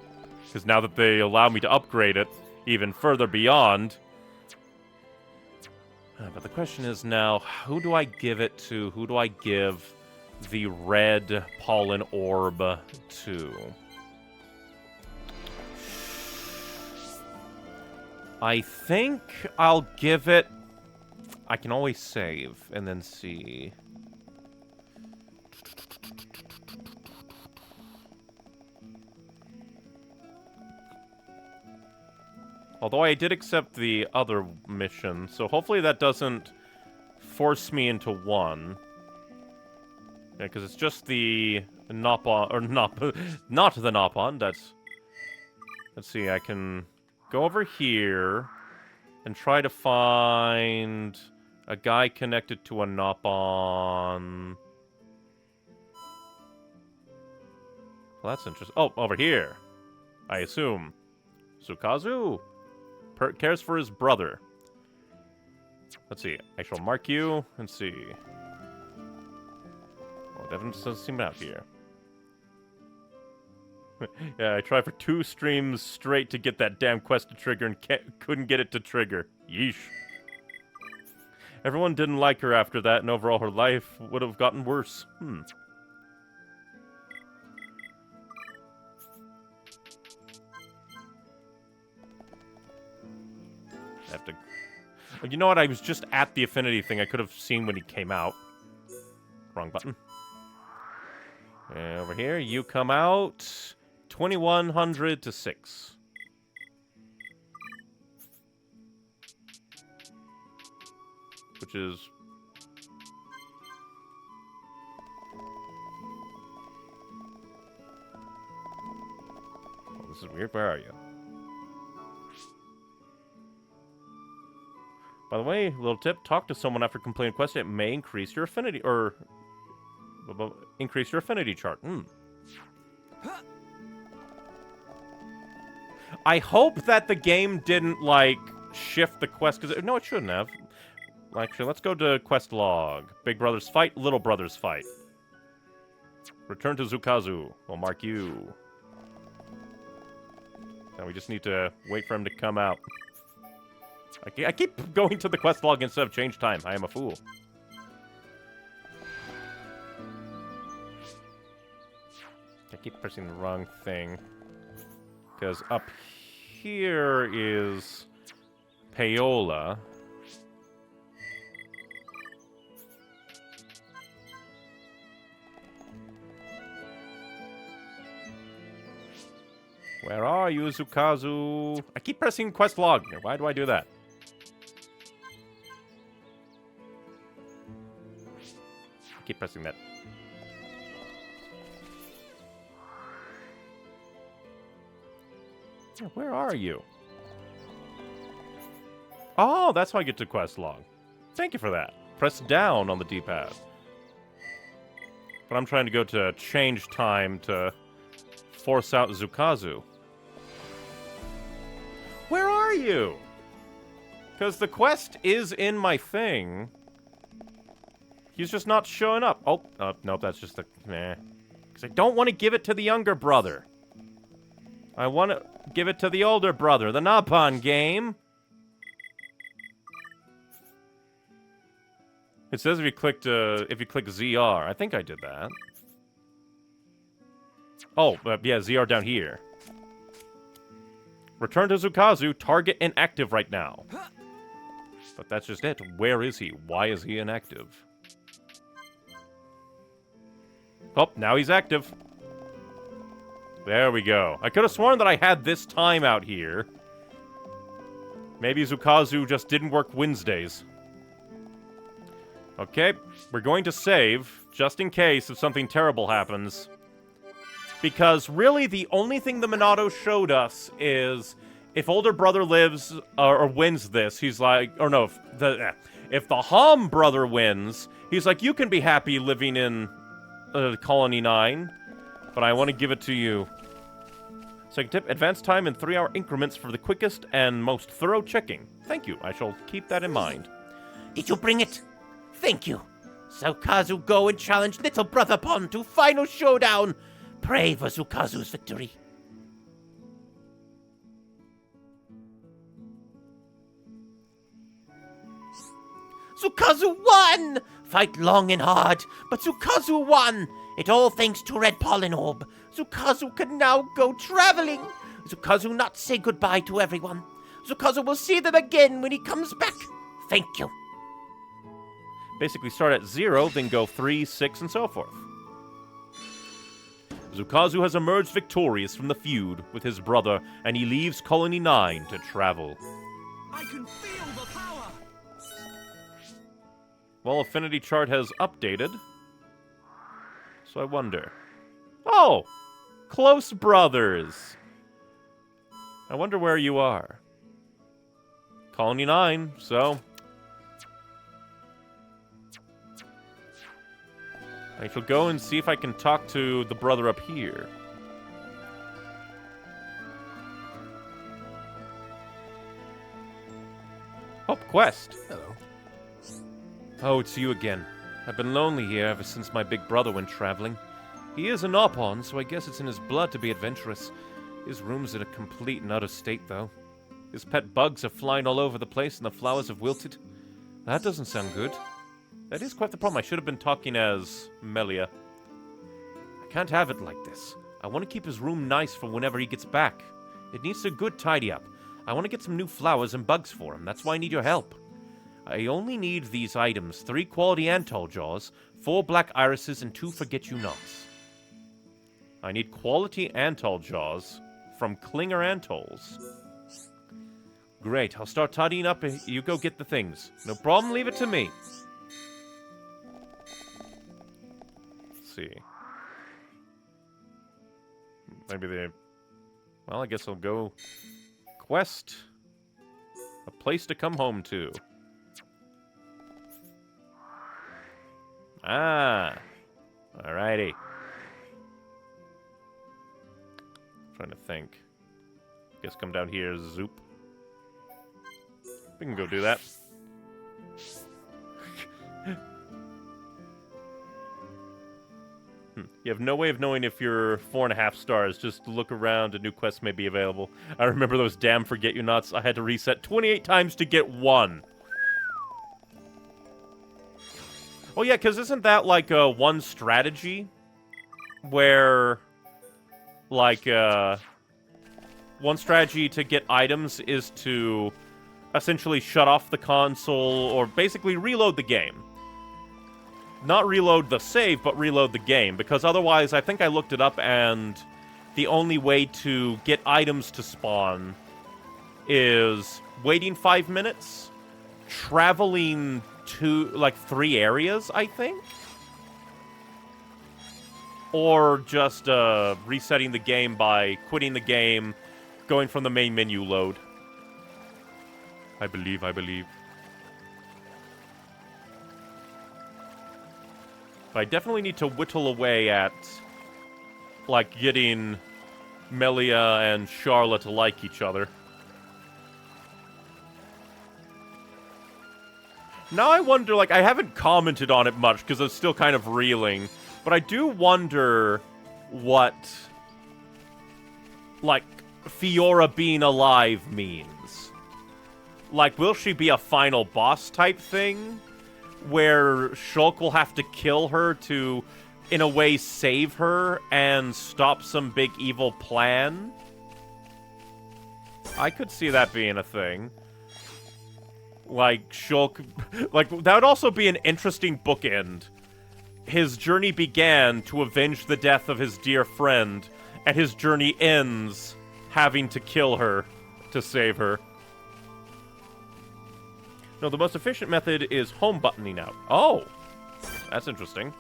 Because now that they allow me to upgrade it even further beyond... but the question is now, who do I give it to? Who do I give the red pollen orb to? I think I'll give it I can always save and then see. Although I did accept the other mission, so hopefully that doesn't force me into one. Yeah, because it's just the Nopon, or not the Nopon, that's... Let's see, I can go over here and try to find a guy connected to a Nopon. Well, that's interesting. Oh, over here, I assume. Sukazu cares for his brother. Let's see. I shall mark you and see. Oh, Devin doesn't seem out here. Yeah, I tried for 2 streams straight to get that damn quest to trigger and couldn't get it to trigger. Yeesh. Everyone didn't like her after that, and overall her life would have gotten worse. I have to... You know what? I was just at the affinity thing. I could have seen when he came out. Wrong button. And over here, you come out 2100 to 6. Which is... Oh, this is weird. Where are you? By the way, little tip, talk to someone after completing a quest. It may increase your affinity, or... increase your affinity chart. I hope that the game didn't, like, shift the quest, because... No, it shouldn't have. Actually, let's go to quest log. Big brothers fight, little brothers fight. Return to Zukazu. We'll mark you. Now we just need to wait for him to come out. I keep going to the quest log instead of change time. I am a fool. I keep pressing the wrong thing. Because up here is Paola. Where are you, Zukazu? I keep pressing quest log. Why do I do that? I keep pressing that. Where are you? Oh, that's how I get to quest log. Thank you for that. Press down on the D-pad. But I'm trying to go to change time to force out Zukazu. Where are you? Because the quest is in my thing. He's just not showing up. Oh, nope, that's just the... Meh. Because I don't want to give it to the younger brother. I want to give it to the older brother, the Nopon game. It says if you click ZR. I think I did that. Oh, yeah, ZR down here. Return to Zukazu, target inactive right now. But that's just it. Where is he? Why is he inactive? Oh, now he's active. There we go. I could have sworn that I had this time out here. Maybe Zukazu just didn't work Wednesdays. Okay, we're going to save, just in case if something terrible happens. Because really, the only thing the Monado showed us is if older brother lives or wins this, he's like, or no, if the Hom brother wins, he's like, you can be happy living in Colony 9, but I want to give it to you. Second tip, advance time in 3-hour increments for the quickest and most thorough checking. Thank you, I shall keep that in mind. Did you bring it? Thank you. Zukazu, go and challenge little brother Pon to final showdown. Pray for Zukazu's victory. Zukazu won! Fight long and hard, but Zukazu won! It all thanks to Red Pollen Orb. Zukazu can now go traveling. Zukazu not say goodbye to everyone. Zukazu will see them again when he comes back. Thank you. Basically start at 0, then go 3, 6, and so forth. Zukazu has emerged victorious from the feud with his brother, and he leaves Colony 9 to travel. I can feel the power! Well, Affinity Chart has updated. So I wonder. Oh! Close brothers! I wonder where you are. Colony 9, so... I shall go and see if I can talk to the brother up here. Hope Quest. Hello. Oh, it's you again. I've been lonely here ever since my big brother went traveling. He is an Opon, so I guess it's in his blood to be adventurous. His room's in a complete and utter state, though. His pet bugs are flying all over the place and the flowers have wilted. That doesn't sound good. That is quite the problem. I should have been talking as Melia. I can't have it like this. I want to keep his room nice for whenever he gets back. It needs a good tidy up. I want to get some new flowers and bugs for him. That's why I need your help. I only need these items. 3 quality Antol jaws, 4 black irises, and 2 forget-you-nots. I need quality Antol jaws from Klinger Antols. Great, I'll start tidying up. You go get the things. No problem, leave it to me. Let's see. Maybe they... Well, I guess I'll go... Quest. A place to come home to. Ah. Alrighty. Trying to think. Guess come down here, zoop. We can go do that. You have no way of knowing if you're 4.5 stars. Just look around, a new quest may be available. I remember those damn forget-you-nots. I had to reset 28 times to get 1. Oh yeah, because isn't that like one strategy? Where, like, one strategy to get items is to essentially shut off the console, or basically reload the game. Not reload the save, but reload the game, because otherwise, I think I looked it up, and the only way to get items to spawn is waiting 5 minutes, traveling to, like, 3 areas, I think? Or just resetting the game by quitting the game, going from the main menu load. I believe. But I definitely need to whittle away at, like, getting Melia and Charlotte to like each other. Now I wonder, like, I haven't commented on it much because I'm still kind of reeling, but I do wonder what, like, Fiora being alive means. Like, will she be a final boss type thing? Where Shulk will have to kill her to, in a way, save her and stop some big evil plan? I could see that being a thing. Like, Shulk... Like, that would also be an interesting bookend. His journey began to avenge the death of his dear friend, and his journey ends having to kill her to save her. No, the most efficient method is home buttoning out. Oh! That's interesting.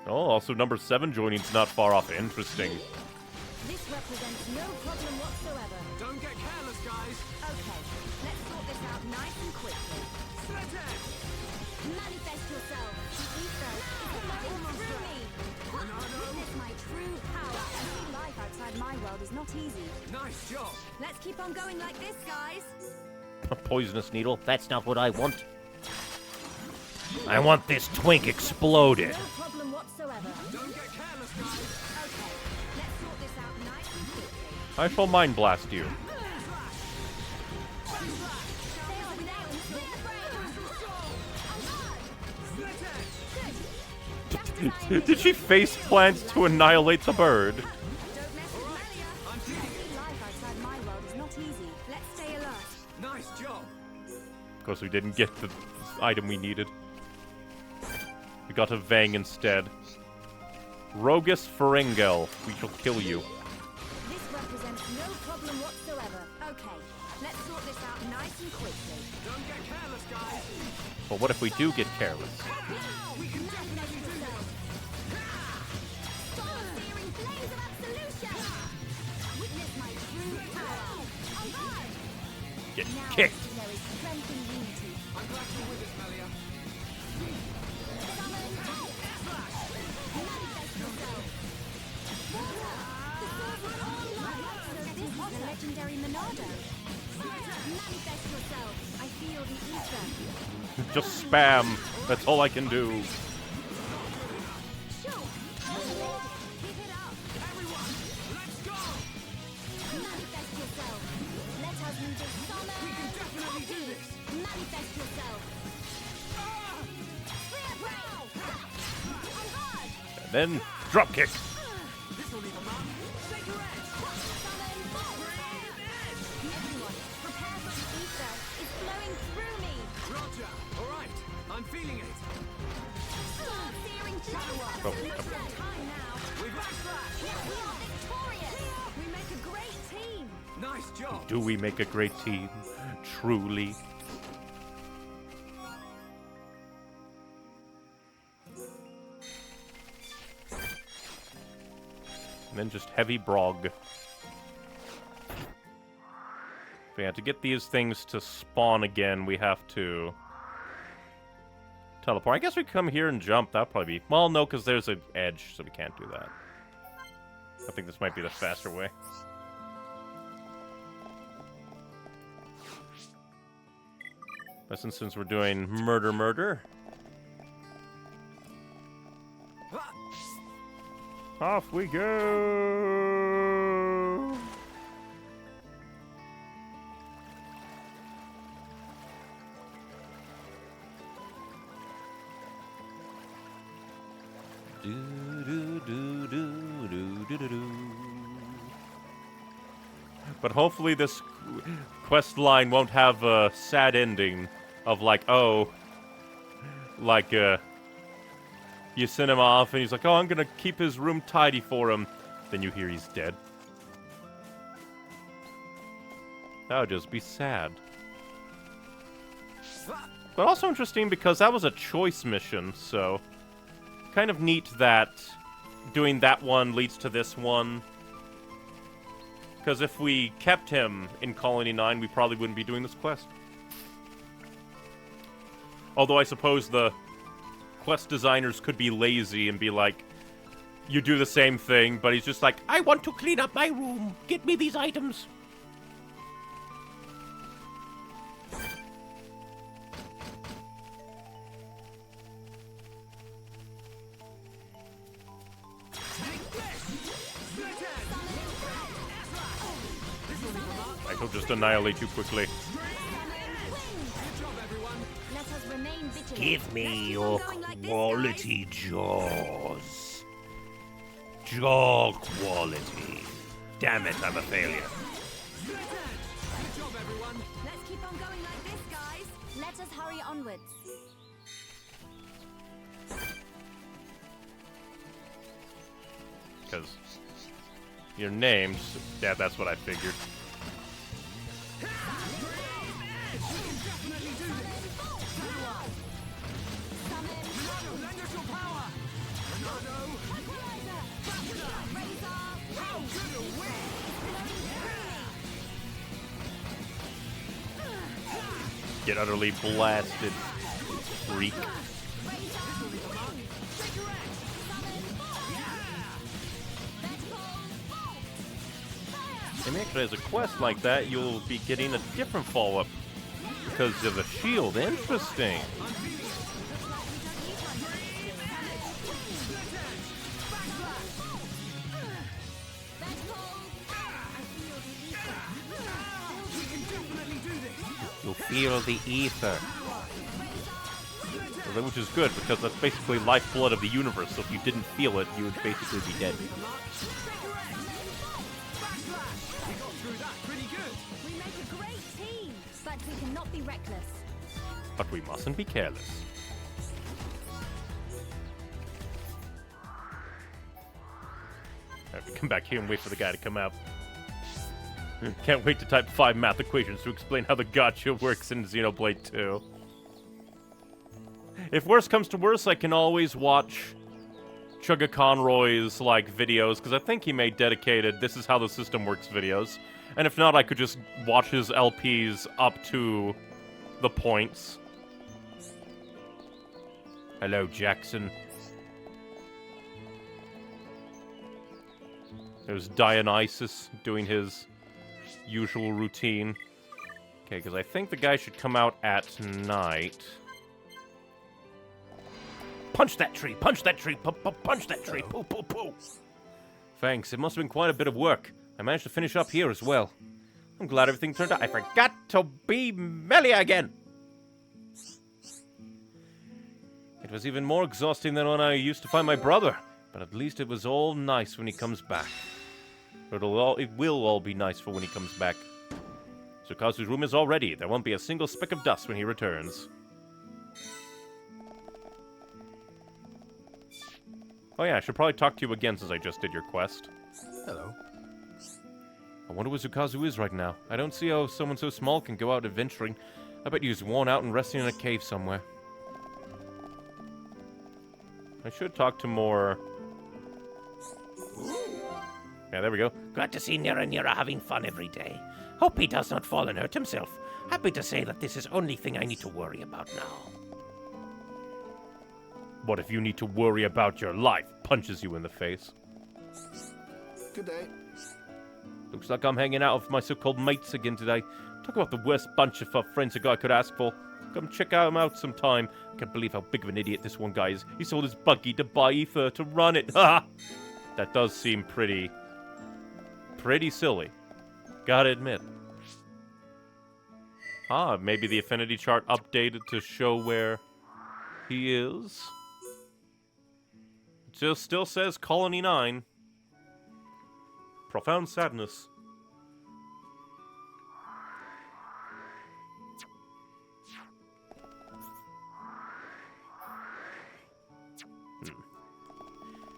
Oh, also number 7 joining's not far off. Interesting. This represents no problem whatsoever. Don't get careless, guys. Okay, let's sort this out nice and quickly. Manifest yourself. The ether is flowing through me. Witness my true power. And life outside my world is not easy. Nice job. Let's keep on going like this, guys. A poisonous needle? That's not what I want. I want this twink exploded. No problem whatsoever. Don't get careless, guys. Okay, let's sort this out nice and quickly. I shall mind blast you. Did she face plant to annihilate the bird? course, we didn't get the item we needed. We got a Vang instead. Rogus Feringel, we shall kill you. This represents no problem whatsoever. Okay, let's sort this out nice and quickly. Don't get careless, guys. But what if we do get careless? We can definitely do this. Searing flames of absolution! Witness my true power. On guard! Get Now kicked. there is strength in unity. I'm glad you're with us, Melia. Summon Flash! Manifest yourself! Water! The source of all life! So this is the legendary Monado. Manifest yourself! I feel the ether. Just spam. That's all I can do. Keep it up! Everyone, let's go! Manifest yourself! Let us move this summon! We can definitely do this! Manifest yourself! Spear brow! On guard! And then drop kick. This'll leave a mark. Shake your edge. Summon Everyone, prepare for the ether! It's flowing through me! Roger. All right. I'm feeling it. Searing flames! Oh. Time now! We've backslash. We are victorious! We make a great team! Nice job. Do we make a great team? Truly. And then just heavy brog. But yeah, to get these things to spawn again, we have to teleport. I guess we come here and jump. That'll probably be... Well, no, because there's an edge, so we can't do that. I think this might be the faster way. But since we're doing murder... Off we go! Do do do do do do do. But hopefully this quest line won't have a sad ending of like, oh, like you send him off and he's like, oh, I'm gonna keep his room tidy for him. Then you hear he's dead. That would just be sad. But also interesting because that was a choice mission, so kind of neat that doing that one leads to this one. Because if we kept him in Colony 9, we probably wouldn't be doing this quest. Although I suppose the quest designers could be lazy and be like, you do the same thing, but he's just like, I want to clean up my room. Get me these items. I shall just annihilate you quickly. Give me your quality jaws. Jaw quality. Damn it, I'm a failure. Good job, everyone. Let's keep on going like this, guys. Let us hurry onwards. Because your name's... Yeah, that's what I figured. Get utterly blasted, freak. And actually, as a quest like that, you'll be getting a different follow-up because of the shield. Interesting. You'll feel the ether. Which is good, because that's basically lifeblood of the universe, so if you didn't feel it, you would basically be dead. We make a great team, but we cannot be reckless. But we mustn't be careless. Alright, we come back here and wait for the guy to come out. Can't wait to type 5 math equations to explain how the gacha works in Xenoblade 2. If worse comes to worse, I can always watch Chugga Conroy's, like, videos, because I think he made dedicated This Is How the System Works videos. And if not, I could just watch his LPs up to the points. Hello, Jackson. There's Dionysus doing his usual routine. Okay, because I think the guy should come out at night. Punch that tree! Punch that tree! Punch that tree! Poo, poo, poo! Thanks, it must have been quite a bit of work. I managed to finish up here as well. I'm glad everything turned out. I forgot to be Melia again! It was even more exhausting than when I used to find my brother, but at least it was all nice when he comes back. It will all be nice for when he comes back. Zukazu's room is all ready. There won't be a single speck of dust when he returns. Oh yeah, I should probably talk to you again since I just did your quest. Hello. I wonder where Zukazu is right now. I don't see how someone so small can go out adventuring. I bet he's worn out and resting in a cave somewhere. I should talk to more... Yeah, there we go. Glad to see Nira having fun every day. Hope he does not fall and hurt himself. Happy to say that this is only thing I need to worry about now. What if you need to worry about your life? Punches you in the face. Good day. Looks like I'm hanging out with my so-called mates again today. Talk about the worst bunch of friends a guy could ask for. Come check them out sometime. I can't believe how big of an idiot this one guy is. He sold his buggy to buy Aether to run it. Ha! That does seem pretty silly. Gotta admit. Ah, maybe the affinity chart updated to show where he is. It just still says Colony 9. Profound sadness.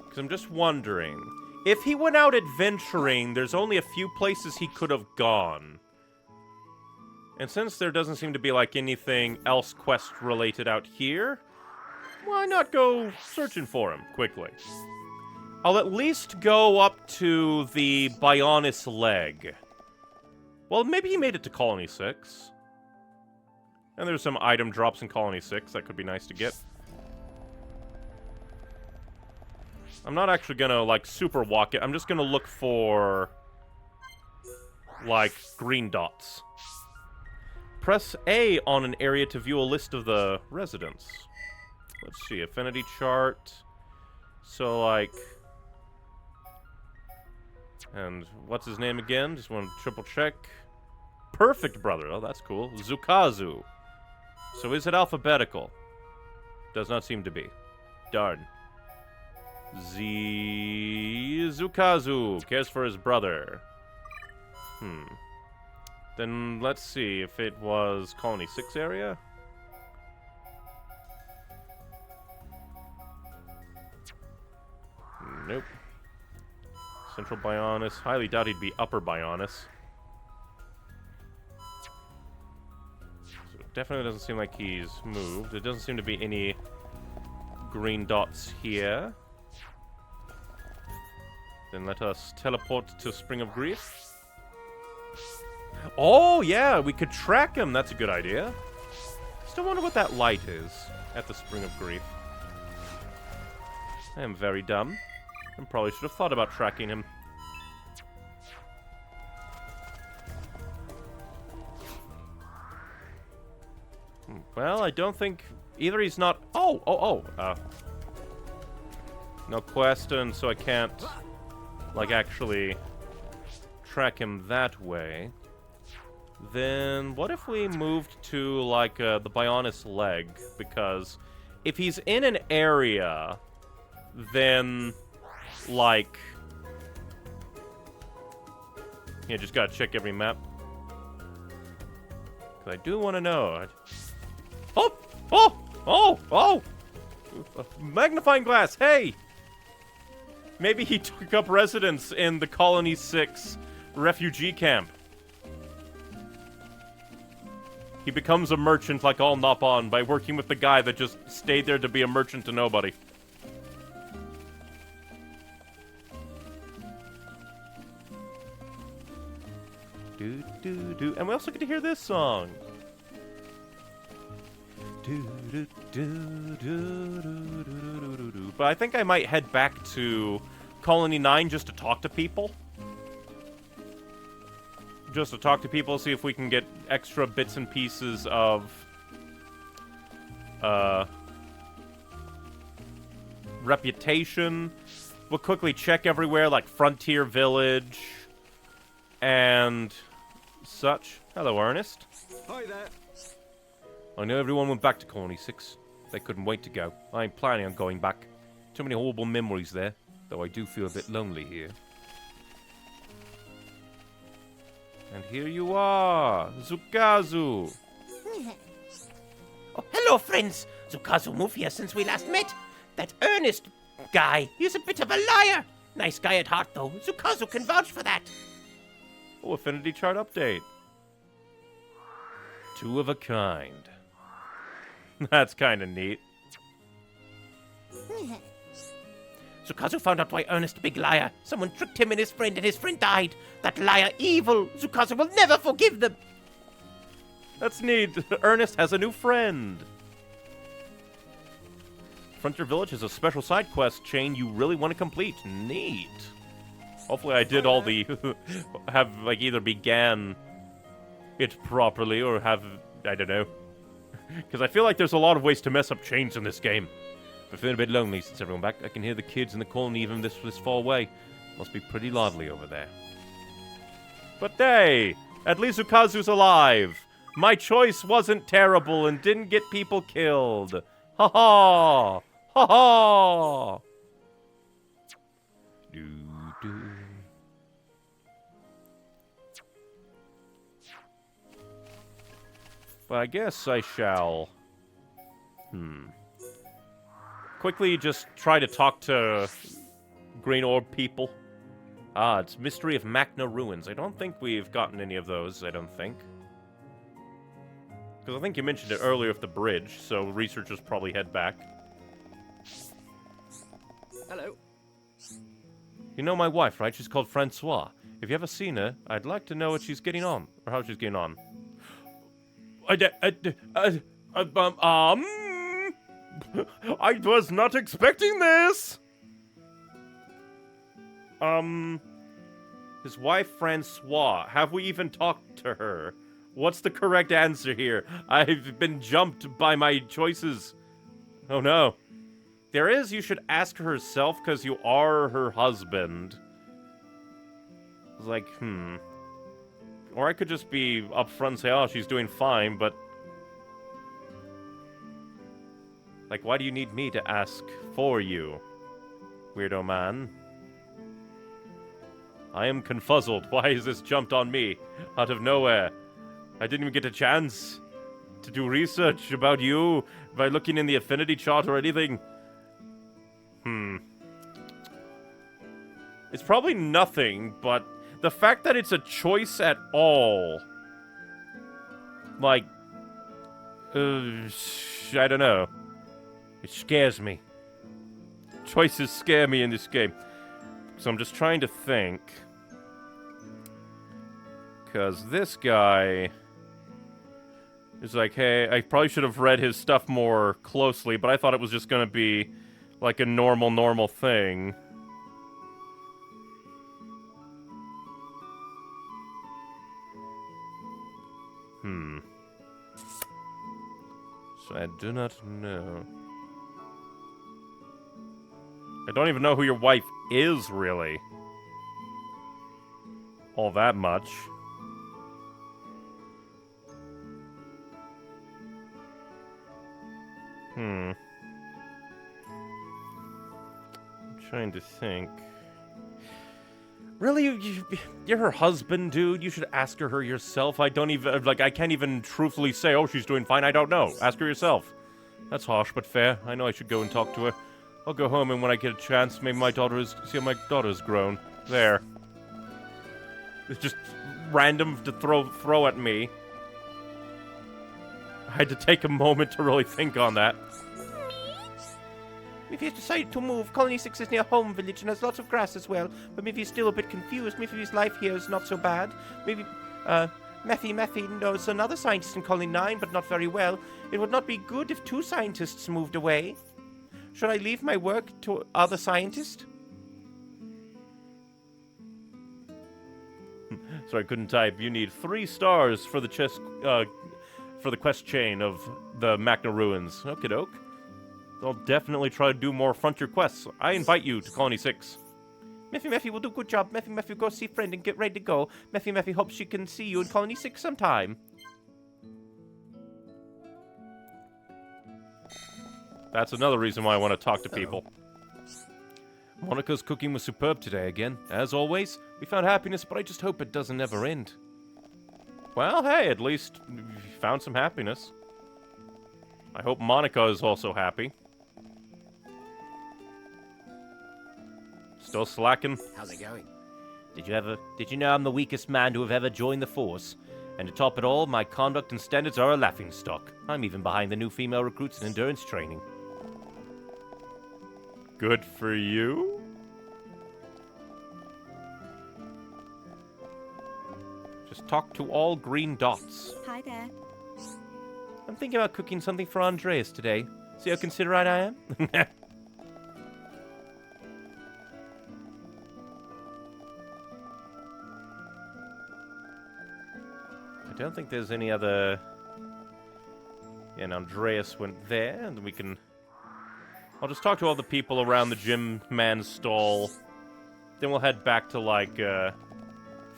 Because I'm just wondering, if he went out adventuring, there's only a few places he could have gone. And since there doesn't seem to be, like, anything else quest-related out here, why not go searching for him quickly? I'll at least go up to the Bionis leg. Well, maybe he made it to Colony 6. And there's some item drops in Colony 6 that could be nice to get. I'm not actually gonna, like, super walk it. I'm just gonna look for, like, green dots. Press A on an area to view a list of the residents. Let's see, affinity chart. So, like... And what's his name again? Just want to triple check. Perfect brother. Oh, that's cool. Zukazu. So is it alphabetical? Does not seem to be. Darn. Zukazu cares for his brother. Then let's see if it was Colony 6 area. Nope. Central Bionis. Highly doubt he'd be Upper Bionis. So it definitely doesn't seem like he's moved. There doesn't seem to be any green dots here. Then let us teleport to Spring of Grief. Oh, yeah, we could track him. That's a good idea. Still wonder what that light is at the Spring of Grief. I am very dumb. I probably should have thought about tracking him. Well, I don't think... Either he's not... No quest, and so I can't, like, actually track him that way. Then what if we moved to, like, the Bionis leg? Because if he's in an area, then... Like... Yeah, just gotta check every map. Because I do want to know. Oh! Oh! Oh! Oh! Magnifying glass, hey! Maybe he took up residence in the Colony 6 refugee camp. He becomes a merchant like all Nopon by working with the guy that just stayed there to be a merchant to nobody. Do, do, do. And we also get to hear this song. Do, do, do, do, do, do, do, do, do. But I think I might head back to Colony 9 just to talk to people. Just to talk to people, see if we can get extra bits and pieces of reputation. We'll quickly check everywhere, like Frontier Village and such. Hello, Ernest. Hi there. I know everyone went back to Colony 6. They couldn't wait to go. I'm planning on going back. Too many horrible memories there, though I do feel a bit lonely here. And here you are, Zukazu. Oh, hello, friends. Zukazu moved here since we last met. That Ernest guy, he's a bit of a liar. Nice guy at heart, though. Zukazu can vouch for that. Oh, Affinity Chart update. 2 of a kind. That's kind of neat. Zukazu found out why Ernest big liar. Someone tricked him and his friend died. That liar evil. Zukazu will never forgive them. That's neat. Ernest has a new friend. Frontier Village has a special side quest chain you really want to complete. Neat. Hopefully I did all the... have, like, either began it properly or have... I don't know. Because I feel like there's a lot of ways to mess up chains in this game. I'm feeling a bit lonely since everyone back. I can hear the kids in the colony even this far away. Must be pretty lively over there. But hey, at least Zukazu's alive. My choice wasn't terrible and didn't get people killed. Ha ha! Ha ha! Do do. But I guess I shall. Quickly just try to talk to Green Orb people. Ah, it's Mystery of Machna Ruins. I don't think we've gotten any of those, I don't think. Because I think you mentioned it earlier with the bridge, so researchers probably head back. Hello. You know my wife, right? She's called Francois. If you ever seen her, I'd like to know what she's getting on, or how she's getting on. I was not expecting this! His wife, Francois. Have we even talked to her? What's the correct answer here? I've been jumped by my choices. Oh no. There is, you should ask her herself, because you are her husband. It's like, Or I could just be upfront and say, oh, she's doing fine, but... Like, why do you need me to ask for you, weirdo man? I am confuzzled. Why is this jumped on me out of nowhere? I didn't even get a chance to do research about you by looking in the affinity chart or anything. It's probably nothing, but the fact that it's a choice at all, like, I don't know. It scares me. Choices scare me in this game. So I'm just trying to think. Because this guy is like, hey, I probably should have read his stuff more closely, but I thought it was just going to be like a normal thing. So I do not know. I don't even know who your wife is, really. All that much. I'm trying to think. Really? You're her husband, dude. You should ask her yourself. I don't even, like, I can't even truthfully say, oh, she's doing fine. I don't know. Ask her yourself. That's harsh, but fair. I know I should go and talk to her. I'll go home, and when I get a chance, maybe see how my daughter's grown. There. It's just random to throw at me. I had to take a moment to really think on that. If he's decided to move, Colony 6 is near home village and has lots of grass as well. But maybe he's still a bit confused. Maybe his life here is not so bad. Maybe, Mephi knows another scientist in Colony 9, but not very well. It would not be good if 2 scientists moved away. Should I leave my work to other scientist? Sorry, I couldn't type. You need 3 stars for the for the quest chain of the Magna Ruins. Okie doke. I'll definitely try to do more frontier quests. I invite you to Colony 6. Mephi will do a good job. Mephi go see friend and get ready to go. Mephi hopes she can see you in Colony 6 sometime. That's another reason why I want to talk to people. Monica's cooking was superb today again. As always, we found happiness, but I just hope it doesn't ever end. Well, hey, at least you found some happiness. I hope Monica is also happy. Still slacking? How's it going? Did you know I'm the weakest man to have ever joined the force? And to top it all, my conduct and standards are a laughingstock. I'm even behind the new female recruits in endurance training. Good for you? Just talk to all green dots. Hi there. I'm thinking about cooking something for Andreas today. See how considerate I am? I don't think there's any other... Yeah, and Andreas went there, and we can... I'll just talk to all the people around the gym man's stall. Then we'll head back to, like,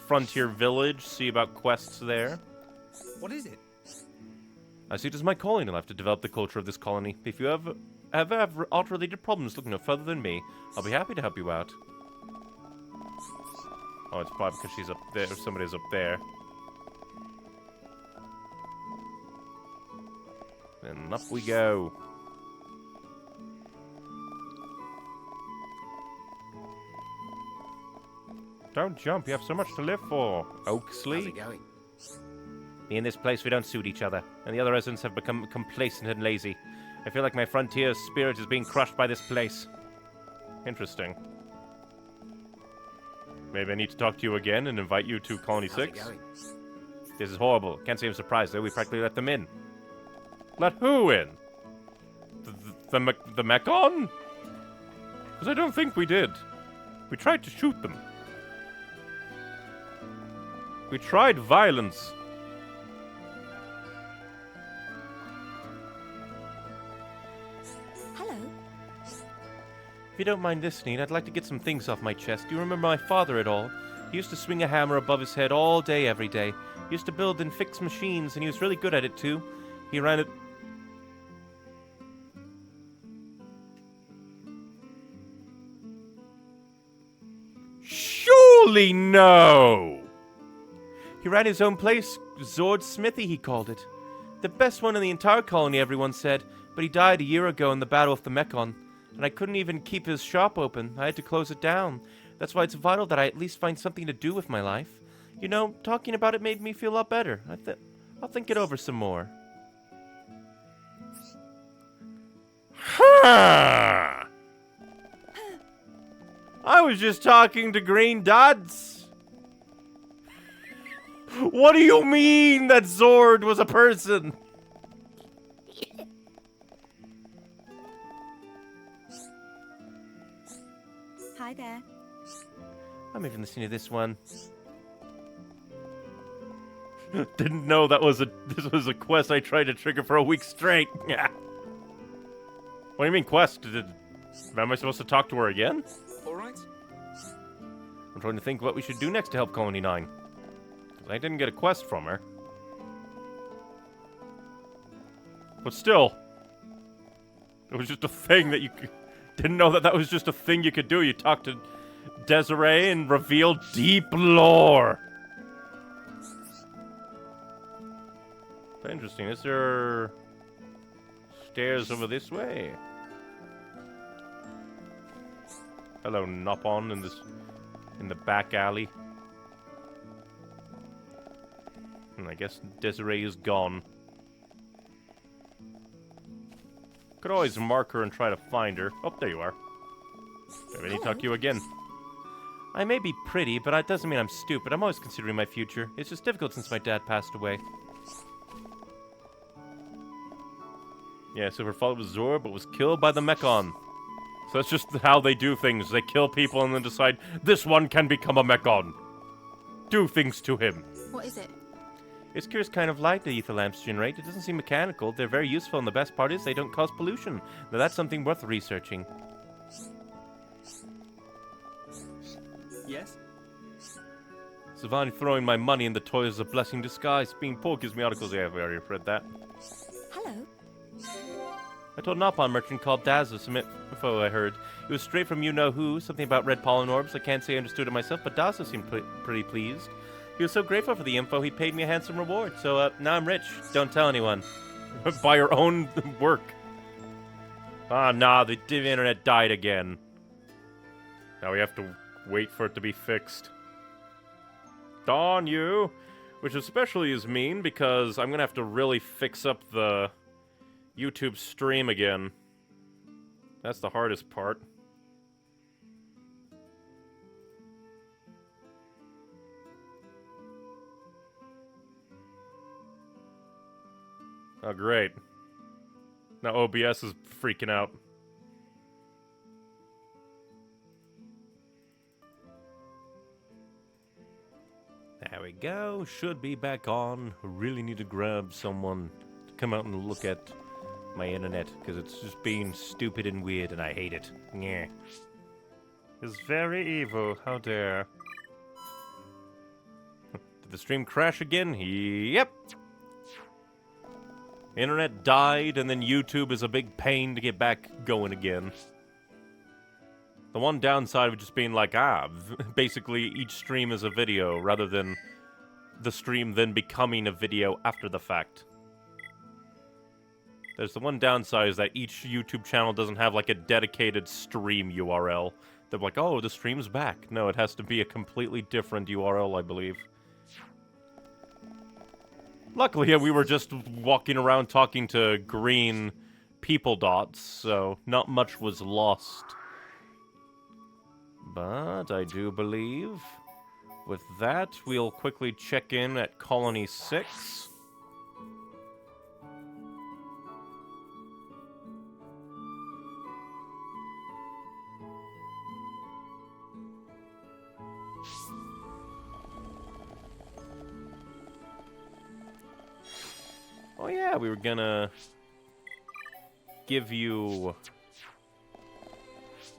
Frontier Village, see about quests there. What is it? I see it as my calling in life to develop the culture of this colony. If you ever have art-related problems looking no further than me, I'll be happy to help you out. Oh, it's probably because she's up there, or somebody's up there. And up we go. Don't jump, you have so much to live for, Oaksley. How's it going? Me and this place, we don't suit each other, and the other residents have become complacent and lazy. I feel like my frontier spirit is being crushed by this place. Interesting. Maybe I need to talk to you again and invite you to Colony 6? How's it going? This is horrible. Can't say I'm surprised, though. We practically let them in. Let who in? The Mechon? Because I don't think we did. We tried to shoot them. We tried violence. Hello. If you don't mind listening, I'd like to get some things off my chest. Do you remember my father at all? He used to swing a hammer above his head all day, every day. He used to build and fix machines, and he was really good at it, too. He ran it... Surely no! He ran his own place, Zord's Smithy, he called it. The best one in the entire colony, everyone said, but he died a year ago in the Battle of the Mechon, and I couldn't even keep his shop open. I had to close it down. That's why it's vital that I at least find something to do with my life. You know, talking about it made me feel a lot better. I'll think it over some more. Huh! I was just talking to green dots. What do you mean that Zord was a person? Hi there. I'm even listening to this one. Didn't know this was a quest I tried to trigger for a week straight. Yeah. What do you mean quest? Am I supposed to talk to her again? All right. I'm trying to think what we should do next to help Colony 9. Because I didn't get a quest from her. But still, it was just a thing that you didn't know that was just a thing you could do. You talked to Desiree and reveal deep lore. Interesting. Is there stairs over this way? Hello, Nopon in the back alley. And I guess Desiree is gone. Could always mark her and try to find her. Oh, there you are. I need to talk to you again. I may be pretty, but that doesn't mean I'm stupid. I'm always considering my future. It's just difficult since my dad passed away. Yeah, so her father was Zor, but was killed by the Mechon. So that's just how they do things. They kill people and then decide, this one can become a Mechon. Do things to him. What is it? It's curious kind of light the ether lamps generate. It doesn't seem mechanical. They're very useful, and the best part is they don't cause pollution. Now that's something worth researching. Yes? Savani throwing my money in the toys is a blessing in disguise. Being poor gives me articles. Yeah, we already read that. Hello? I told an Nopon merchant called Daz of some info I heard. It was straight from you-know-who, something about red pollen orbs. I can't say I understood it myself, but Daz seemed pretty pleased. He was so grateful for the info, he paid me a handsome reward. So, now I'm rich. Don't tell anyone. By your own work. Ah, nah, the internet died again. Now we have to wait for it to be fixed. Darn you! Which especially is mean, because I'm gonna have to really fix up the YouTube stream again. That's the hardest part. Oh, great. Now OBS is freaking out. There we go. Should be back on. Really need to grab someone to come out and look at my internet, because it's just being stupid and weird, and I hate it. Yeah. It's very evil. How dare. Did the stream crash again? Yep. Internet died, and then YouTube is a big pain to get back going again. The one downside of just being like, basically each stream is a video, rather than the stream then becoming a video after the fact. There's the one downside is that each YouTube channel doesn't have like a dedicated stream URL. They're like, oh, the stream's back. No, it has to be a completely different URL, I believe. Luckily, we were just walking around talking to green people dots, so not much was lost. But I do believe with that, we'll quickly check in at Colony 6. Oh yeah, we were gonna give you...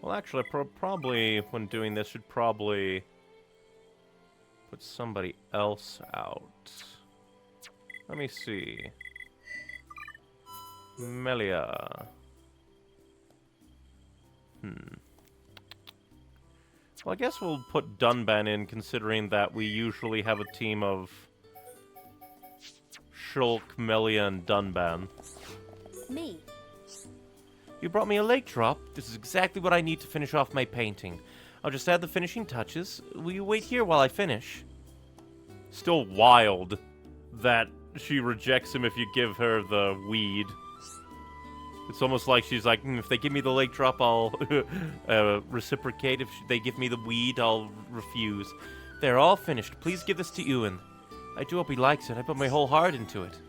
Well, actually, probably, when doing this, should probably put somebody else out. Let me see. Melia. Well, I guess we'll put Dunban in, considering that we usually have a team of Shulk, Melia, and Dunban. Me. You brought me a lake drop. This is exactly what I need to finish off my painting. I'll just add the finishing touches. Will you wait here while I finish? Still wild that she rejects him if you give her the weed. It's almost like she's like, if they give me the lake drop, I'll reciprocate. If they give me the weed, I'll refuse. They're all finished. Please give this to Ewan. I do hope he likes it. I put my whole heart into it.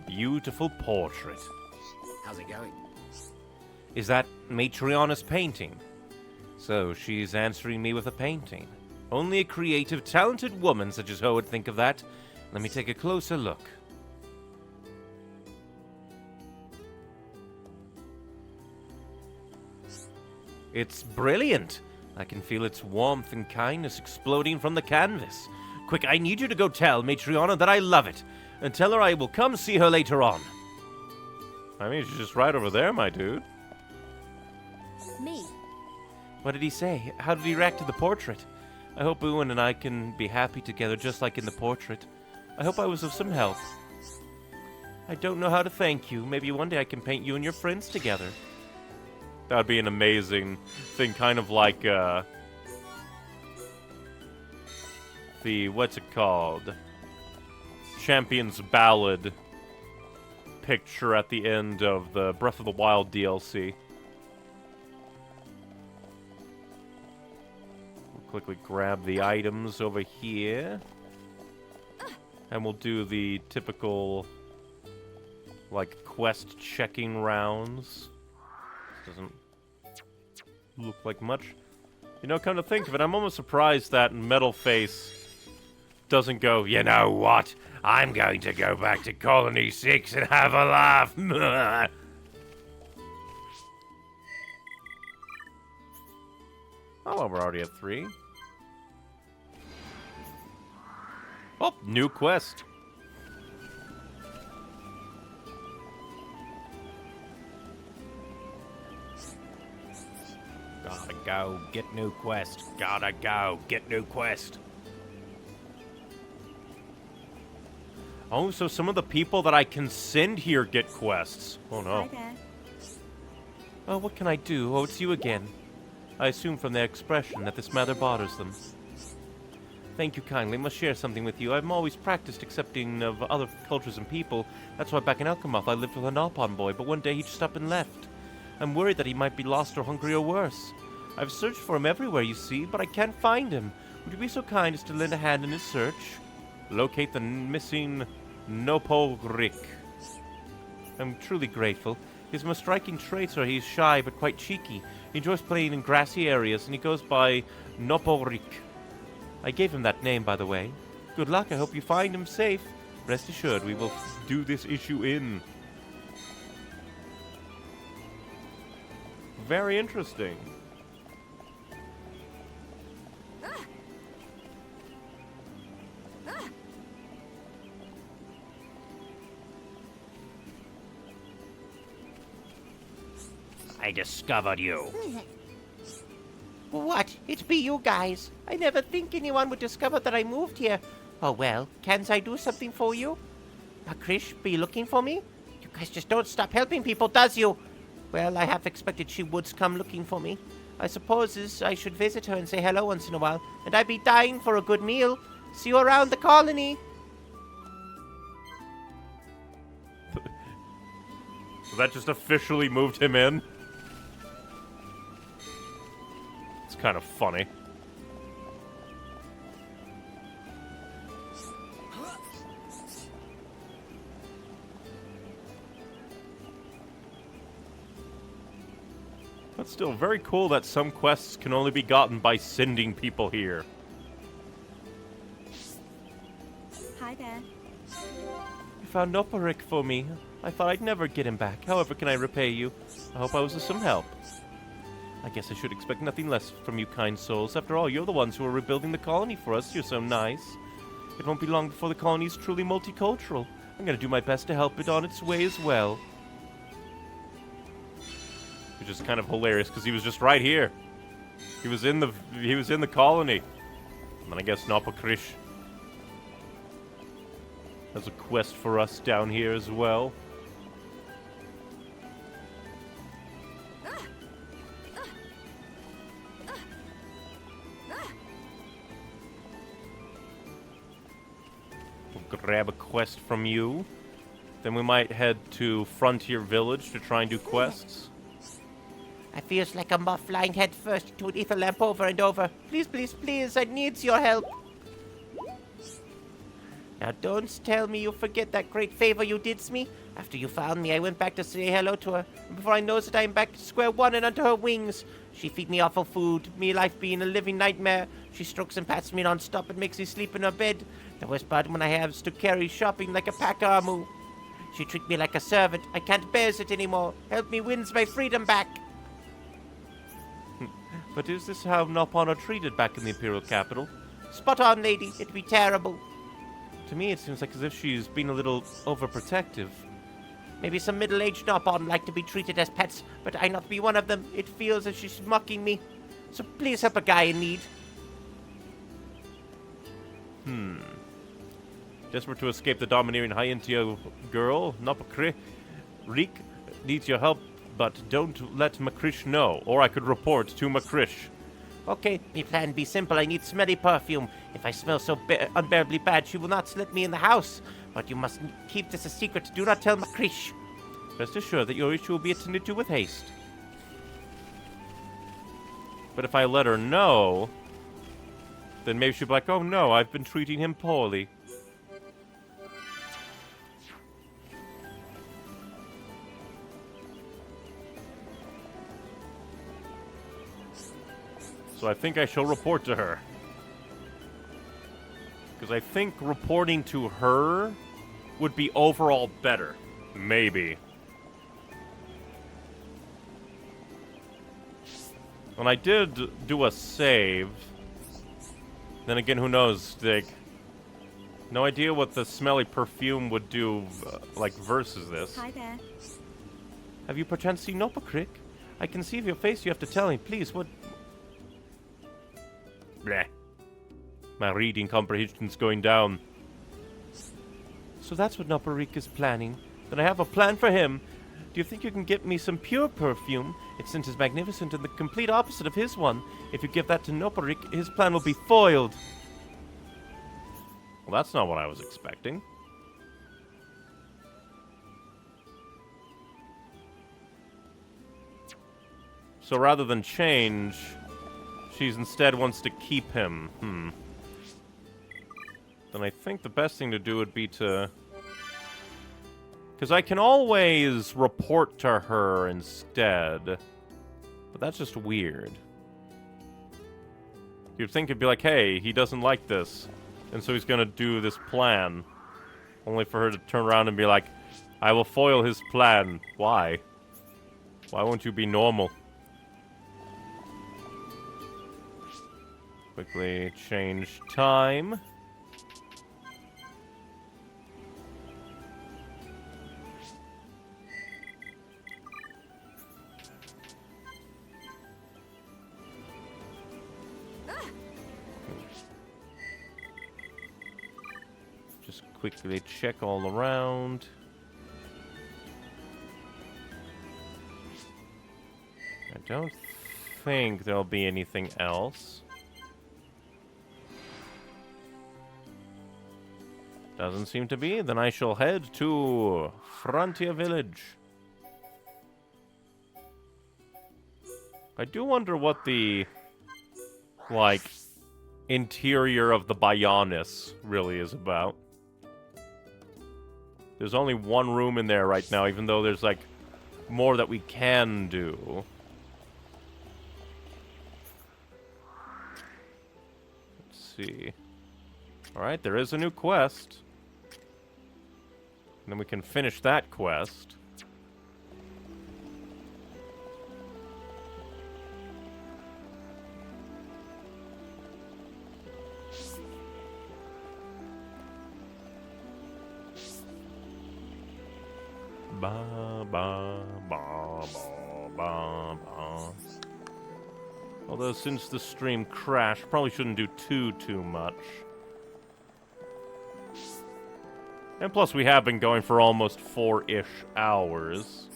Beautiful portrait. How's it going? Is that Matryona's painting? So she's answering me with a painting. Only a creative, talented woman such as her would think of that. Let me take a closer look. It's brilliant. I can feel its warmth and kindness exploding from the canvas. Quick, I need you to go tell Matryona that I love it, and tell her I will come see her later on. I mean, she's just right over there, my dude. Me. What did he say? How did he react to the portrait? I hope Owen and I can be happy together just like in the portrait. I hope I was of some help. I don't know how to thank you. Maybe one day I can paint you and your friends together. That would be an amazing thing, kind of like, what's it called? Champion's Ballad picture at the end of the Breath of the Wild DLC. We'll quickly grab the items over here. And we'll do the typical, like, quest checking rounds. Doesn't look like much. You know, come to think of it, I'm almost surprised that Metal Face doesn't go, you know what? I'm going to go back to Colony 6 and have a laugh. Oh, well, we're already at 3. Oh, new quest. Gotta go, get new quest. Gotta go, get new quest. Oh, so some of the people that I can send here get quests. Oh, no. Hi there. Oh, what can I do? Oh, it's you again. I assume from their expression that this matter bothers them. Thank you kindly. I must share something with you. I'm always practiced accepting of other cultures and people. That's why back in Alchemoth I lived with a Nalpon boy, but one day he just up and left. I'm worried that he might be lost or hungry or worse. I've searched for him everywhere, you see, but I can't find him. Would you be so kind as to lend a hand in his search? Locate the missing Nopogrik. I'm truly grateful. His most striking traits are he's shy but quite cheeky. He enjoys playing in grassy areas, and he goes by Nopogrik. I gave him that name, by the way. Good luck. I hope you find him safe. Rest assured, we will do this issue in. Very interesting. I discovered you. What? It be you guys. I never think anyone would discover that I moved here. Oh well, can't I do something for you? Krish, be you looking for me? You guys just don't stop helping people, does you? Well, I half expected she would come looking for me. I suppose I should visit her and say hello once in a while, and I'd be dying for a good meal. See you around the colony. So that just officially moved him in? It's kind of funny. But still, very cool that some quests can only be gotten by sending people here. Hi there. You found Noparik for me. I thought I'd never get him back. However can I repay you? I hope I was of some help. I guess I should expect nothing less from you kind souls. After all, you're the ones who are rebuilding the colony for us. You're so nice. It won't be long before the colony is truly multicultural. I'm going to do my best to help it on its way as well. Which is kind of hilarious because he was just right here. He was in the colony. And then I guess Nopokrish has a quest for us down here as well. We'll grab a quest from you. Then we might head to Frontier Village to try and do quests. I feels like a moth flying head first into an ether lamp over and over. Please, please, please, I needs your help. Now don't tell me you forget that great favor you did me. After you found me, I went back to say hello to her. And before I knows it, I'm back to square one and under her wings. She feed me awful food, me life being a living nightmare. She strokes and pats me non-stop and makes me sleep in her bed. The worst part when I have to carry shopping like a pack armoo. She treat me like a servant. I can't bear it anymore. Help me wins my freedom back. But is this how Nopon are treated back in the Imperial capital? Spot on, lady. It'd be terrible. To me, it seems like as if she's been a little overprotective. Maybe some middle-aged Nopon like to be treated as pets, but I not be one of them. It feels as she's mocking me. so please help a guy in need. Desperate to escape the domineering Hyentia girl, Nopakrik needs your help, but don't let Makrish know, or I could report to Makrish. Okay, me plan be simple. I need smelly perfume. If I smell so unbearably bad, she will not let me in the house. But you must keep this a secret. Do not tell Makrish. Rest assured that your issue will be attended to with haste. But if I let her know, then maybe she'll be like, oh no, I've been treating him poorly. So I think I shall report to her. Because I think reporting to her would be overall better. Maybe. And I did do a save. Then again, who knows? Like, no idea what the smelly perfume would do, like, versus this. Hi there. Have you perchance seen Nopakrik? I can see your face. You have to tell me, please. What? Bleh. My reading comprehension's going down. So that's what Nopakrik is planning. Then I have a plan for him. Do you think you can get me some pure perfume? Its scent is magnificent and the complete opposite of his one. If you give that to Nopakrik, his plan will be foiled. Well, that's not what I was expecting. So rather than change, she's instead wants to keep him. Then I think the best thing to do would be to... Because I can always report to her instead. But that's just weird. You'd think it'd be like, hey, he doesn't like this. And so he's going to do this plan. Only for her to turn around and be like, I will foil his plan. Why? Why won't you be normal? Quickly change time. Just quickly check all around. I don't think there'll be anything else. Doesn't seem to be. Then I shall head to Frontier Village. I do wonder what the, like, interior of the Bionis really is about. There's only one room in there right now, even though there's, like, more that we can do. Let's see. Alright, there is a new quest. And then we can finish that quest. Ba ba ba ba ba ba. Although since the stream crashed, probably shouldn't do too much. And plus, we have been going for almost 4-ish hours.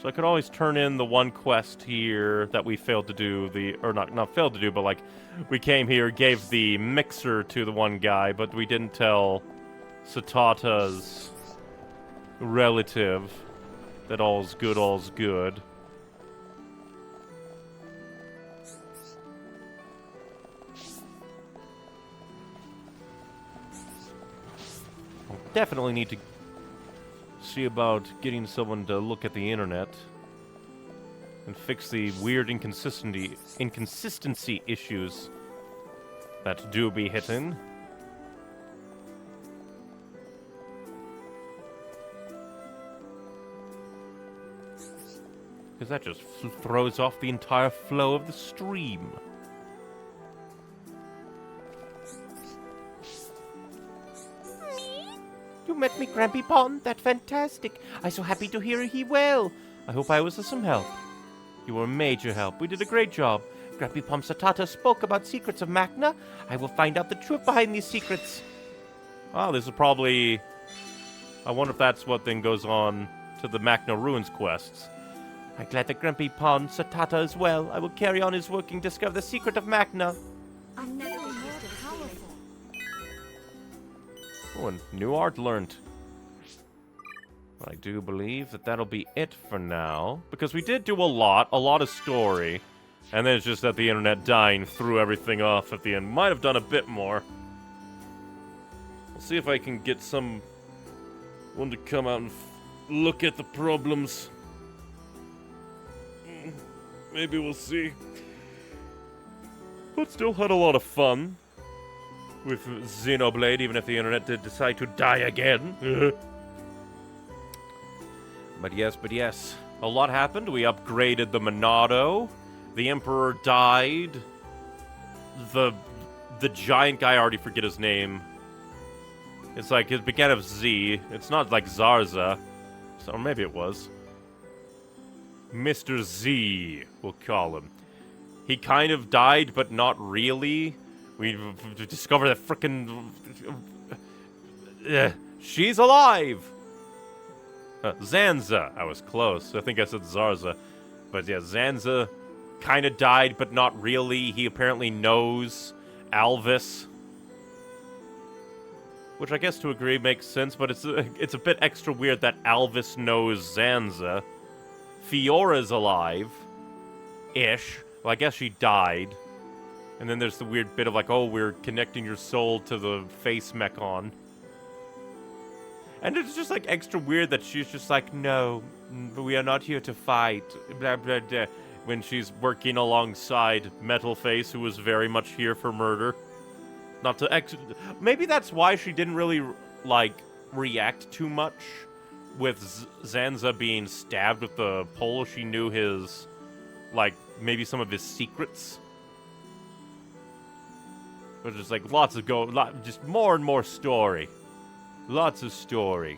So I could always turn in the one quest here that we failed to do, or not failed to do, but like, we came here, gave the mixer to the one guy, but we didn't tell Satata's relative that all's good, all's good. Definitely need to see about getting someone to look at the internet and fix the weird inconsistency issues that do be hitting. Because that just throws off the entire flow of the stream. You met me, Grampy Pond. That's fantastic. I'm so happy to hear he well. I hope I was of some help. You were a major help. We did a great job. Grumpy Pomsatata spoke about secrets of Machna. I will find out the truth behind these secrets. Oh, this is probably... I wonder if that's what then goes on to the Machna Ruins quests. I'm glad that Grumpy Pomsatata as well. I will carry on his work and discover the secret of Machna. I've never been more powerful. Oh, and new art learned. I do believe that that'll be it for now. Because we did do a lot of story. And then it's just that the internet dying threw everything off at the end. Might have done a bit more. We'll see if I can get someone to come out and look at the problems. Maybe we'll see. But still had a lot of fun with Xenoblade, even if the internet did decide to die again. But yes. A lot happened. We upgraded the Monado. The Emperor died. The giant guy, I already forget his name. It's like, it began with Z. It's not like Zarza. Or maybe it was. Mr. Z, we'll call him. He kind of died, but not really. We discovered that frickin'... she's alive! Zanza. I was close. I think I said Zarza. But yeah, Zanza kind of died, but not really. He apparently knows Alvis. Which I guess to agree makes sense, but it's a bit extra weird that Alvis knows Zanza. Fiora's alive-ish. Well, I guess she died. And then there's the weird bit of like, oh, we're connecting your soul to the face mechon. And it's just like extra weird that she's just like, no, we are not here to fight, blah, blah, blah. When she's working alongside Metalface, who was very much here for murder. Not to maybe that's why she didn't really, like, react too much with Zanza being stabbed with the pole. She knew his, like, maybe some of his secrets. But just like lots of just more and more story. Lots of story.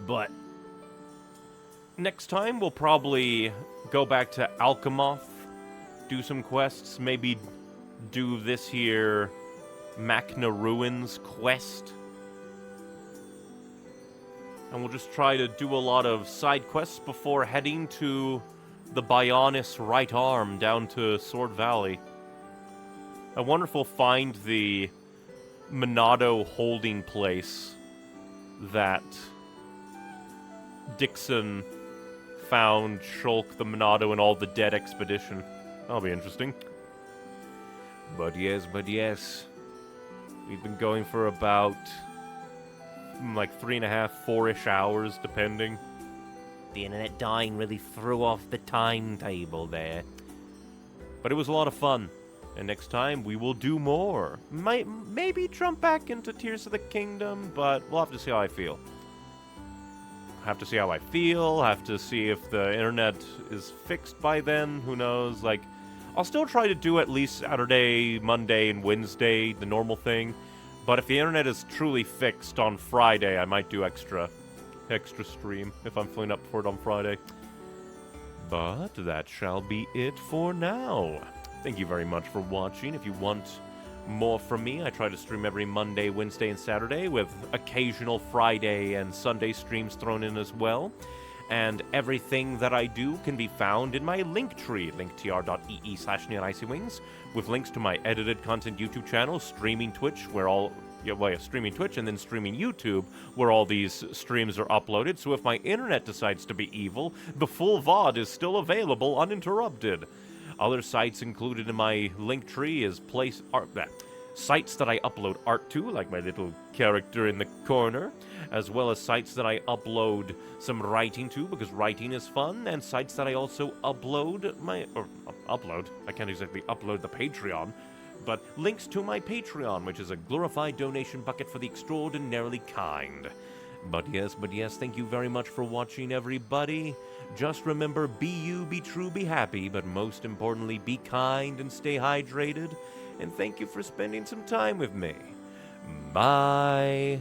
But next time we'll probably go back to Alchemoth, do some quests, maybe do this here Machna Ruins quest. And we'll just try to do a lot of side quests before heading to the Bionis right arm down to Sword Valley. I wonder if we'll find the Monado holding place that Dixon found Shulk, the Monado, and all the dead expedition. That'll be interesting. But yes. We've been going for about like 3.5, 4-ish hours, depending. The internet dying really threw off the timetable there. But it was a lot of fun. And next time, we will do more. Maybe jump back into Tears of the Kingdom, but we'll have to see how I feel. Have to see how I feel, have to see if the internet is fixed by then, who knows. Like, I'll still try to do at least Saturday, Monday, and Wednesday, the normal thing. But if the internet is truly fixed on Friday, I might do extra stream if I'm feeling up for it on Friday. But that shall be it for now. Thank you very much for watching. If you want more from me, I try to stream every Monday, Wednesday, and Saturday, with occasional Friday and Sunday streams thrown in as well. And everything that I do can be found in my Linktree, linktr.ee/neonicywings, with links to my edited content YouTube channel, streaming Twitch, streaming Twitch, and then streaming YouTube, where all these streams are uploaded. So if my internet decides to be evil, the full VOD is still available uninterrupted. Other sites included in my Linktree is sites that I upload art to, like my little character in the corner, as well as sites that I upload some writing to, because writing is fun, and sites that I also upload I can't exactly upload the Patreon, but links to my Patreon, which is a glorified donation bucket for the extraordinarily kind. But yes, thank you very much for watching, everybody. Just remember, be you, be true, be happy, but most importantly, be kind and stay hydrated. And thank you for spending some time with me. Bye.